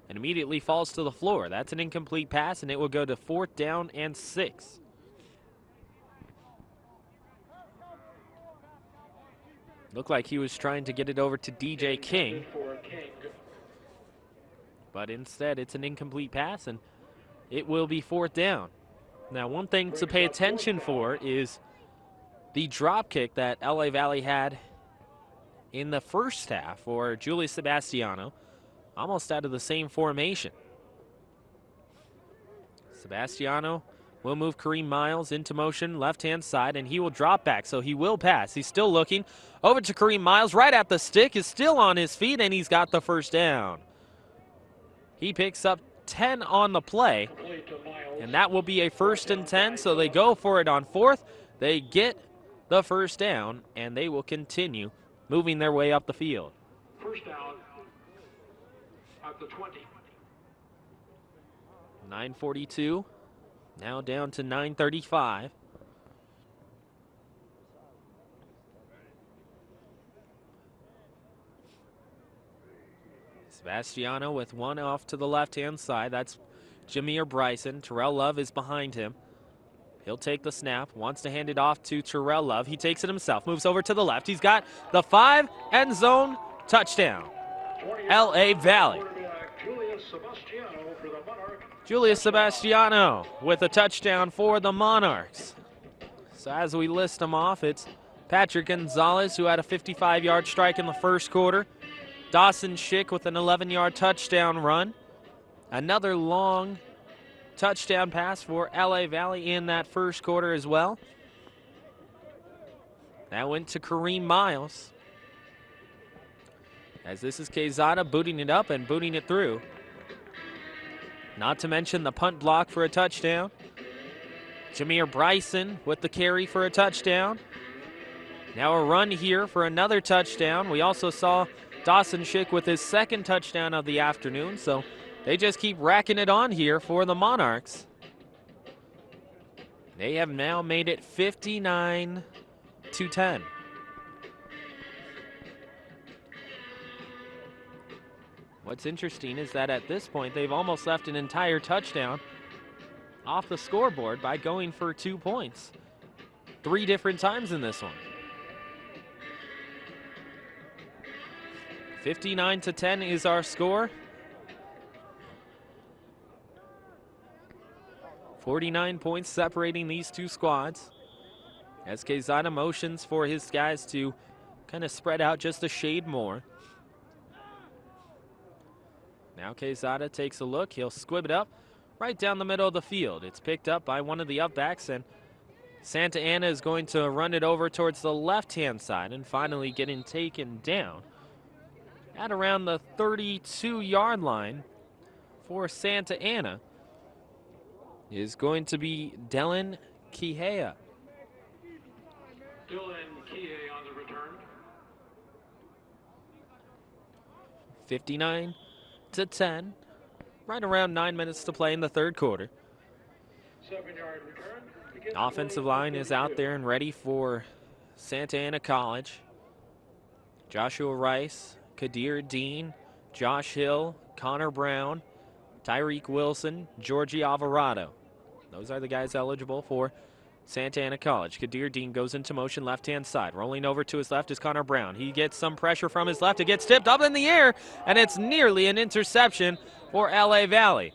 and immediately falls to the floor. That's an incomplete pass, and it will go to 4th down and 6. Looked like he was trying to get it over to DJ King, but instead it's an incomplete pass, and it will be 4th down. Now, one thing to pay attention for is the drop kick that LA Valley had in the first half for Julius Sebastiano, almost out of the same formation. Sebastiano will move Kareem Miles into motion, left-hand side, and he will drop back, so he will pass. He's still looking over to Kareem Miles, right at the stick, is still on his feet, and he's got the first down. He picks up 10 on the play, and that will be a 1st and 10, so they go for it on 4th. They get the first down, and they will continue moving their way up the field. First down at the 20. 9:42. Now down to 9:35. Sebastiano with one off to the left-hand side. That's Jameer Bryson. Terrell Love is behind him. He'll take the snap, wants to hand it off to Terrell Love. He takes it himself, moves over to the left. He's got the 5 end zone touchdown. LA Valley. Julius Sebastiano with a touchdown for the Monarchs. So as we list them off, it's Patrick Gonzalez, who had a 55-yard strike in the first quarter. Dawson Schick with an 11-yard touchdown run. Another long touchdown pass for LA Valley in that first quarter as well. That went to Kareem Miles. As this is Quezada booting it up and booting it through. Not to mention the punt block for a touchdown. Jameer Bryson with the carry for a touchdown. Now a run here for another touchdown. We also saw Dawson Schick with his 2nd touchdown of the afternoon, so they just keep racking it on here for the Monarchs. They have now made it 59-10. What's interesting is that at this point, they've almost left an entire touchdown off the scoreboard by going for 2 points 3 different times in this one. 59-10 is our score. 49 points separating these two squads. As Quezada motions for his guys to kind of spread out just a shade more. Now Quezada takes a look. He'll squib it up right down the middle of the field. It's picked up by one of the upbacks, and Santa Ana is going to run it over towards the left-hand side and finally getting taken down at around the 32-yard line for Santa Ana is going to be Dylan Kihea. Dylan Kihea on the return. 59-10. Right around 9 minutes to play in the third quarter. 7-yard return. Offensive line is out there and ready for Santa Ana College. Joshua Rice, Kadir Dean, Josh Hill, Connor Brown, Tyreek Wilson, Georgie Alvarado. Those are the guys eligible for Santa Ana College. Kadir Dean goes into motion left-hand side. Rolling over to his left is Connor Brown. He gets some pressure from his left. It gets tipped up in the air, and it's nearly an interception for LA Valley.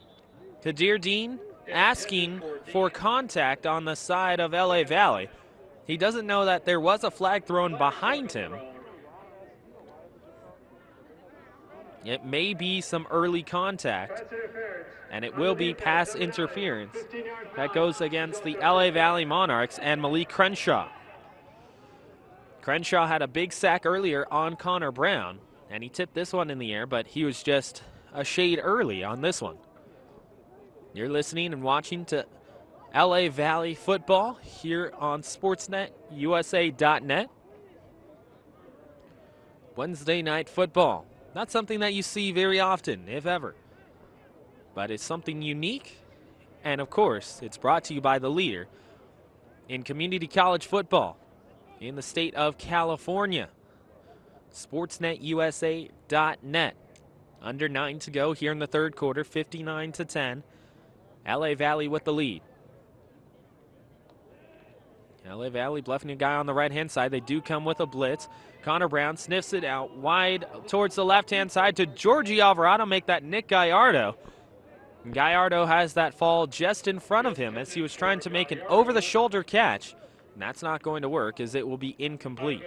Kadir Dean asking for contact on the side of LA Valley. He doesn't know that there was a flag thrown behind him. It may be some early contact, and it will be pass interference. That goes against the LA Valley Monarchs and Malik Crenshaw. Crenshaw had a big sack earlier on Connor Brown, and he tipped this one in the air, but he was just a shade early on this one. You're listening and watching to LA Valley football here on SportsNetUSA.net. Wednesday night football. Not something that you see very often, if ever. But it's something unique. And of course, it's brought to you by the leader in community college football in the state of California. SportsNetUSA.net. Under 9 to go here in the third quarter, 59-10. LA Valley with the lead. LA Valley bluffing a guy on the right-hand side. They do come with a blitz. Connor Brown sniffs it out wide towards the left-hand side to Georgie Alvarado, make that Nick Gallardo. And Gallardo has that fall just in front of him as he was trying to make an over-the-shoulder catch. And that's not going to work as it will be incomplete.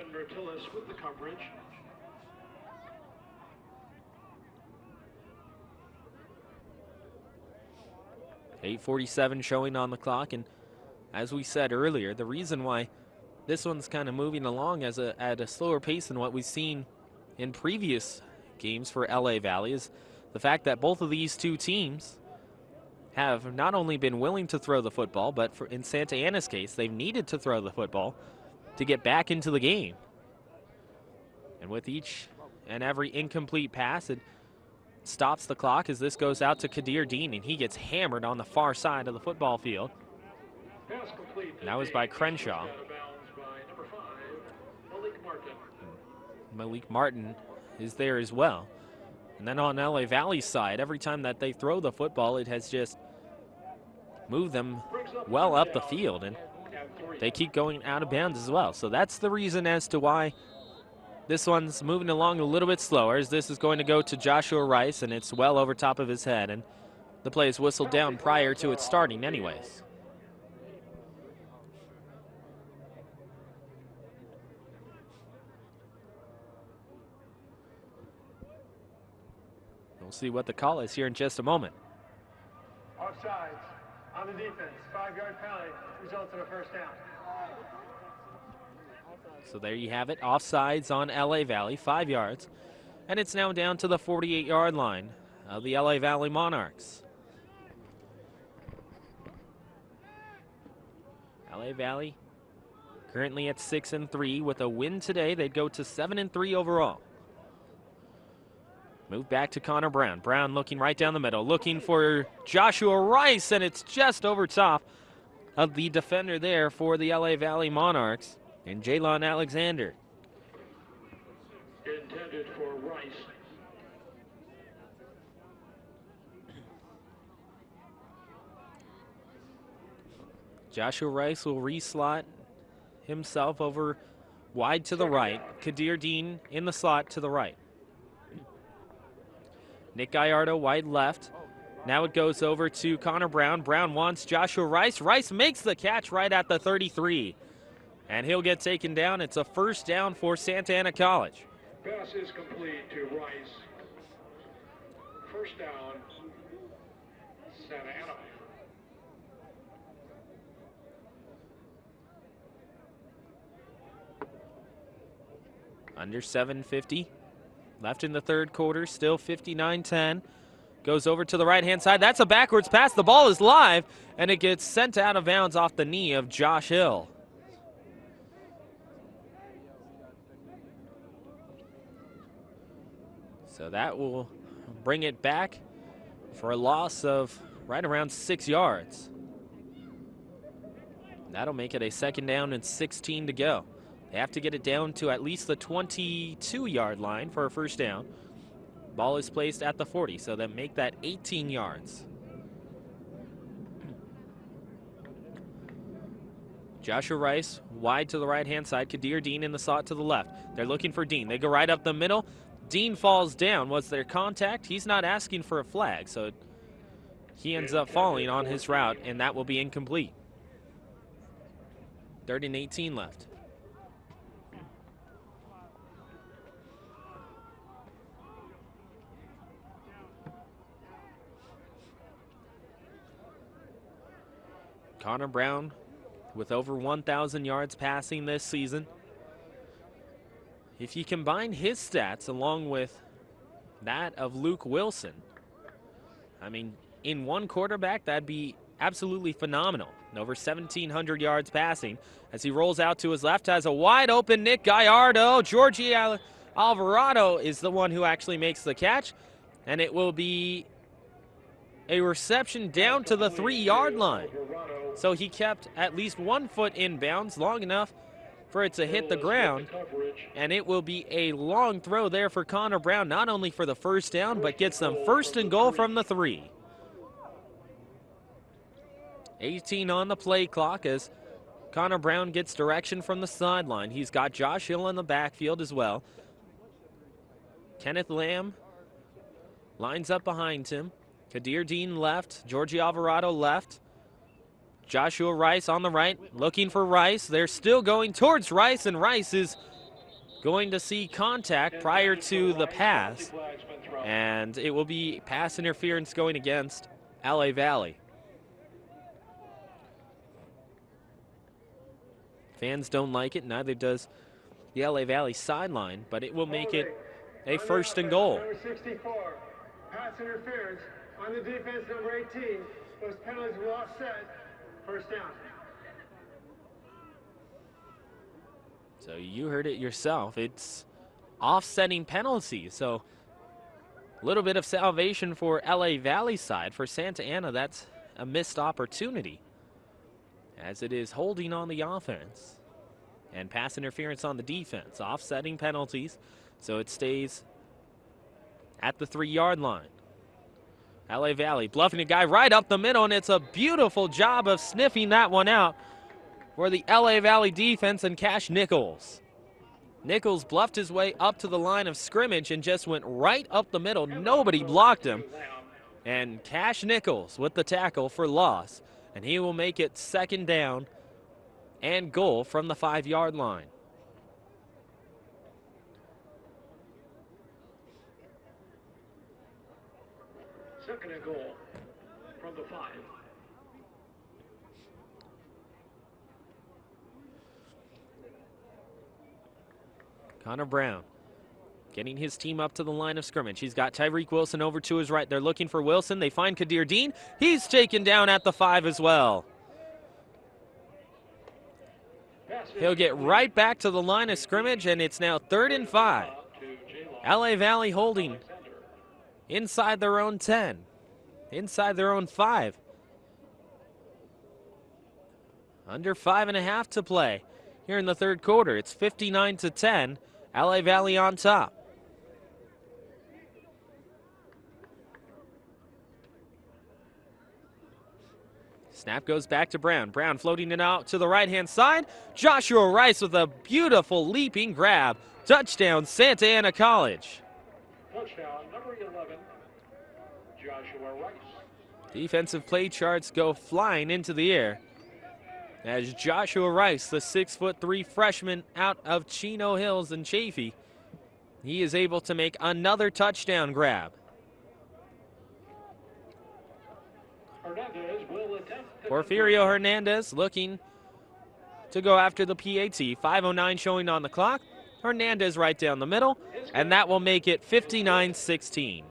8:47 showing on the clock, and as we said earlier, the reason why this one's kind of moving along at a slower pace than what we've seen in previous games for LA Valley is the fact that both of these two teams have not only been willing to throw the football, but in Santa Ana's case, they've needed to throw the football to get back into the game. And with each and every incomplete pass, it stops the clock as this goes out to Kadir Dean, and he gets hammered on the far side of the football field. And that was by Crenshaw. Malik Martin is there as well. And then on LA Valley's side, every time that they throw the football, it has just moved them well up the field, and they keep going out of bounds as well. So that's the reason as to why this one's moving along a little bit slower, as this is going to go to Joshua Rice, and it's well over top of his head, and the play is whistled down prior to it starting anyways. We'll see what the call is here in just a moment. Offsides on the defense, 5-yard penalty, results in a first down. So there you have it, offsides on LA Valley, 5 yards. And it's now down to the 48-yard line of the LA Valley Monarchs. LA Valley currently at 6-3. With a win today, they'd go to 7-3 overall. Move back to Connor Brown. Brown looking right down the middle, looking for Joshua Rice, and it's just over top of the defender there for the LA Valley Monarchs, and Jaylon Alexander. Intended for Rice. Joshua Rice will reslot himself over wide to the right. Kadir Dean in the slot to the right. Nick Gallardo wide left. Now it goes over to Connor Brown. Brown wants Joshua Rice. Rice makes the catch right at the 33. And he'll get taken down. It's a first down for Santa Ana College. Pass is complete to Rice. First down, Santa Ana. Under 7:50 left in the third quarter, still 59-10. Goes over to the right-hand side. That's a backwards pass. The ball is live, and it gets sent out of bounds off the knee of Josh Hill. So that will bring it back for a loss of right around 6 yards. That'll make it a second down and 16 to go. They have to get it down to at least the 22-yard line for a first down. Ball is placed at the 40, so then make that 18 yards. Joshua Rice wide to the right-hand side. Kadir Dean in the slot to the left. They're looking for Dean. They go right up the middle. Dean falls down. Was there contact? He's not asking for a flag, so he ends up falling on his route, and that will be incomplete. 3rd and 18 left. Connor Brown with over 1,000 yards passing this season. If you combine his stats along with that of Luke Wilson, I mean, in one quarterback, that'd be absolutely phenomenal. Over 1,700 yards passing as he rolls out to his left, has a wide open Nick Gallardo. Georgie Alvarado is the one who actually makes the catch, and it will be a reception down to the 3-yard line. So he kept at least 1 foot in bounds long enough for it to hit the ground, and it will be a long throw there for Connor Brown, not only for the first down, but gets them 1st and goal from the 3. 18 on the play clock as Connor Brown gets direction from the sideline. He's got Josh Hill in the backfield as well. Kenneth Lamb lines up behind him. Kadir Dean left, Georgie Alvarado left. Joshua Rice on the right, looking for Rice. They're still going towards Rice, and Rice is going to see contact prior to the pass, and it will be pass interference going against LA Valley. Fans don't like it, neither does the LA Valley sideline, but it will make it a 1st and goal. Number 64, pass interference on the defense, number 18. Those penalties will offset. 1st down. So you heard it yourself. It's offsetting penalties. So a little bit of salvation for LA Valley side. For Santa Ana, that's a missed opportunity, as it is holding on the offense and pass interference on the defense. Offsetting penalties, so it stays at the 3-yard line. LA Valley bluffing a guy right up the middle, and it's a beautiful job of sniffing that one out for the LA Valley defense and Cash Nichols. Nichols bluffed his way up to the line of scrimmage and just went right up the middle. Nobody blocked him. And Cash Nichols with the tackle for loss, and he will make it 2nd down and goal from the 5-yard line. Second and goal from the 5. Connor Brown getting his team up to the line of scrimmage. He's got Tyreek Wilson over to his right. They're looking for Wilson. They find Kadir Dean. He's taken down at the 5 as well. He'll get right back to the line of scrimmage, and it's now 3rd and 5. LA Valley holding inside their own 10, inside their own 5. Under 5.5 to play here in the 3rd quarter. It's 59-10, LA Valley on top. Snap goes back to Brown. Brown floating it out to the right-hand side. Joshua Rice with a beautiful leaping grab. Touchdown, Santa Ana College. Touchdown, number 11, Joshua Rice. Defensive play charts go flying into the air as Joshua Rice, the 6'3" freshman out of Chino Hills and Chaffee, he is able to make another touchdown grab. Hernandez will attempt the Porfirio Hernandez looking to go after the PAT. 5:09 showing on the clock. Hernandez right down the middle, and that will make it 59-16.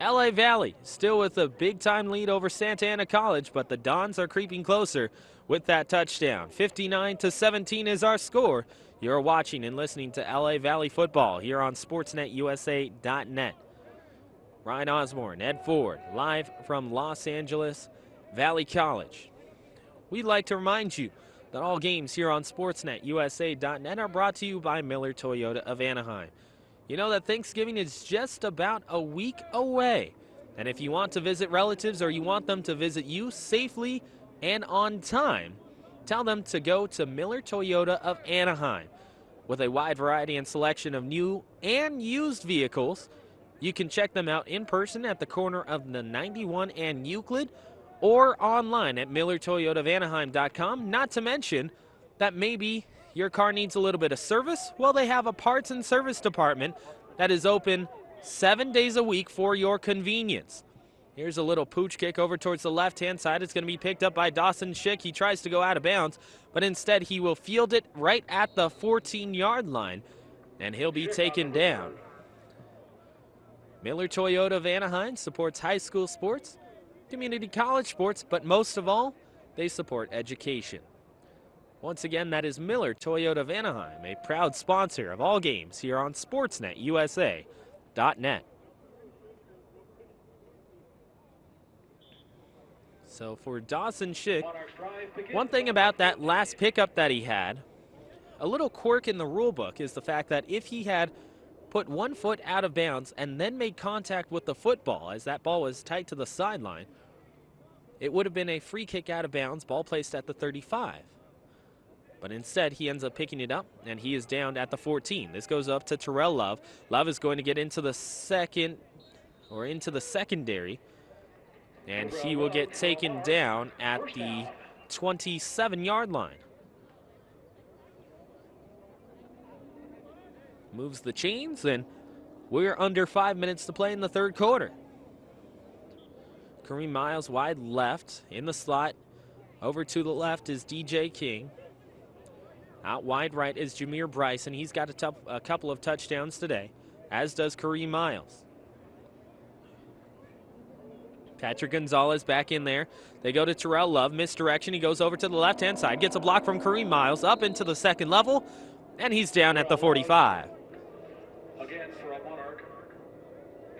LA Valley still with a big-time lead over Santa Ana College, but the Dons are creeping closer with that touchdown. 59-17 is our score. You're watching and listening to LA Valley football here on SportsNetUSA.net. Ryan Osborn, Ed Ford, live from Los Angeles Valley College. We'd like to remind you that all games here on SportsNetUSA.net are brought to you by Miller Toyota of Anaheim. You know that Thanksgiving is just about a week away. And if you want to visit relatives or you want them to visit you safely and on time, tell them to go to Miller Toyota of Anaheim. With a wide variety and selection of new and used vehicles, You can check them out in person at the corner of the 91 and Euclid or online at MillerToyotaOfAnaheim.com. Not to mention that maybe your car needs a little bit of service. Well, they have a parts and service department that is open 7 days a week for your convenience. Here's a little pooch kick over towards the left-hand side. It's going to be picked up by Dawson Schick. He tries to go out of bounds, but instead he will field it right at the 14-yard line, and he'll be taken down. Miller Toyota of Anaheim supports high school sports, community college sports, but most of all, they support education. Once again, that is Miller Toyota of Anaheim, a proud sponsor of all games here on SportsNetUSA.net. So for Dawson Schick, one thing about that last pickup that he had, a little quirk in the rule book is the fact that if he had put 1 foot out of bounds and then made contact with the football as that ball was tight to the sideline, it would have been a free kick out of bounds, ball placed at the 35. But instead, he ends up picking it up, and he is down at the 14. This goes up to Terrell Love. Love is going to get into the secondary, and he will get taken down at the 27-yard line. Moves the chains, and we're under 5 minutes to play in the third quarter. Kareem Miles wide left in the slot. Over to the left is DJ King. Out wide right is Jameer Bryson. He's got a couple of touchdowns today, as does Kareem Miles. Patrick Gonzalez back in there. They go to Terrell Love. Misdirection. He goes over to the left-hand side. Gets a block from Kareem Miles up into the second level, and he's down at the 45. Again for a Monarch.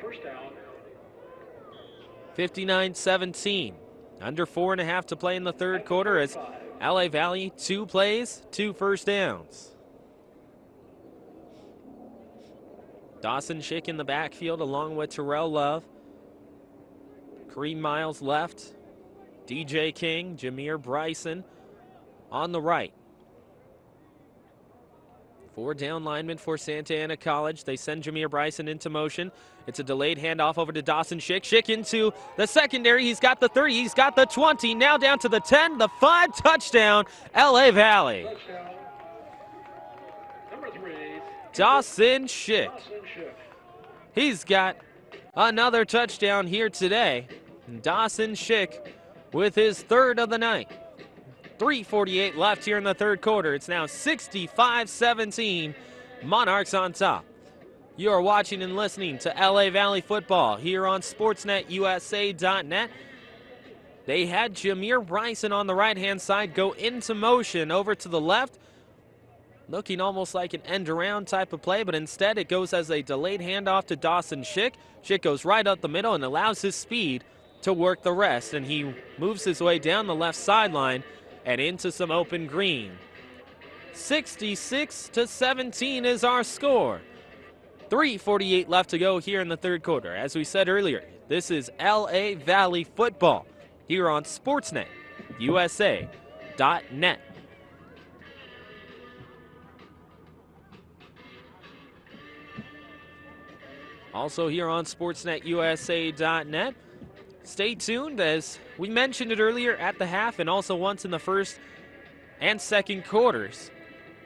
First down. 59-17. Under 4.5 to play in the third quarter as LA Valley, 2 plays, 2 first downs. Dawson Schick in the backfield along with Terrell Love. Kareem Miles left. DJ King, Jameer Bryson on the right. 4 down linemen for Santa Ana College. They send Jameer Bryson into motion. It's a delayed handoff over to Dawson Schick. Schick into the secondary. He's got the 30. He's got the 20. Now down to the 10, the 5. Touchdown, LA Valley. Touchdown. Number 3. Dawson Schick. He's got another touchdown here today. Dawson Schick with his 3rd of the night. 3:48 left here in the third quarter. It's now 65-17. Monarchs on top. You are watching and listening to LA Valley football here on SportsNetUSA.net. They had Jameer Bryson on the right-hand side go into motion over to the left, looking almost like an end-around type of play, but instead it goes as a delayed handoff to Dawson Schick. Schick goes right up the middle and allows his speed to work the rest, and he moves his way down the left sideline and into some open green. 66-17 is our score. 3:48 left to go here in the third quarter. As we said earlier, this is LA Valley football here on SportsNetUSA.net. Also here on SportsNetUSA.net. Stay tuned, as we mentioned it earlier at the half and also once in the first and second quarters,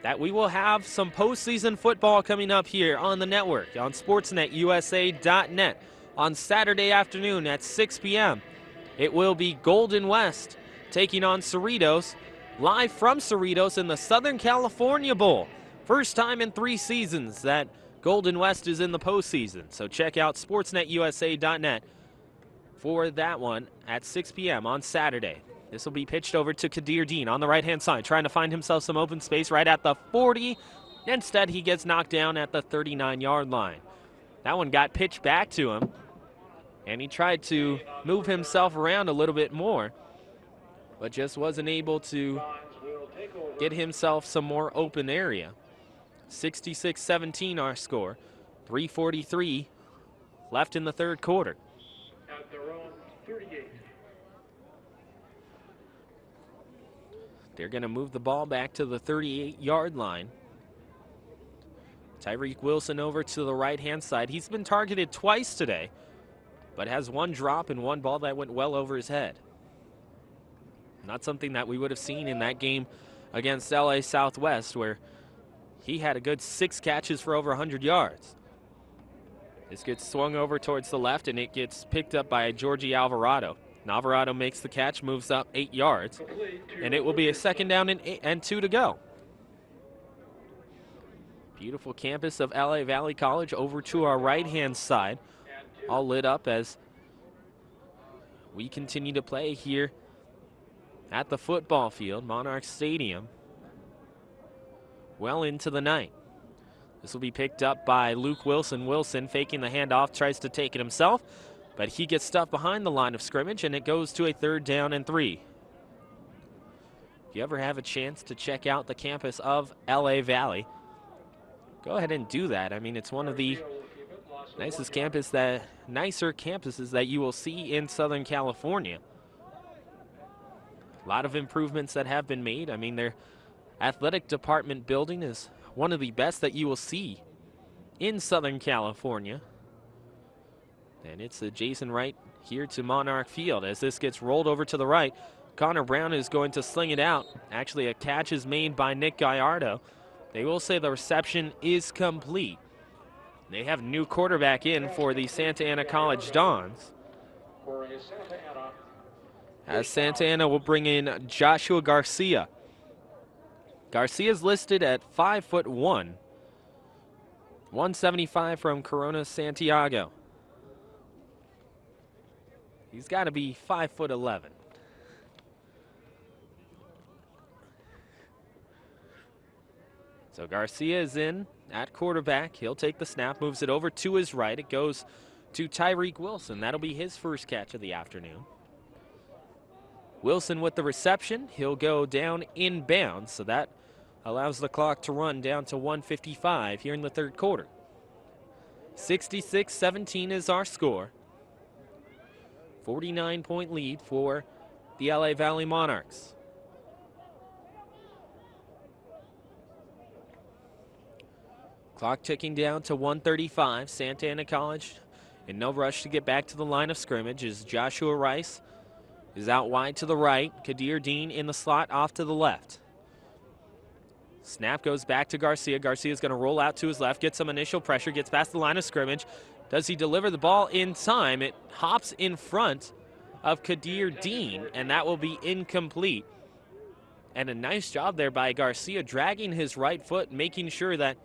that we will have some postseason football coming up here on the network on SportsNetUSA.net on Saturday afternoon at 6 p.m. It will be Golden West taking on Cerritos, live from Cerritos in the Southern California Bowl. First time in 3 seasons that Golden West is in the postseason. So check out SportsNetUSA.net for that one at 6 p.m. on Saturday. This will be pitched over to Kadir Dean on the right-hand side, trying to find himself some open space right at the 40. Instead, he gets knocked down at the 39-yard line. That one got pitched back to him, and he tried to move himself around a little bit more, but just wasn't able to get himself some more open area. 66-17 our score. 3:43 left in the third quarter. At their own 38. They're going to move the ball back to the 38-yard line Tyreek Wilson over to the right-hand side. He's been targeted twice today, but has one drop and one ball that went well over his head. Not something that we would have seen in that game against LA Southwest, where he had a good 6 catches for over 100 yards. This gets swung over towards the left, and it gets picked up by Georgie Alvarado. And Alvarado makes the catch, moves up 8 yards, and it will be a 2nd down and 2 to go. Beautiful campus of LA Valley College over to our right-hand side, all lit up as we continue to play here at the football field, Monarch Stadium, well into the night. This will be picked up by Luke Wilson. Wilson faking the handoff, tries to take it himself, but he gets stuffed behind the line of scrimmage, and it goes to a 3rd down and 3. If you ever have a chance to check out the campus of LA Valley, go ahead and do that. I mean, it's one of the nicer campuses that you will see in Southern California. A lot of improvements that have been made. I mean, their athletic department building is one of the best that you will see in Southern California. And it's adjacent right here to Monarch Field. As this gets rolled over to the right, Connor Brown is going to sling it out. Actually, a catch is made by Nick Gallardo. They will say the reception is complete. They have a new quarterback in for the Santa Ana College Dons, as Santa Ana will bring in Joshua Garcia. Garcia's listed at 5'1", 175 from Corona, Santiago. He's got to be 5'11". So Garcia is in at quarterback. He'll take the snap, moves it over to his right. It goes to Tyreek Wilson. That'll be his first catch of the afternoon. Wilson with the reception. He'll go down inbounds, so that allows the clock to run down to 1:55 here in the 3rd quarter. 66-17 is our score. 49-point lead for the LA Valley Monarchs. Clock ticking down to 1:35. Santa Ana College in no rush to get back to the line of scrimmage as Joshua Rice is out wide to the right. Kadir Dean in the slot off to the left. Snap goes back to Garcia. Garcia's going to roll out to his left, get some initial pressure, gets past the line of scrimmage. Does he deliver the ball in time? It hops in front of Kadir Dean, and that will be incomplete. And a nice job there by Garcia, dragging his right foot, making sure that,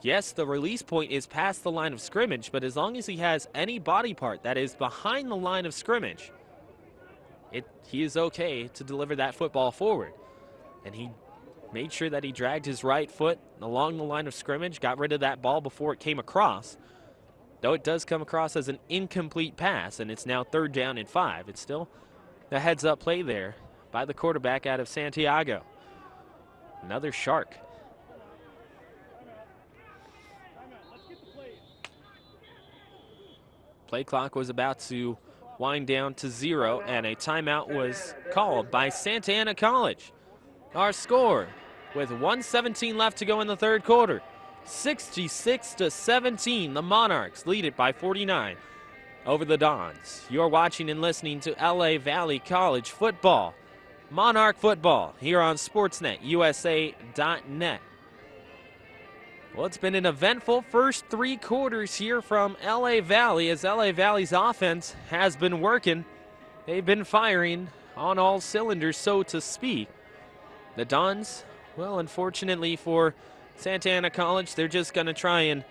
yes, the release point is past the line of scrimmage, but as long as he has any body part that is behind the line of scrimmage, he is okay to deliver that football forward. And he made sure that he dragged his right foot along the line of scrimmage, got rid of that ball before it came across. Though it does come across as an incomplete pass, and it's now 3rd down and 5. It's still a heads-up play there by the quarterback out of Santiago. Another shark. Play clock was about to wind down to 0, and a timeout was called by Santa Ana College. Our score, with 1:17 left to go in the 3rd quarter, 66-17. The Monarchs lead it by 49 over the Dons. You're watching and listening to LA Valley College football, Monarch football, here on SportsNetUSA.net. Well, it's been an eventful first 3 quarters here from LA Valley, as LA Valley's offense has been working. They've been firing on all cylinders, so to speak. The Dons, well, unfortunately for Santa Ana College, they're just going to try and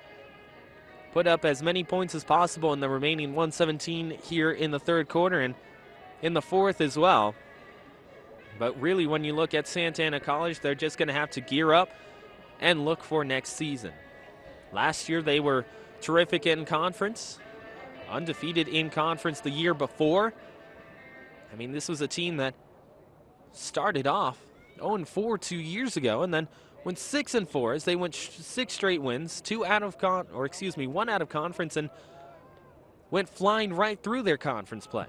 put up as many points as possible in the remaining 1:17 here in the 3rd quarter and in the 4th as well. But really, when you look at Santa Ana College, they're just going to have to gear up and look for next season. Last year, they were terrific in conference, undefeated in conference the year before. I mean, this was a team that started off 0-4 2 years ago, and then went 6-4 as they went 6 straight wins, 1 out of conference, and went flying right through their conference play.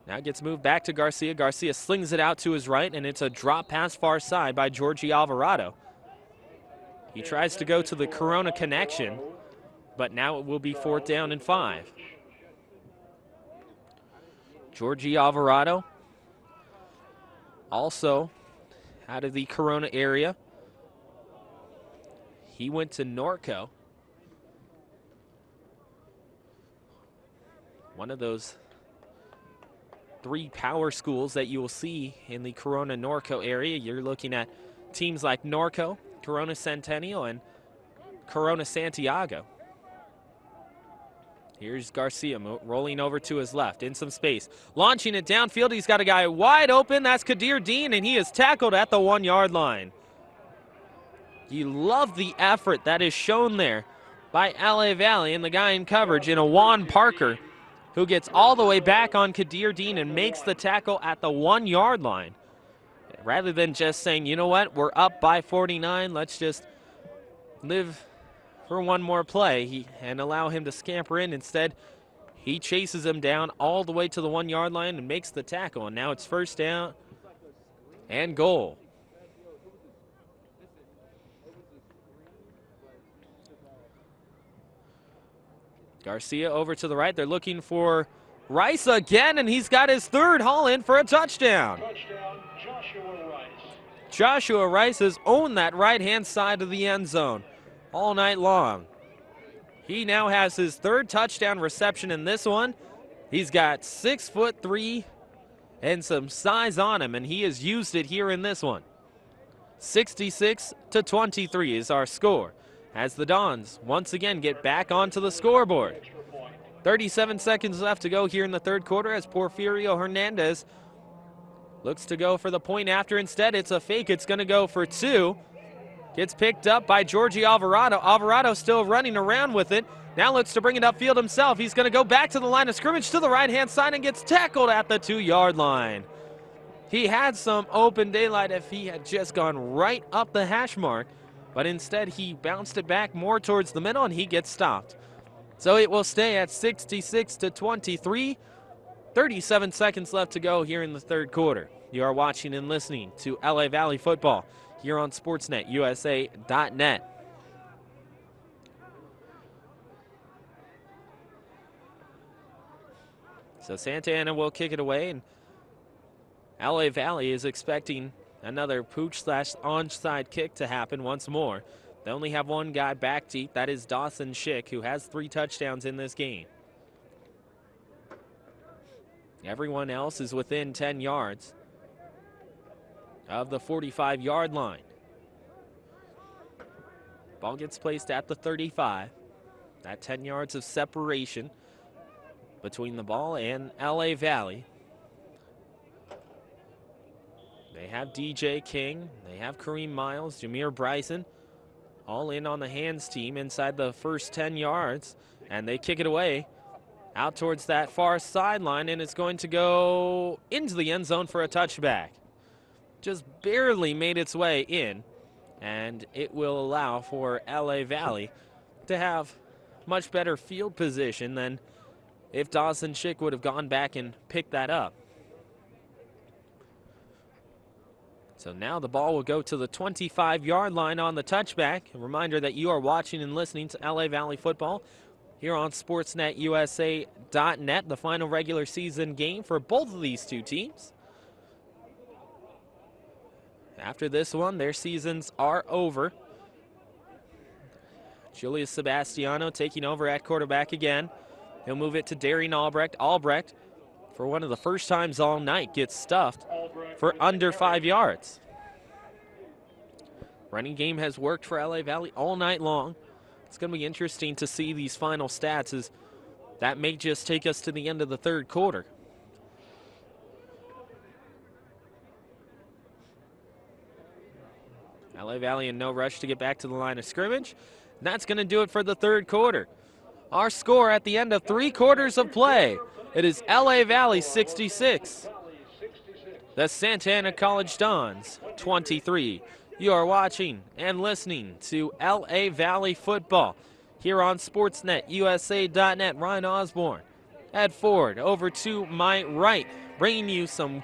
Now it gets moved back to Garcia. Garcia slings it out to his right, and it's a drop pass far side by Georgie Alvarado. He tries to go to the Corona connection, but now it will be 4th down and 5. Georgie Alvarado, also out of the Corona area. He went to Norco, one of those 3 power schools that you will see in the Corona Norco area. You're looking at teams like Norco, Corona Centennial, and Corona Santiago. Here's Garcia rolling over to his left in some space. Launching it downfield. He's got a guy wide open. That's Kadir Dean, and he is tackled at the 1-yard line. You love the effort that is shown there by LA Valley and the guy in coverage in a Juan Parker, who gets all the way back on Kadir Dean and makes the tackle at the 1-yard line. Rather than just saying, you know what, we're up by 49, let's just live for one more play and allow him to scamper in. Instead, he chases him down all the way to the 1-yard line and makes the tackle. And now it's 1st down and goal. Garcia over to the right. They're looking for Rice again, and he's got his 3rd haul in for a touchdown. Touchdown, Joshua Rice. Joshua Rice has owned that right-hand side of the end zone all night long. He now has his 3rd touchdown reception in this one. He's got 6'3" and some size on him, and he has used it here in this one. 66-23 is our score, as the Dons once again get back onto the scoreboard. 37 seconds left to go here in the 3rd quarter as Porfirio Hernandez looks to go for the point after. Instead, it's a fake. It's going to go for 2. Gets picked up by Georgie Alvarado. Alvarado still running around with it. Now looks to bring it upfield himself. He's going to go back to the line of scrimmage to the right-hand side and gets tackled at the 2-yard line. He had some open daylight if he had just gone right up the hash mark, but instead he bounced it back more towards the middle and he gets stopped. So it will stay at 66-23. 37 seconds left to go here in the 3rd quarter. You are watching and listening to LA Valley football here on SportsNetUSA.net. So Santa Ana will kick it away, and LA Valley is expecting another pooch/onside kick to happen once more. They only have one guy back deep. That is Dawson Schick, who has 3 touchdowns in this game. Everyone else is within 10 yards of the 45-yard line. Ball gets placed at the 35. That 10 yards of separation between the ball and LA Valley. They have DJ King, they have Kareem Miles, Jameer Bryson, all in on the hands team inside the first 10 yards, and they kick it away out towards that far sideline, and it's going to go into the end zone for a touchback. Just barely made its way in, and it will allow for LA Valley to have much better field position than if Dawson Schick would have gone back and picked that up. So now the ball will go to the 25-yard line on the touchback. A reminder that you are watching and listening to LA Valley football here on SportsNetUSA.net, the final regular season game for both of these two teams. After this one, their seasons are over. Julius Sebastiano taking over at quarterback again. He'll move it to Darian Albrecht. Albrecht, for one of the first times all night, gets stuffed for under 5 yards. Running game has worked for LA Valley all night long. It's going to be interesting to see these final stats, as that may just take us to the end of the 3rd quarter. LA Valley in no rush to get back to the line of scrimmage. And that's going to do it for the 3rd quarter. Our score at the end of 3 quarters of play, it is LA Valley 66, the Santa Ana College Dons 23. You are watching and listening to LA Valley football here on SportsNetUSA.net. Ryan Osborn, Ed Ford over to my right, bringing you some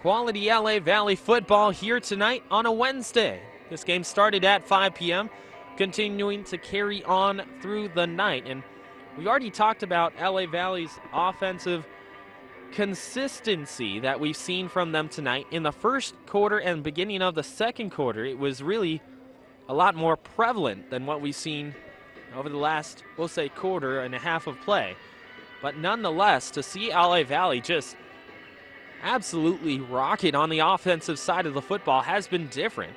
quality LA Valley football here tonight on a Wednesday. This game started at 5 p.m., continuing to carry on through the night. And we already talked about LA Valley's offensive consistency that we've seen from them tonight. In the first quarter and beginning of the second quarter, it was really a lot more prevalent than what we've seen over the last, we'll say, quarter and a half of play. But nonetheless, to see LA Valley just absolutely rocket on the offensive side of the football has been different.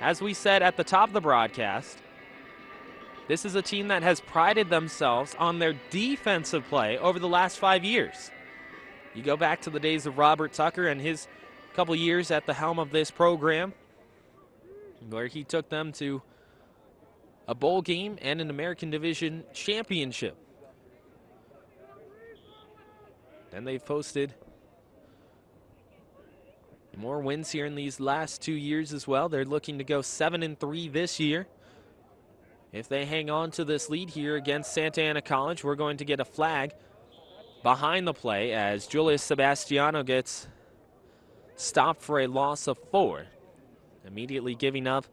As we said at the top of the broadcast, this is a team that has prided themselves on their defensive play over the last 5 years. You go back to the days of Robert Tucker and his couple years at the helm of this program, where he took them to a bowl game and an American Division championship. Then they've posted more wins here in these last 2 years as well. They're looking to go 7-3 this year. If they hang on to this lead here against Santa Ana College, we're going to get a flag behind the play as Julius Sebastiano gets stopped for a loss of 4. Immediately giving up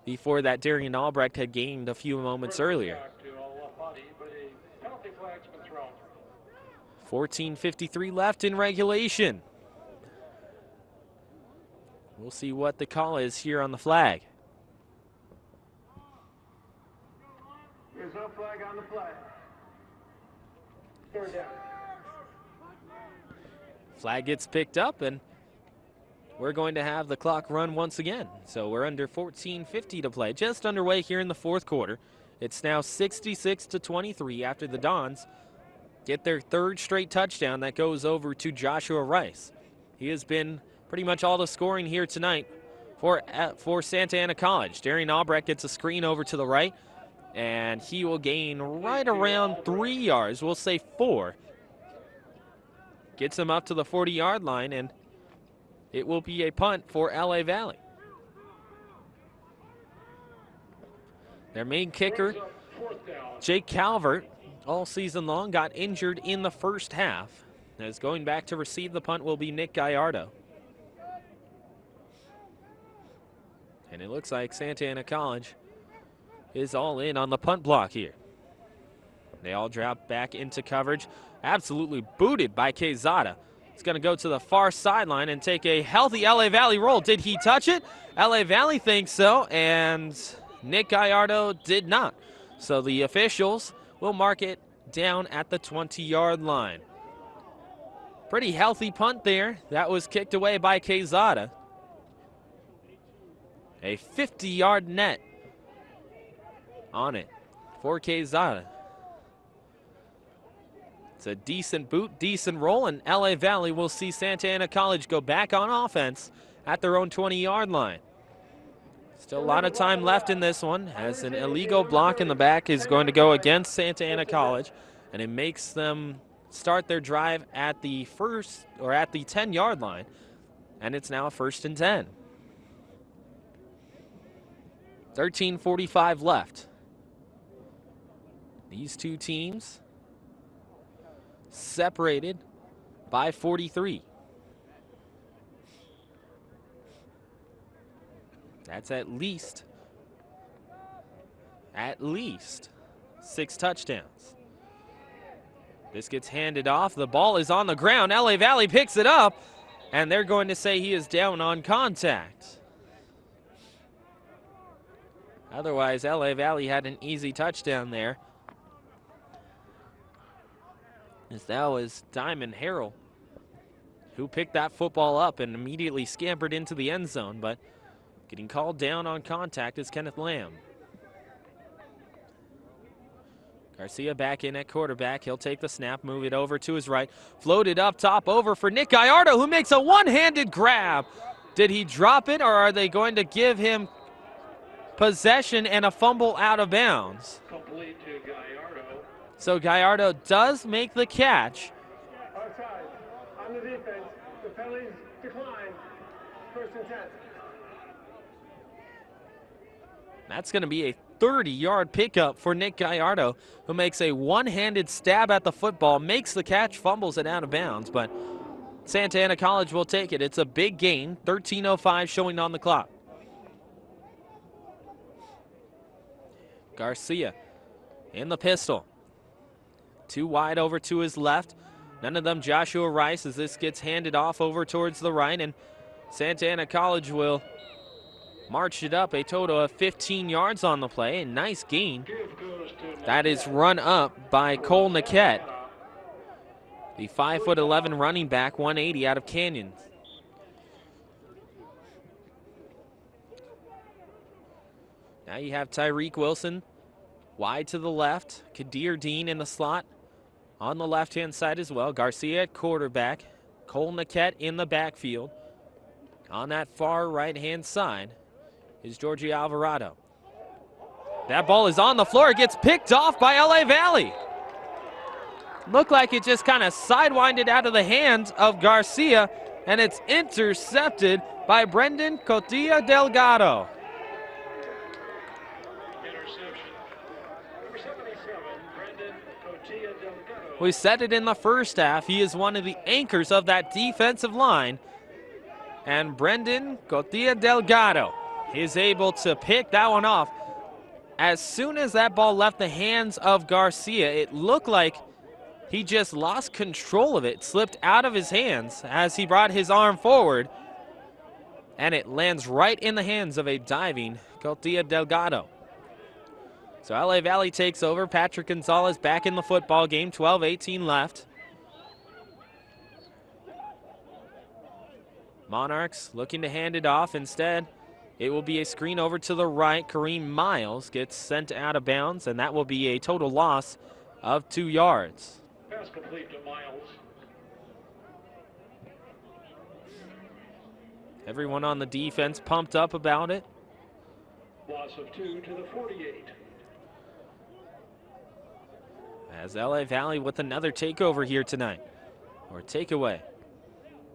the 4 that Darian Albrecht had gained a few moments earlier. 14:53 left in regulation. We'll see what the call is here on the flag. There's no flag on the play. Third down. Flag gets picked up, and we're going to have the clock run once again. So we're under 14:50 to play, just underway here in the fourth quarter. It's now 66-23 after the Dons get their 3rd straight touchdown that goes over to Joshua Rice. He has been pretty much all the scoring here tonight for Santa Ana College. Darian Albrecht gets a screen over to the right, and he will gain right around 3 yards. We'll say 4. Gets him up to the 40-yard line, and it will be a punt for LA Valley. Their main kicker, Jake Calvert, all season long, got injured in the first half. As going back to receive the punt will be Nick Gallardo. And it looks like Santa Ana College is all in on the punt block here. They all drop back into coverage. Absolutely booted by Quezada. It's going to go to the far sideline and take a healthy LA Valley roll. Did he touch it? LA Valley thinks so, and Nick Gallardo did not. So the officials will mark it down at the 20-yard line. Pretty healthy punt there. That was kicked away by Quezada. A 50-yard net on it for Quezada. It's a decent boot, decent roll, and LA Valley will see Santa Ana College go back on offense at their own 20-yard line. Still a lot of time left in this one, as an illegal block in the back is going to go against Santa Ana College, and it makes them start their drive at the 10-yard line, and it's now 1st and 10. 13:45 left. These two teams separated by 43. That's at least 6 touchdowns. This gets handed off. The ball is on the ground. LA Valley picks it up, and they're going to say he is down on contact. Otherwise, LA Valley had an easy touchdown there. As that was Diamond Harrell who picked that football up and immediately scampered into the end zone, but getting called down on contact is Kenneth Lamb. Garcia back in at quarterback. He'll take the snap, move it over to his right, float it up top over for Nick Gallardo, who makes a one-handed grab. Did he drop it, or are they going to give him possession and a fumble out of bounds? Complete to Gallardo. So Gallardo does make the catch. Outside. On the defense, the penalties decline. 1st and 10. That's going to be a 30-yard pickup for Nick Gallardo, who makes a one-handed stab at the football, makes the catch, fumbles it out of bounds, but Santa Ana College will take it. It's a big gain, 13:05 showing on the clock. Garcia in the pistol. Too wide over to his left. None of them Joshua Rice as this gets handed off over towards the right, and Santa Ana College will march it up a total of 15 yards on the play. A nice gain. That is run up by Cole Niquette, the 5'11" running back, 180 out of Canyon. Now you have Tyreek Wilson wide to the left. Kadir Dean in the slot on the left-hand side as well. Garcia at quarterback. Cole Niquette in the backfield. On that far right-hand side is Georgie Alvarado. That ball is on the floor. It gets picked off by LA Valley. Looked like it just kind of sidewinded out of the hands of Garcia, and it's intercepted by Brendan Cotilla Delgado. We said it in the first half. He is one of the anchors of that defensive line. And Brendan Cotilla Delgado is able to pick that one off. As soon as that ball left the hands of Garcia, it looked like he just lost control of it. It slipped out of his hands as he brought his arm forward. And it lands right in the hands of a diving Cotilla Delgado. So LA Valley takes over. Patrick Gonzalez back in the football game. 12-18 left. Monarchs looking to hand it off. Instead, it will be a screen over to the right. Kareem Miles gets sent out of bounds, and that will be a total loss of 2 yards. Pass complete to Miles. Everyone on the defense pumped up about it. Loss of 2 to the 48. As LA Valley with another takeover here tonight, or takeaway.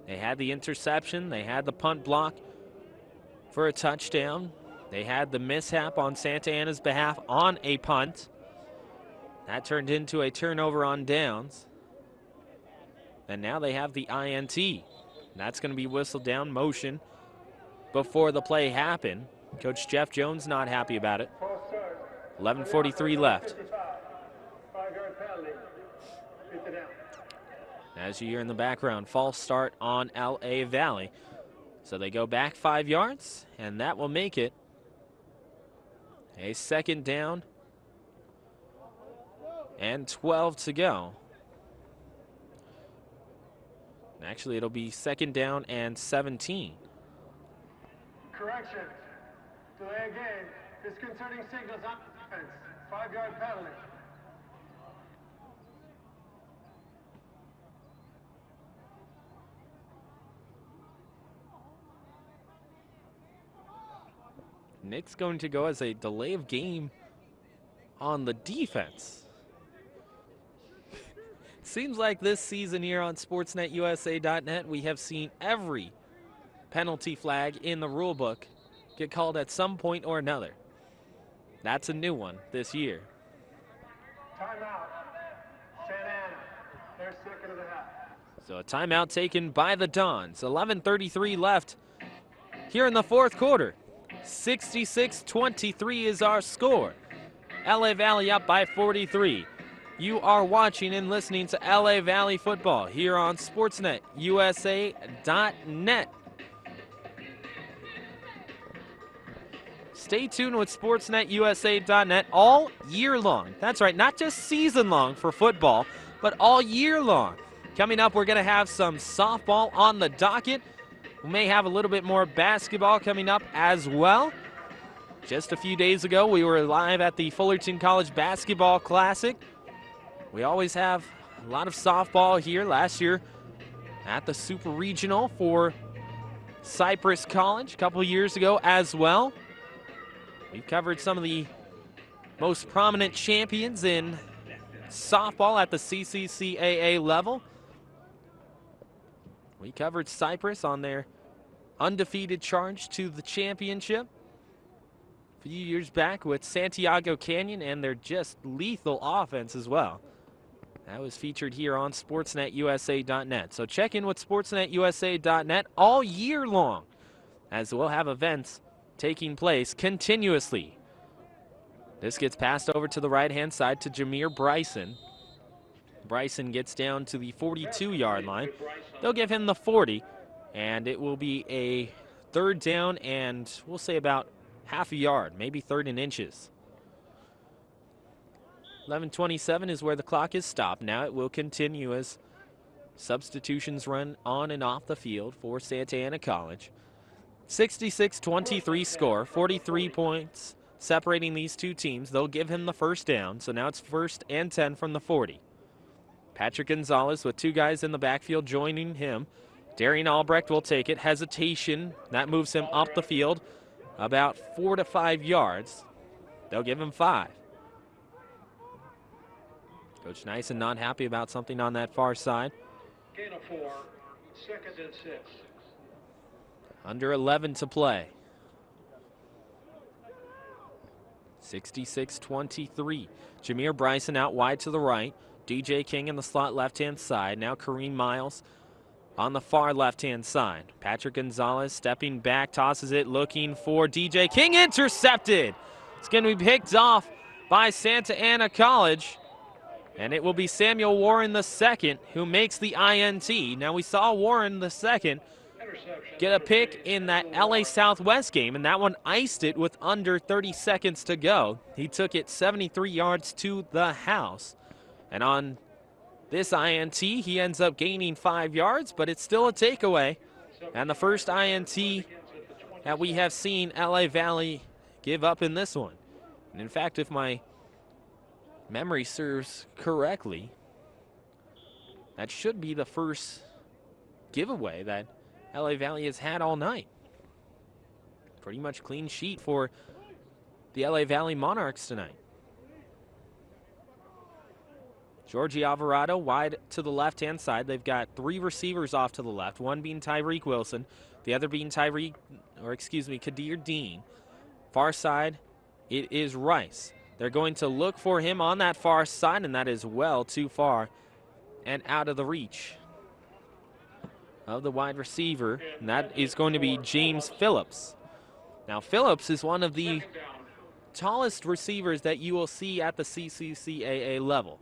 They had the interception, they had the punt block for a touchdown. They had the mishap on Santa Ana's behalf on a punt. That turned into a turnover on downs. And now they have the INT. That's going to be whistled down, motion, before the play happened. Coach Jeff Jones not happy about it. 11:43 left. As you hear in the background, false start on LA Valley. So they go back 5 yards, and that will make it a second down and 12 to go. Actually, it'll be second down and 17. Correction. Delay a game. Disconcerting signals on defense. 5-yard penalty. Nick's going to go as a delay of game on the defense. Seems like this season here on SportsNetUSA.net, we have seen every penalty flag in the rule book get called at some point or another. That's a new one this year. Timeout. Santa Ana. They're second of the half. So a timeout taken by the Dons. 11:33 left here in the fourth quarter. 66-23 is our score. LA Valley up by 43. You are watching and listening to LA Valley football here on SportsNetUSA.net. Stay tuned with SportsNetUSA.net all year long. That's right, not just season long for football, but all year long. Coming up, we're going to have some softball on the docket. We may have a little bit more basketball coming up as well. Just a few days ago, we were live at the Fullerton College Basketball Classic. We always have a lot of softball here. Last year at the Super Regional for Cypress College a couple years ago as well. We've covered some of the most prominent champions in softball at the CCCAA level. We covered Cypress on their undefeated charge to the championship a few years back with Santiago Canyon and their just lethal offense as well. That was featured here on SportsNetUSA.net. So check in with SportsNetUSA.net all year long, as we'll have events taking place continuously This gets passed over to the right-hand side to Jameer Bryson. Bryson gets down to the 42-yard line. They'll give him the 40, and it will be a third down and we'll say about half a yard, maybe third in inches. 11:27 is where the clock is stopped. Now it will continue as substitutions run on and off the field for Santa Ana College. 66-23 score, 43 points separating these two teams. They'll give him the first down, so now it's 1st and 10 from the 40. Patrick Gonzalez with two guys in the backfield joining him. Darian Albrecht will take it. Hesitation, that moves him up the field about 4 to 5 yards. They'll give him 5. Coach Nyson not happy about something on that far side. Gain of 4, 2nd and 6. Under 11 to play. 66-23. Jameer Bryson out wide to the right. DJ King in the slot left-hand side. Now Kareem Miles on the far left-hand side. Patrick Gonzalez stepping back, tosses it, looking for DJ King. Intercepted. It's going to be picked off by Santa Ana College. And it will be Samuel Warren II who makes the INT. Now we saw Warren II get a pick in that LA Southwest game, and that one iced it with under 30 seconds to go. He took it 73 yards to the house. And on this INT, he ends up gaining 5 yards, but it's still a takeaway. And the first INT that we have seen LA Valley give up in this one. And in fact, if my memory serves correctly, that should be the first giveaway that LA Valley has had all night. Pretty much clean sheet for the LA Valley Monarchs tonight. Georgie Alvarado wide to the left-hand side. They've got 3 receivers off to the left, one being Tyreek Wilson, the other being Kadir Dean. Far side, it is Rice. They're going to look for him on that far side, and that is well too far and out of the reach of the wide receiver, and that is going to be James Phillips. Now, Phillips is one of the tallest receivers that you will see at the CCCAA level.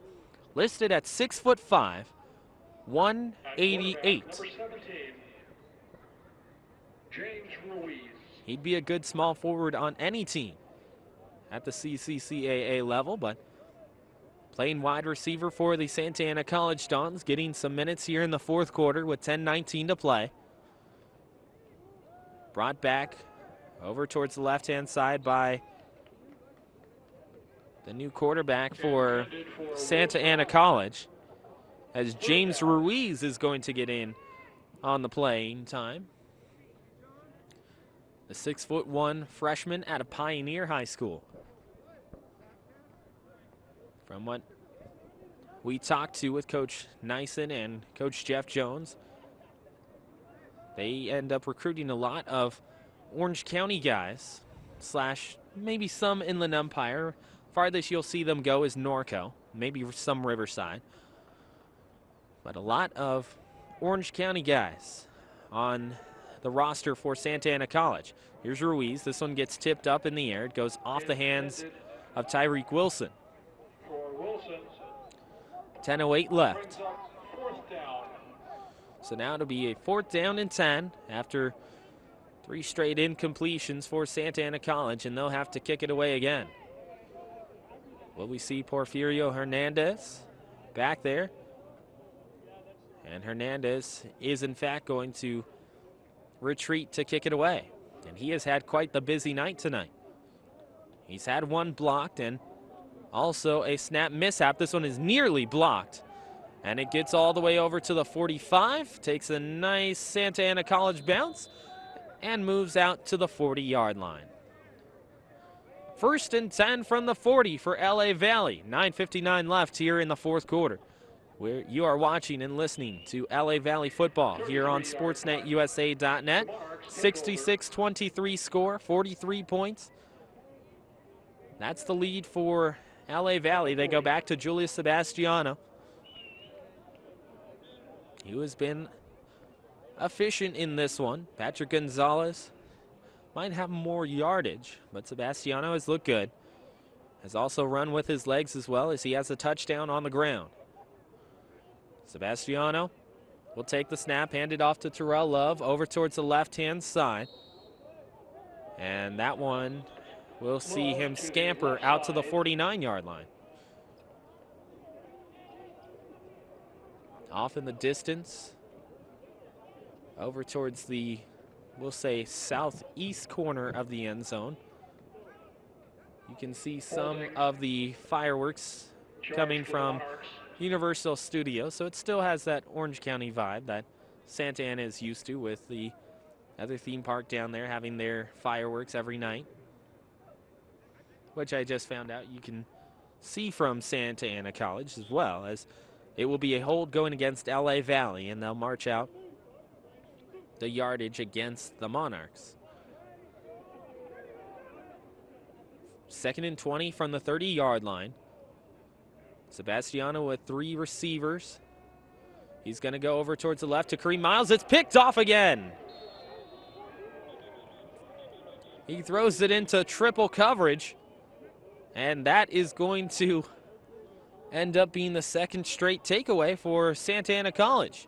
Listed at 6'5", 188. Number 17, James Ruiz. He'd be a good small forward on any team at the CCCAA level, but playing wide receiver for the Santa Ana College Dons, getting some minutes here in the 4th quarter with 10:19 to play. Brought back over towards the left-hand side by the new quarterback for Santa Ana College, as James Ruiz is going to get in on the playing time. The 6'1" freshman out of Pioneer High School. From what we talked to with Coach Nyson and Coach Jeff Jones, they end up recruiting a lot of Orange County guys, / maybe some Inland Empire. Farthest you'll see them go is Norco, maybe some Riverside. But a lot of Orange County guys on the roster for Santa Ana College. Here's Ruiz. This one gets tipped up in the air. It goes off the hands of Tyreek Wilson. 10:08 left. So now it'll be a 4th down and 10 after 3 straight incompletions for Santa Ana College, and they'll have to kick it away again. Will we see Porfirio Hernandez back there? And Hernandez is in fact going to retreat to kick it away. And he has had quite the busy night tonight. He's had one blocked and also a snap mishap. This one is nearly blocked. And it gets all the way over to the 45, takes a nice Santa Ana College bounce, and moves out to the 40-yard line. 1st and 10 from the 40 for LA Valley. 9:59 left here in the 4th quarter. Where you are watching and listening to LA Valley football here on SportsNetUSA.net. 66-23 score, 43 points. That's the lead for LA Valley. They go back to Julius Sebastiano, who has been efficient in this one. Patrick Gonzalez might have more yardage, but Sebastiano has looked good. has also run with his legs as well as he has a touchdown on the ground. Sebastiano will take the snap, hand it off to Terrell Love over towards the left-hand side. And that one, we'll see him scamper out to the 49-yard line. Off in the distance, over towards the, we'll say, southeast corner of the end zone. You can see some of the fireworks coming from Universal Studios, so it still has that Orange County vibe that Santa Ana is used to with the other theme park down there having their fireworks every night, which I just found out you can see from Santa Ana College as well, as it will be a hold going against LA Valley, and they'll march out the yardage against the Monarchs. 2nd and 20 from the 30-yard line. Sebastiano with 3 receivers. He's going to go over towards the left to Kareem Miles. It's picked off again. He throws it into triple coverage, and that is going to end up being the 2nd straight takeaway for Santa Ana College.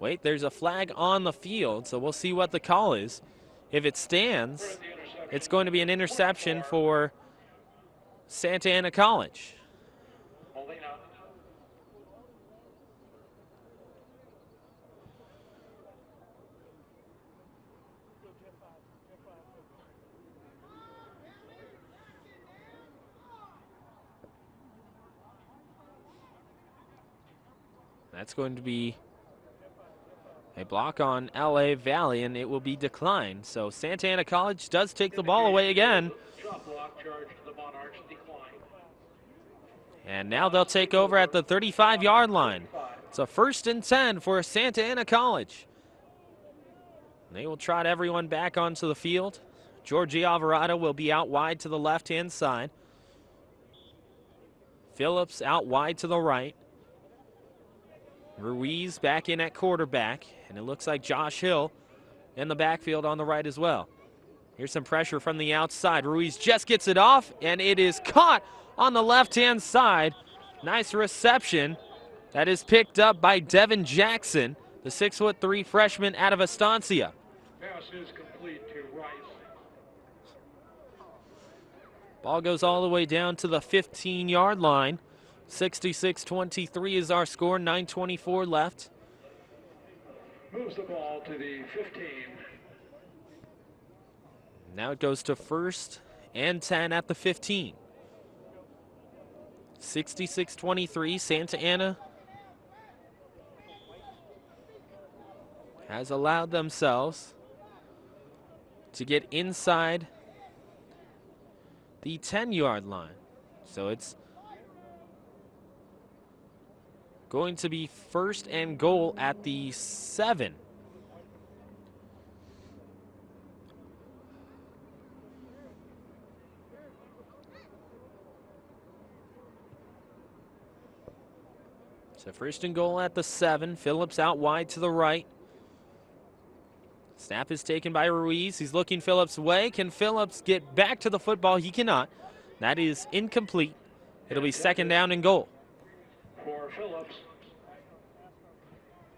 Wait, there's a flag on the field, so we'll see what the call is. If it stands, it's going to be an interception for Santa Ana College. That's going to be a block on LA Valley, and it will be declined. So Santa Ana College does take the ball away again. And now they'll take over at the 35-yard line. It's a 1st and 10 for Santa Ana College. They will trot everyone back onto the field. Georgie Alvarado will be out wide to the left-hand side. Phillips out wide to the right. Ruiz back in at quarterback, and it looks like Josh Hill in the backfield on the right as well. Here's some pressure from the outside. Ruiz just gets it off, and it is caught on the left-hand side. Nice reception. That is picked up by Devin Jackson, the 6'3" freshman out of Estancia. Pass is complete to Rice. Ball goes all the way down to the 15-yard line. 66-23 is our score, 9:24 left. Moves the ball to the 15. Now it goes to 1st and 10 at the 15. 66-23, Santa Ana has allowed themselves to get inside the 10-yard line. So it's going to be 1st and goal at the 7. So 1st and goal at the 7. Phillips out wide to the right. Snap is taken by Ruiz. He's looking Phillips' way. Can Phillips get back to the football? He cannot. That is incomplete. It'll be 2nd down and goal. For Phillips,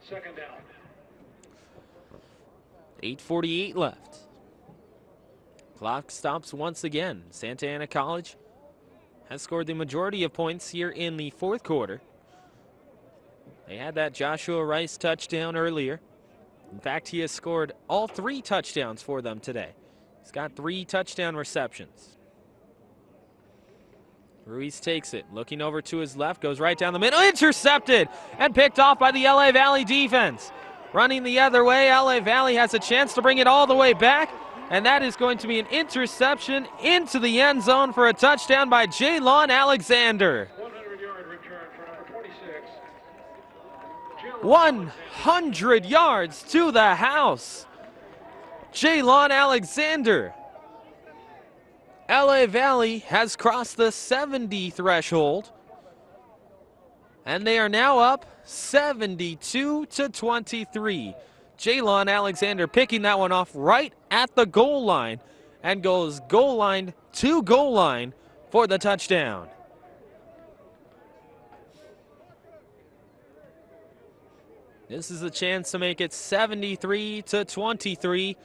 2nd down. 8:48 left. Clock stops once again. Santa Ana College has scored the majority of points here in the 4th quarter. They had that Joshua Rice touchdown earlier. In fact, he has scored all 3 touchdowns for them today. He's got 3 touchdown receptions. Ruiz takes it, looking over to his left, goes right down the middle, intercepted and picked off by the LA Valley defense. Running the other way, LA Valley has a chance to bring it all the way back, and that is going to be an interception into the end zone for a touchdown by Jaylon Alexander. 100-yard return for number 46. 100 yards to the house. Jaylon Alexander. LA Valley has crossed the 70 threshold, and they are now up 72-23. Jaylon Alexander picking that one off right at the goal line and goes goal line to goal line for the touchdown. This is a chance to make it 73-23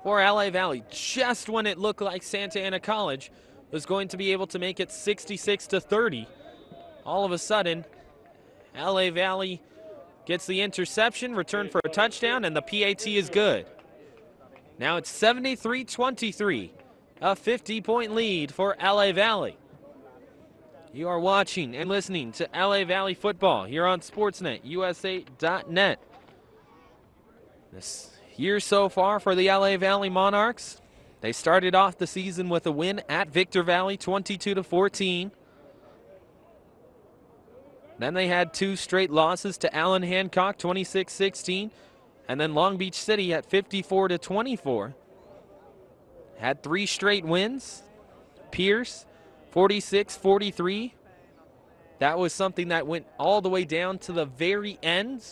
for LA Valley. Just when it looked like Santa Ana College was going to be able to make it 66-30, all of a sudden, LA Valley gets the interception, return for a touchdown, and the PAT is good. Now it's 73-23, a 50-point lead for LA Valley. You are watching and listening to LA Valley football here on SportsNetUSA.net. This year so far for the LA Valley Monarchs, they started off the season with a win at Victor Valley, 22-14. Then they had 2 straight losses to Allen Hancock, 26-16, and then Long Beach City at 54-24. Had 3 straight wins. Pierce, 46-43. That was something that went all the way down to the very end.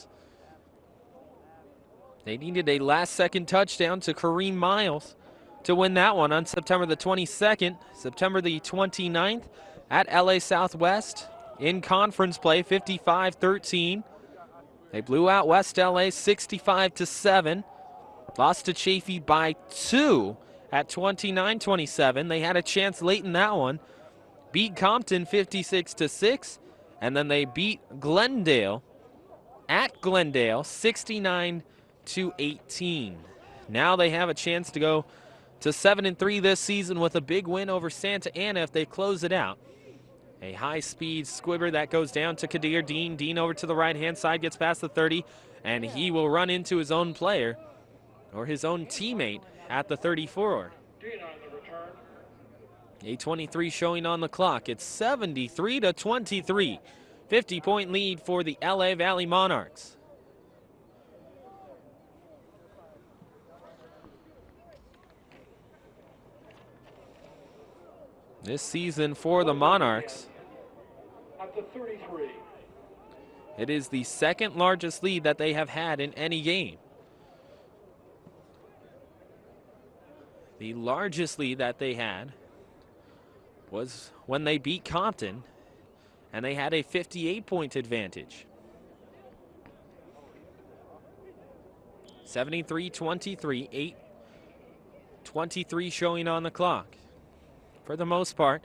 They needed a last-second touchdown to Kareem Miles to win that one on September the 22nd. September the 29th at LA Southwest in conference play, 55-13. They blew out West LA 65-7. Lost to Chaffee by 2 at 29-27. They had a chance late in that one. Beat Compton 56-6, and then they beat Glendale at Glendale 69-18. Now they have a chance to go to 7-3 this season with a big win over Santa Ana if they close it out. A high-speed squibber that goes down to Kadir Dean. Dean over to the right-hand side, gets past the 30, and he will run into his own player or his own teammate at the 34. A 23 showing on the clock. It's 73-23. 50-point lead for the LA Valley Monarchs. This season for the Monarchs, At the 33. it is the second largest lead that they have had in any game. The largest lead that they had was when they beat Compton, and they had a 58-point advantage. 73-23, 8:23 showing on the clock. For the most part,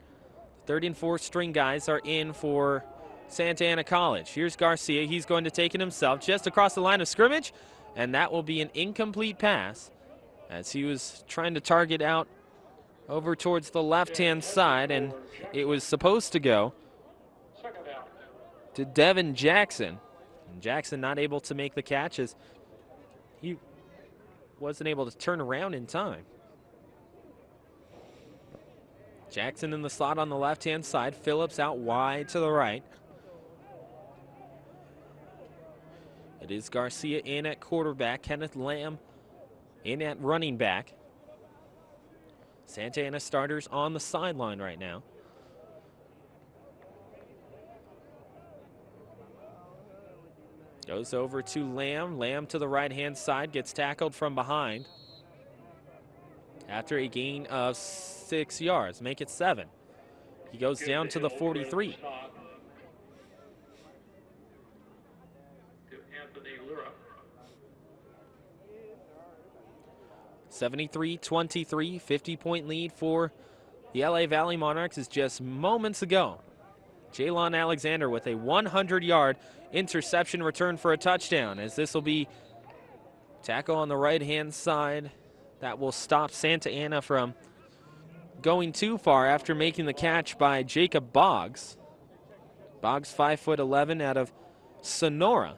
3rd and 4th string guys are in for Santa Ana College. Here's Garcia. He's going to take it himself just across the line of scrimmage, and that will be an incomplete pass as he was trying to target out over towards the left-hand side, and it was supposed to go to Devin Jackson. And Jackson not able to make the catch as he wasn't able to turn around in time. Jackson in the slot on the left-hand side. Phillips out wide to the right. It is Garcia in at quarterback. Kenneth Lamb in at running back. Santa Ana starters on the sideline right now. Goes over to Lamb. Lamb to the right-hand side. Gets tackled from behind after a gain of 6 yards. Make it 7. He goes down to the 43. 73-23, 50-point lead for the LA Valley Monarchs is just moments ago. Jaylon Alexander with a 100-yard interception return for a touchdown, as this will be tackle on the right-hand side that will stop Santa Ana from going too far after making the catch by Jacob Boggs. Boggs 5'11" out of Sonora.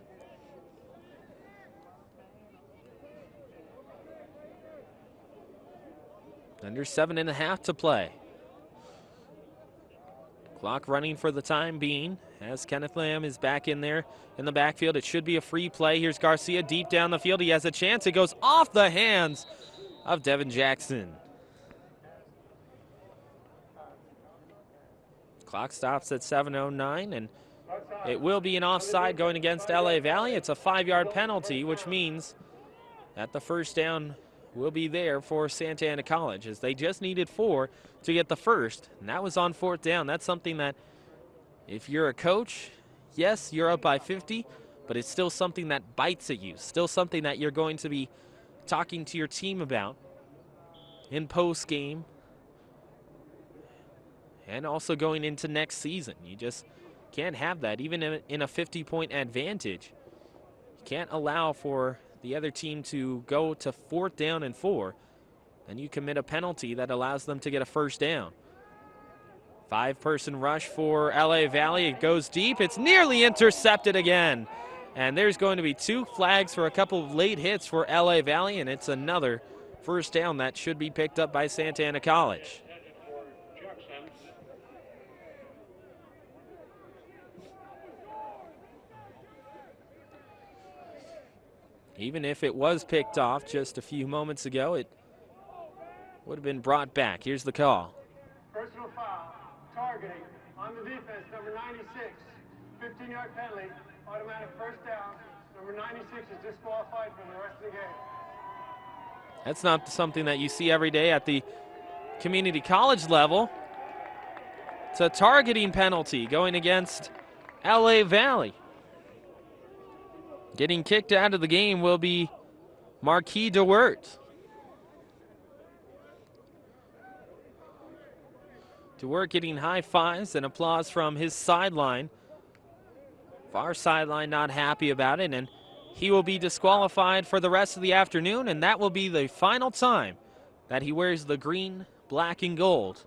Under 7.5 to play. Clock running for the time being as Kenneth Lamb is back in there in the backfield. It should be a free play. Here's Garcia deep down the field. He has a chance. It goes off the hands of Devin Jackson. Clock stops at 7:09, and it will be an offside going against LA Valley. It's a 5-yard penalty, which means that the first down will be there for Santa Ana College, as they just needed 4 to get the first, and that was on 4th down. That's something that if you're a coach, yes, you're up by 50, but it's still something that bites at you, still something that you're going to be talking to your team about in post game and also going into next season. You just can't have that, even in a 50-point advantage. You can't allow for the other team to go to 4th down and 4, and you commit a penalty that allows them to get a first down. 5-person rush for LA Valley. It goes deep. It's nearly intercepted again. And there's going to be 2 flags for a couple of late hits for LA Valley, and it's another first down that should be picked up by Santa Ana College. Even if it was picked off just a few moments ago, it would have been brought back. Here's the call. Personal foul, targeting on the defense, number 96, 15-yard penalty, automatic first down. Number 96 is disqualified for the rest of the game. That's not something that you see every day at the community college level. It's a targeting penalty going against LA Valley. Getting kicked out of the game will be Marquis DeWert. DeWert getting high fives and applause from his sideline. Far sideline not happy about it, and he will be disqualified for the rest of the afternoon, and that will be the final time that he wears the green, black, and gold.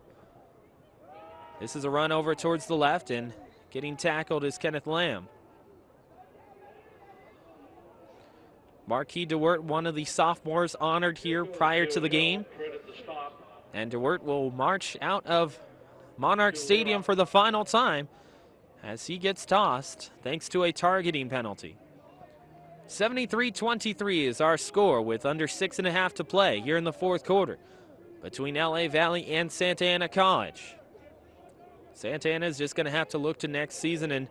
This is a run over towards the left, and getting tackled is Kenneth Lamb. Marquis DeWert, one of the sophomores honored here prior to the game. And DeWert will march out of Monarch Stadium for the final time as he gets tossed thanks to a targeting penalty. 73-23 is our score with under 6.5 to play here in the 4th quarter between LA Valley and Santa Ana College. Santa Ana is just going to have to look to next season and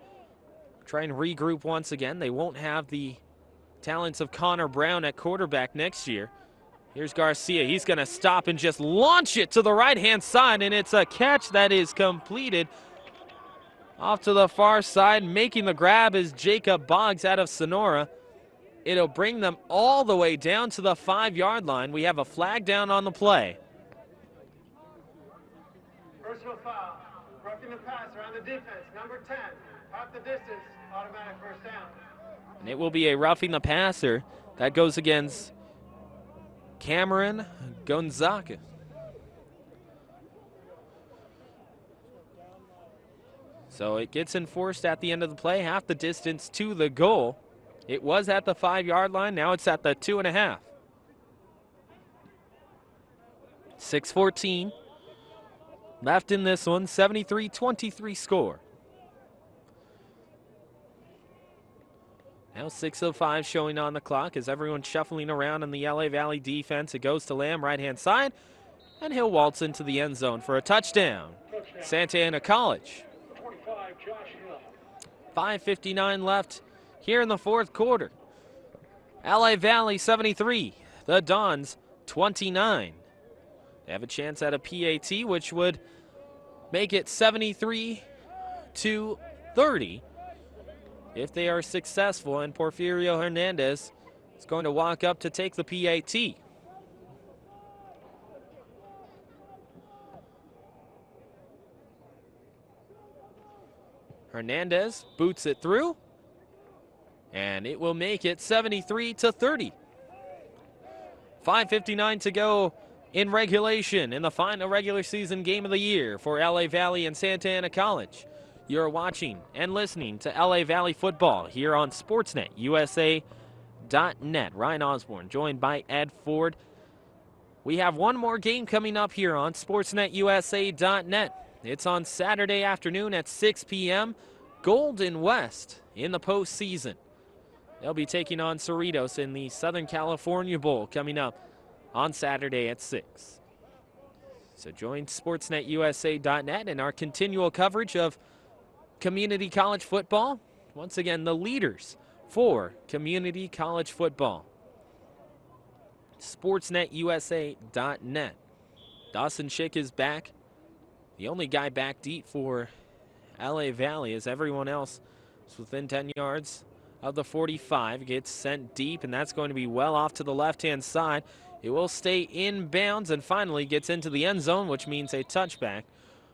try and regroup once again. They won't have the talents of Connor Brown at quarterback next year. Here's Garcia. He's going to stop and just launch it to the right-hand side, and it's a catch that is completed. Off to the far side, making the grab is Jacob Boggs out of Sonora. It'll bring them all the way down to the 5-yard line. We have a flag down on the play. Personal foul, roughing the passer on the defense, number 10, half the distance, automatic first down. And it will be a roughing the passer that goes against Cameron Gonzaga. So it gets enforced at the end of the play, half the distance to the goal. It was at the 5-yard line, now it's at the 2.5. 6:14 left in this one, 73-23 score. Now 6:05 showing on the clock as everyone's shuffling around in the LA Valley defense. It goes to Lamb, right-hand side, and he'll waltz into the end zone for a touchdown. Santa Ana College. 5:59 left here in the 4th quarter. LA Valley 73, the Dons 29. They have a chance at a PAT, which would make it 73-30. If they are successful, and Porfirio Hernandez is going to walk up to take the PAT. Hernandez boots it through, and it will make it 73-30. 5:59 to go in regulation in the final regular season game of the year for LA Valley and Santa Ana College. You're watching and listening to LA Valley football here on SportsNetUSA.net. Ryan Osborn joined by Ed Ford. We have one more game coming up here on SportsNetUSA.net. It's on Saturday afternoon at 6 p.m. Golden West in the postseason. They'll be taking on Cerritos in the Southern California Bowl coming up on Saturday at 6. So join SportsNetUSA.net in our continual coverage of community college football. Once again, the leaders for community college football. sportsnetusa.net. Dawson Schick is back. The only guy back deep for LA Valley, as everyone else is within 10 yards of the 45. Gets sent deep, and that's going to be well off to the left-hand side. It will stay in bounds and finally gets into the end zone, which means a touchback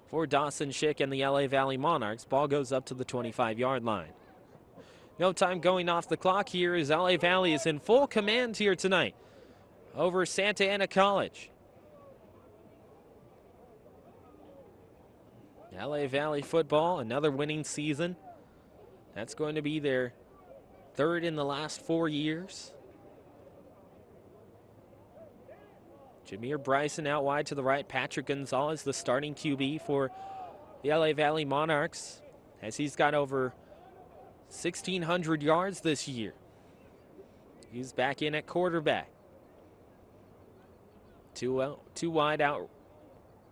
for Dawson Schick and the LA Valley Monarchs. Ball goes up to the 25-yard line. No time going off the clock here as LA Valley is in full command here tonight over Santa Ana College. LA Valley football, another winning season. That's going to be their third in the last 4 years. Jameer Bryson out wide to the right. Patrick Gonzalez, the starting QB for the LA Valley Monarchs, as he's got over 1,600 yards this year. He's back in at quarterback. Two wide out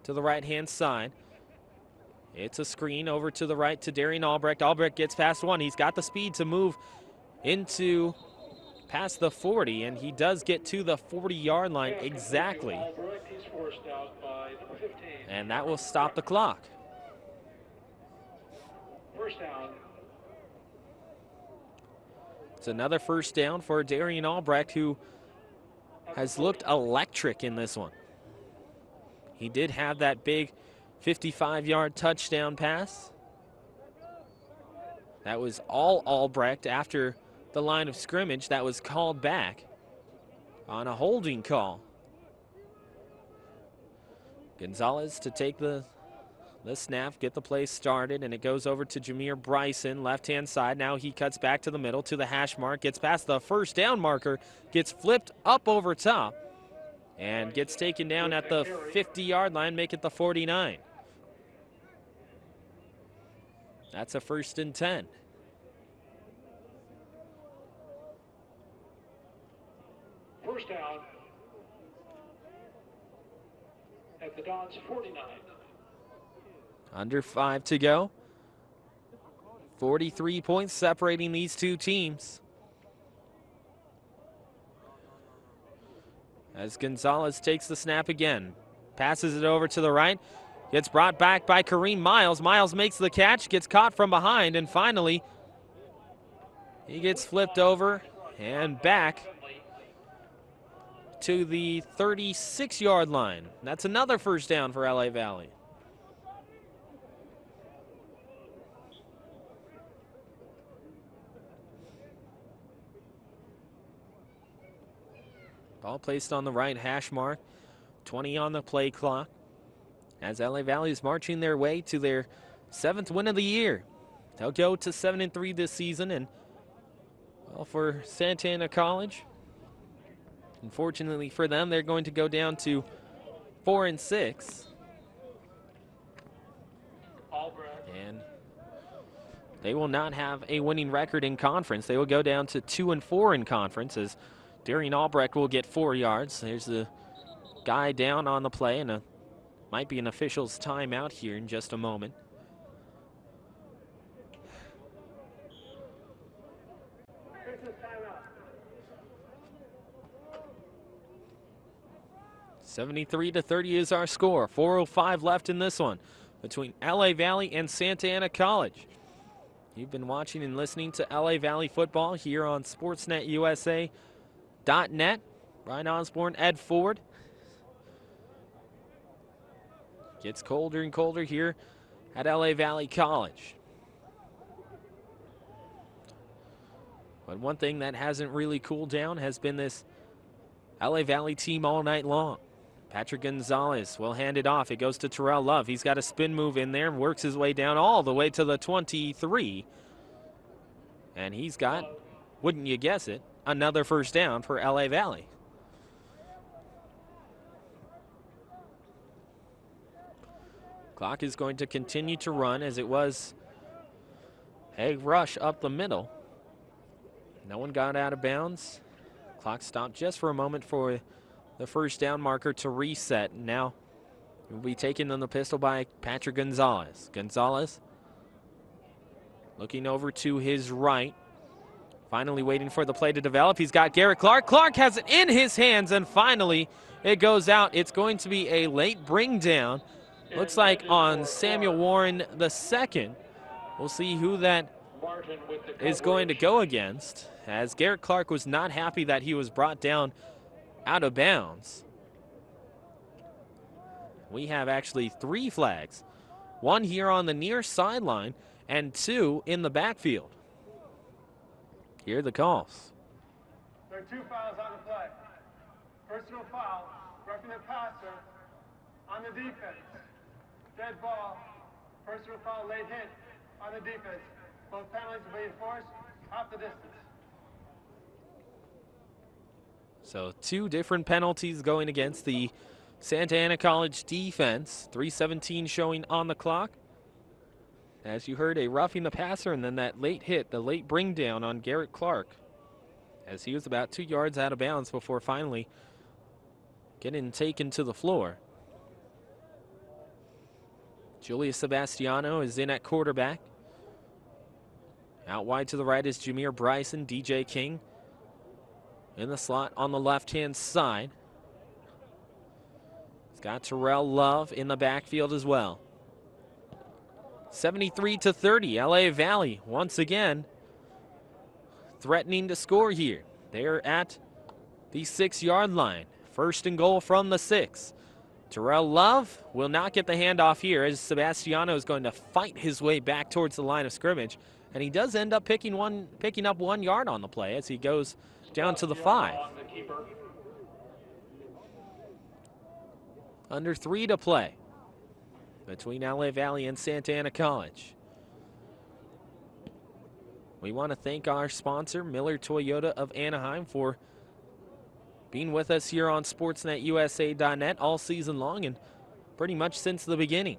to the right-hand side. It's a screen over to the right to Darian Albrecht. Albrecht gets past one. He's got the speed to move into past the 40, and he does get to the 40-yard line exactly. And that will stop the clock. First down. It's another first down for Darian Albrecht, who has looked electric in this one. He did have that big 55-yard touchdown pass. That was all Albrecht after the line of scrimmage. That was called back on a holding call. Gonzalez to take the snap, get the play started, and it goes over to Jameer Bryson, left-hand side. Now he cuts back to the middle to the hash mark, gets past the first down marker, gets flipped up over top, and gets taken down at the 50-yard line, make it the 49. That's a 1st and 10. First down at the Dons 49. Under 5 to go. 43 points separating these two teams. As Gonzalez takes the snap again. Passes it over to the right. Gets brought back by Kareem Miles. Miles makes the catch, gets caught from behind, and finally he gets flipped over and back to the 36-yard line. That's another first down for LA Valley. Ball placed on the right hash mark. 20 on the play clock. As LA Valley is marching their way to their 7th win of the year. They'll go to 7-3 this season, and well, for Santa Ana College, unfortunately for them, they're going to go down to 4-6. And they will not have a winning record in conference. They will go down to 2-4 in conference, as Darian Albrecht will get 4 yards. There's the guy down on the play, and might be an official's timeout here in just a moment. (73-30) is our score. 4:05 left in this one between LA Valley and Santa Ana College. You've been watching and listening to LA Valley football here on sportsnetusa.net. Ryan Osborn, Ed Ford. Gets colder and colder here at LA Valley College. But one thing that hasn't really cooled down has been this LA Valley team all night long. Patrick Gonzalez will hand it off. It goes to Terrell Love. He's got a spin move in there and works his way down all the way to the 23. And he's got, wouldn't you guess it, another first down for LA Valley. Clock is going to continue to run as it was a rush up the middle. No one got out of bounds. Clock stopped just for a moment for the first down marker to reset. Now it will be taken on the pistol by Patrick Gonzalez. Gonzalez looking over to his right. Finally waiting for the play to develop. He's got Garrett Clark. Clark has it in his hands, and finally it goes out. It's going to be a late bring down. Looks like on Samuel Warren II. We'll see who that is going to go against, as Garrett Clark was not happy that he was brought down out of bounds. We have actually 3 flags, 1 here on the near sideline and 2 in the backfield. Here are the calls. There are 2 fouls on the play. Personal foul, roughing the passer on the defense. Dead ball, personal foul, late hit on the defense. Both penalties will be enforced half the distance. So 2 different penalties going against the Santa Ana College defense. 3:17 showing on the clock. As you heard, a roughing the passer, and then that late hit, the late bring down on Garrett Clark, as he was about 2 yards out of bounds before finally getting taken to the floor. Julius Sebastiano is in at quarterback. Out wide to the right is Jameer Bryson, DJ King in the slot on the left-hand side. He's got Terrell Love in the backfield as well. 73-30, LA Valley once again threatening to score here. They're at the 6-yard line. 1st and goal from the 6. Terrell Love will not get the handoff here, as Sebastiano is going to fight his way back towards the line of scrimmage, and he does end up picking up 1 yard on the play as he goes down to the 5. Under 3 to play between LA Valley and Santa Ana College. We want to thank our sponsor, Miller Toyota of Anaheim, for being with us here on SportsNetUSA.net all season long and pretty much since the beginning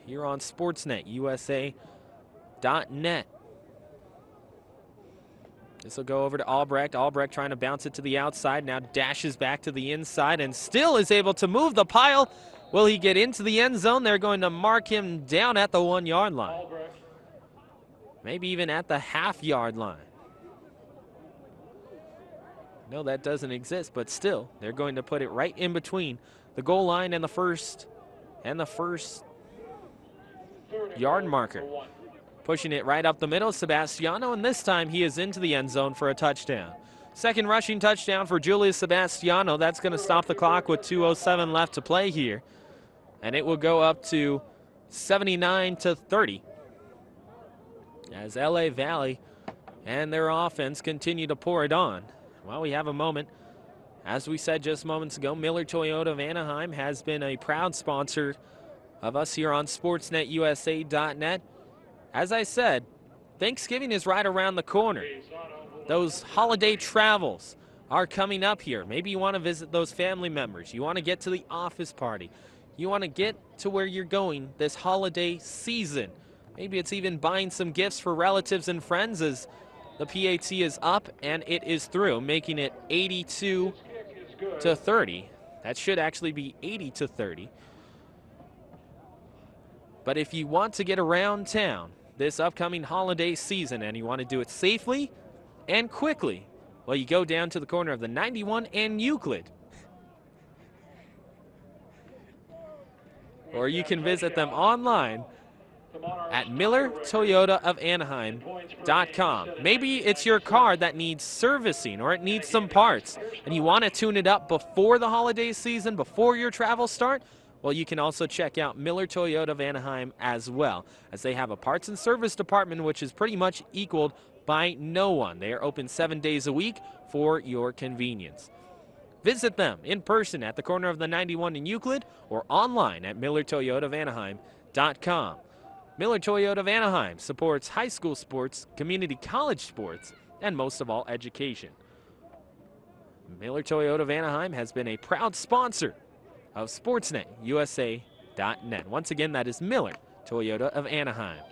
here on SportsNetUSA.net. This will go over to Albrecht. Albrecht trying to bounce it to the outside. Now dashes back to the inside and still is able to move the pile. Will he get into the end zone? They're going to mark him down at the 1-yard line. Maybe even at the half-yard line. No, that doesn't exist, but still, they're going to put it right in between the goal line and the first yard marker. Pushing it right up the middle, Sebastiano, and this time he is into the end zone for a touchdown. 2nd rushing touchdown for Julius Sebastiano. That's going to stop the clock with 2:07 left to play here. And it will go up to 79-30 as LA Valley and their offense continue to pour it on. Well, we have a moment. As we said just moments ago, Miller Toyota of Anaheim has been a proud sponsor of us here on SportsNetUSA.net. As I said, Thanksgiving is right around the corner. Those holiday travels are coming up here. Maybe you want to visit those family members. You want to get to the office party. You want to get to where you're going this holiday season. Maybe it's even buying some gifts for relatives and friends, as the PAT is up and it is through, making it 82-30. That should actually be 80-30. But if you want to get around town this upcoming holiday season and you want to do it safely and quickly, well, you go down to the corner of the 91 and Euclid. Or you can visit them online at MillerToyotaofAnaheim.com. Maybe it's your car that needs servicing or it needs some parts and you want to tune it up before the holiday season, before your travels start. Well, you can also check out Miller Toyota of Anaheim as well, as they have a parts and service department which is pretty much equaled by no one. They are open 7 days a week for your convenience. Visit them in person at the corner of the 91 in Euclid or online at MillerToyotaofAnaheim.com. Miller Toyota of Anaheim supports high school sports, community college sports, and most of all, education. Miller Toyota of Anaheim has been a proud sponsor of SportsNetUSA.net. Once again, that is Miller Toyota of Anaheim.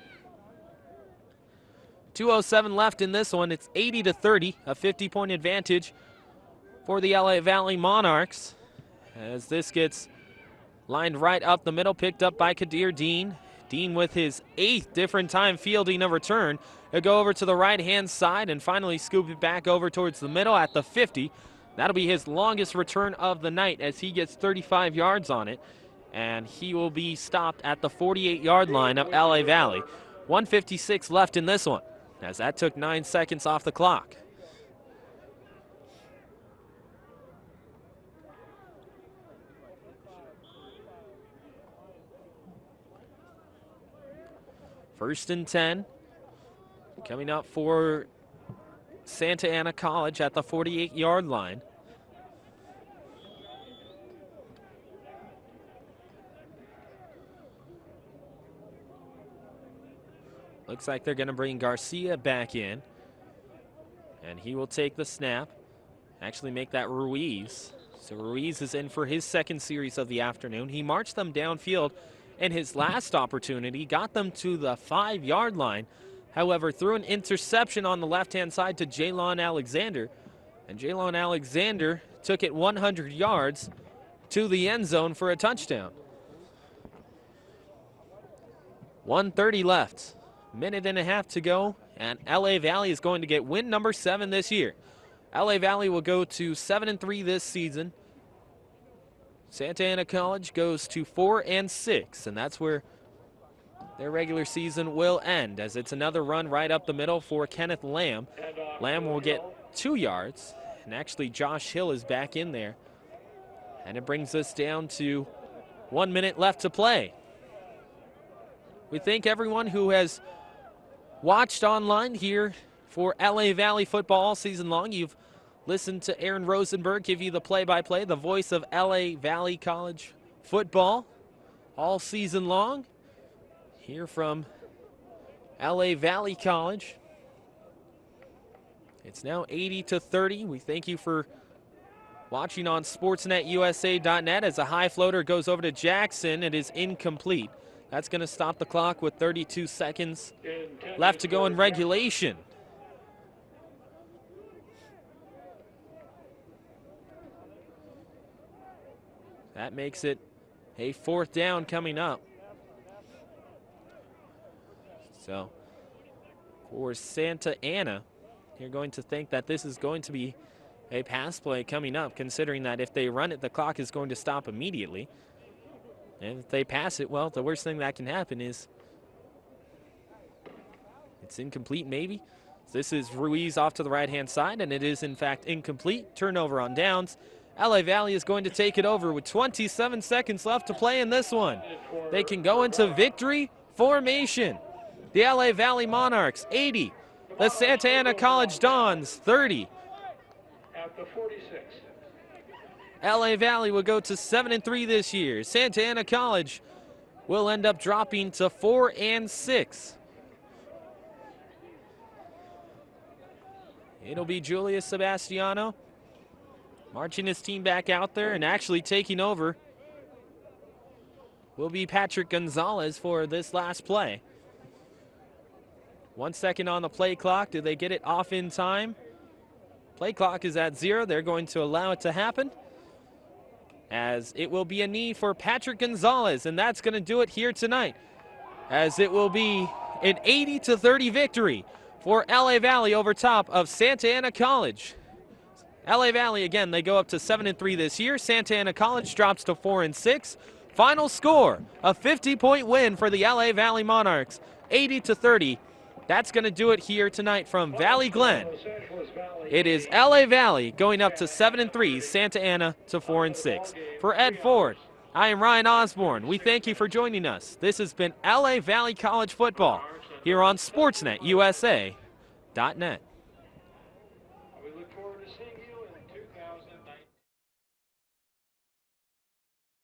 2:07 left in this one. It's 80-30, a 50-point advantage for the LA Valley Monarchs, as this gets lined right up the middle, picked up by Kadir Dean. Dean with his 8th different time fielding a return. He'll go over to the right-hand side and finally scoop it back over towards the middle at the 50. That'll be his longest return of the night as he gets 35 yards on it. And he will be stopped at the 48-yard line of LA Valley. 1:56 left in this one, as that took 9 seconds off the clock. First and 10, coming up for Santa Ana College at the 48-yard line. Looks like they're going to bring Garcia back in, and he will take the snap, actually make that Ruiz. So Ruiz is in for his second series of the afternoon. He marched them downfield in his last opportunity, got them to the 5-yard line. However, threw an interception on the left-hand side to Jalon Alexander, and Jalon Alexander took it 100 yards to the end zone for a touchdown. 1:30 left. Minute and a half to go, and LA Valley is going to get win number 7 this year. LA Valley will go to 7-3 this season. Santa Ana College goes to 4-6, and that's where their regular season will end, as it's another run right up the middle for Kenneth Lamb. Lamb will get 2 yards, and actually Josh Hill is back in there. And it brings us down to 1 minute left to play. We thank everyone who has watched online here for LA Valley football all season long. You've listened to Aaron Rosenberg give you the play-by-play, the voice of LA Valley College football all season long. Here from LA Valley College. It's now 80-30. We thank you for watching on sportsnetusa.net as a high floater goes over to Jackson. It is incomplete. That's going to stop the clock with 32 seconds left to go in regulation. That makes it a 4th down coming up. So for Santa Ana, you're going to think that this is going to be a pass play coming up, considering that if they run it, the clock is going to stop immediately. And if they pass it, well, the worst thing that can happen is it's incomplete maybe. This is Ruiz off to the right-hand side, and it is in fact incomplete. Turnover on downs. LA Valley is going to take it over with 27 seconds left to play in this one. They can go into victory formation. The LA Valley Monarchs 80. The Santa Ana College Dons 30. At the 46. LA Valley will go to 7-3 this year. Santa Ana College will end up dropping to 4-6. It'll be Julius Sebastiano marching his team back out there, and actually taking over will be Patrick Gonzalez for this last play. 1 second on the play clock. Do they get it off in time? Play clock is at 0. They're going to allow it to happen, as it will be a knee for Patrick Gonzalez, and that's going to do it here tonight, as it will be an 80-30 victory for LA Valley over top of Santa Ana College. LA Valley, again, they go up to 7-3 this year. Santa Ana College drops to 4-6. Final score, a 50-point win for the LA Valley Monarchs, 80-30. That's going to do it here tonight from Valley Glen. It is LA Valley going up to 7-3, Santa Ana to 4-6. For Ed Ford, I am Ryan Osborn. We thank you for joining us. This has been LA Valley College football here on sportsnetusa.net.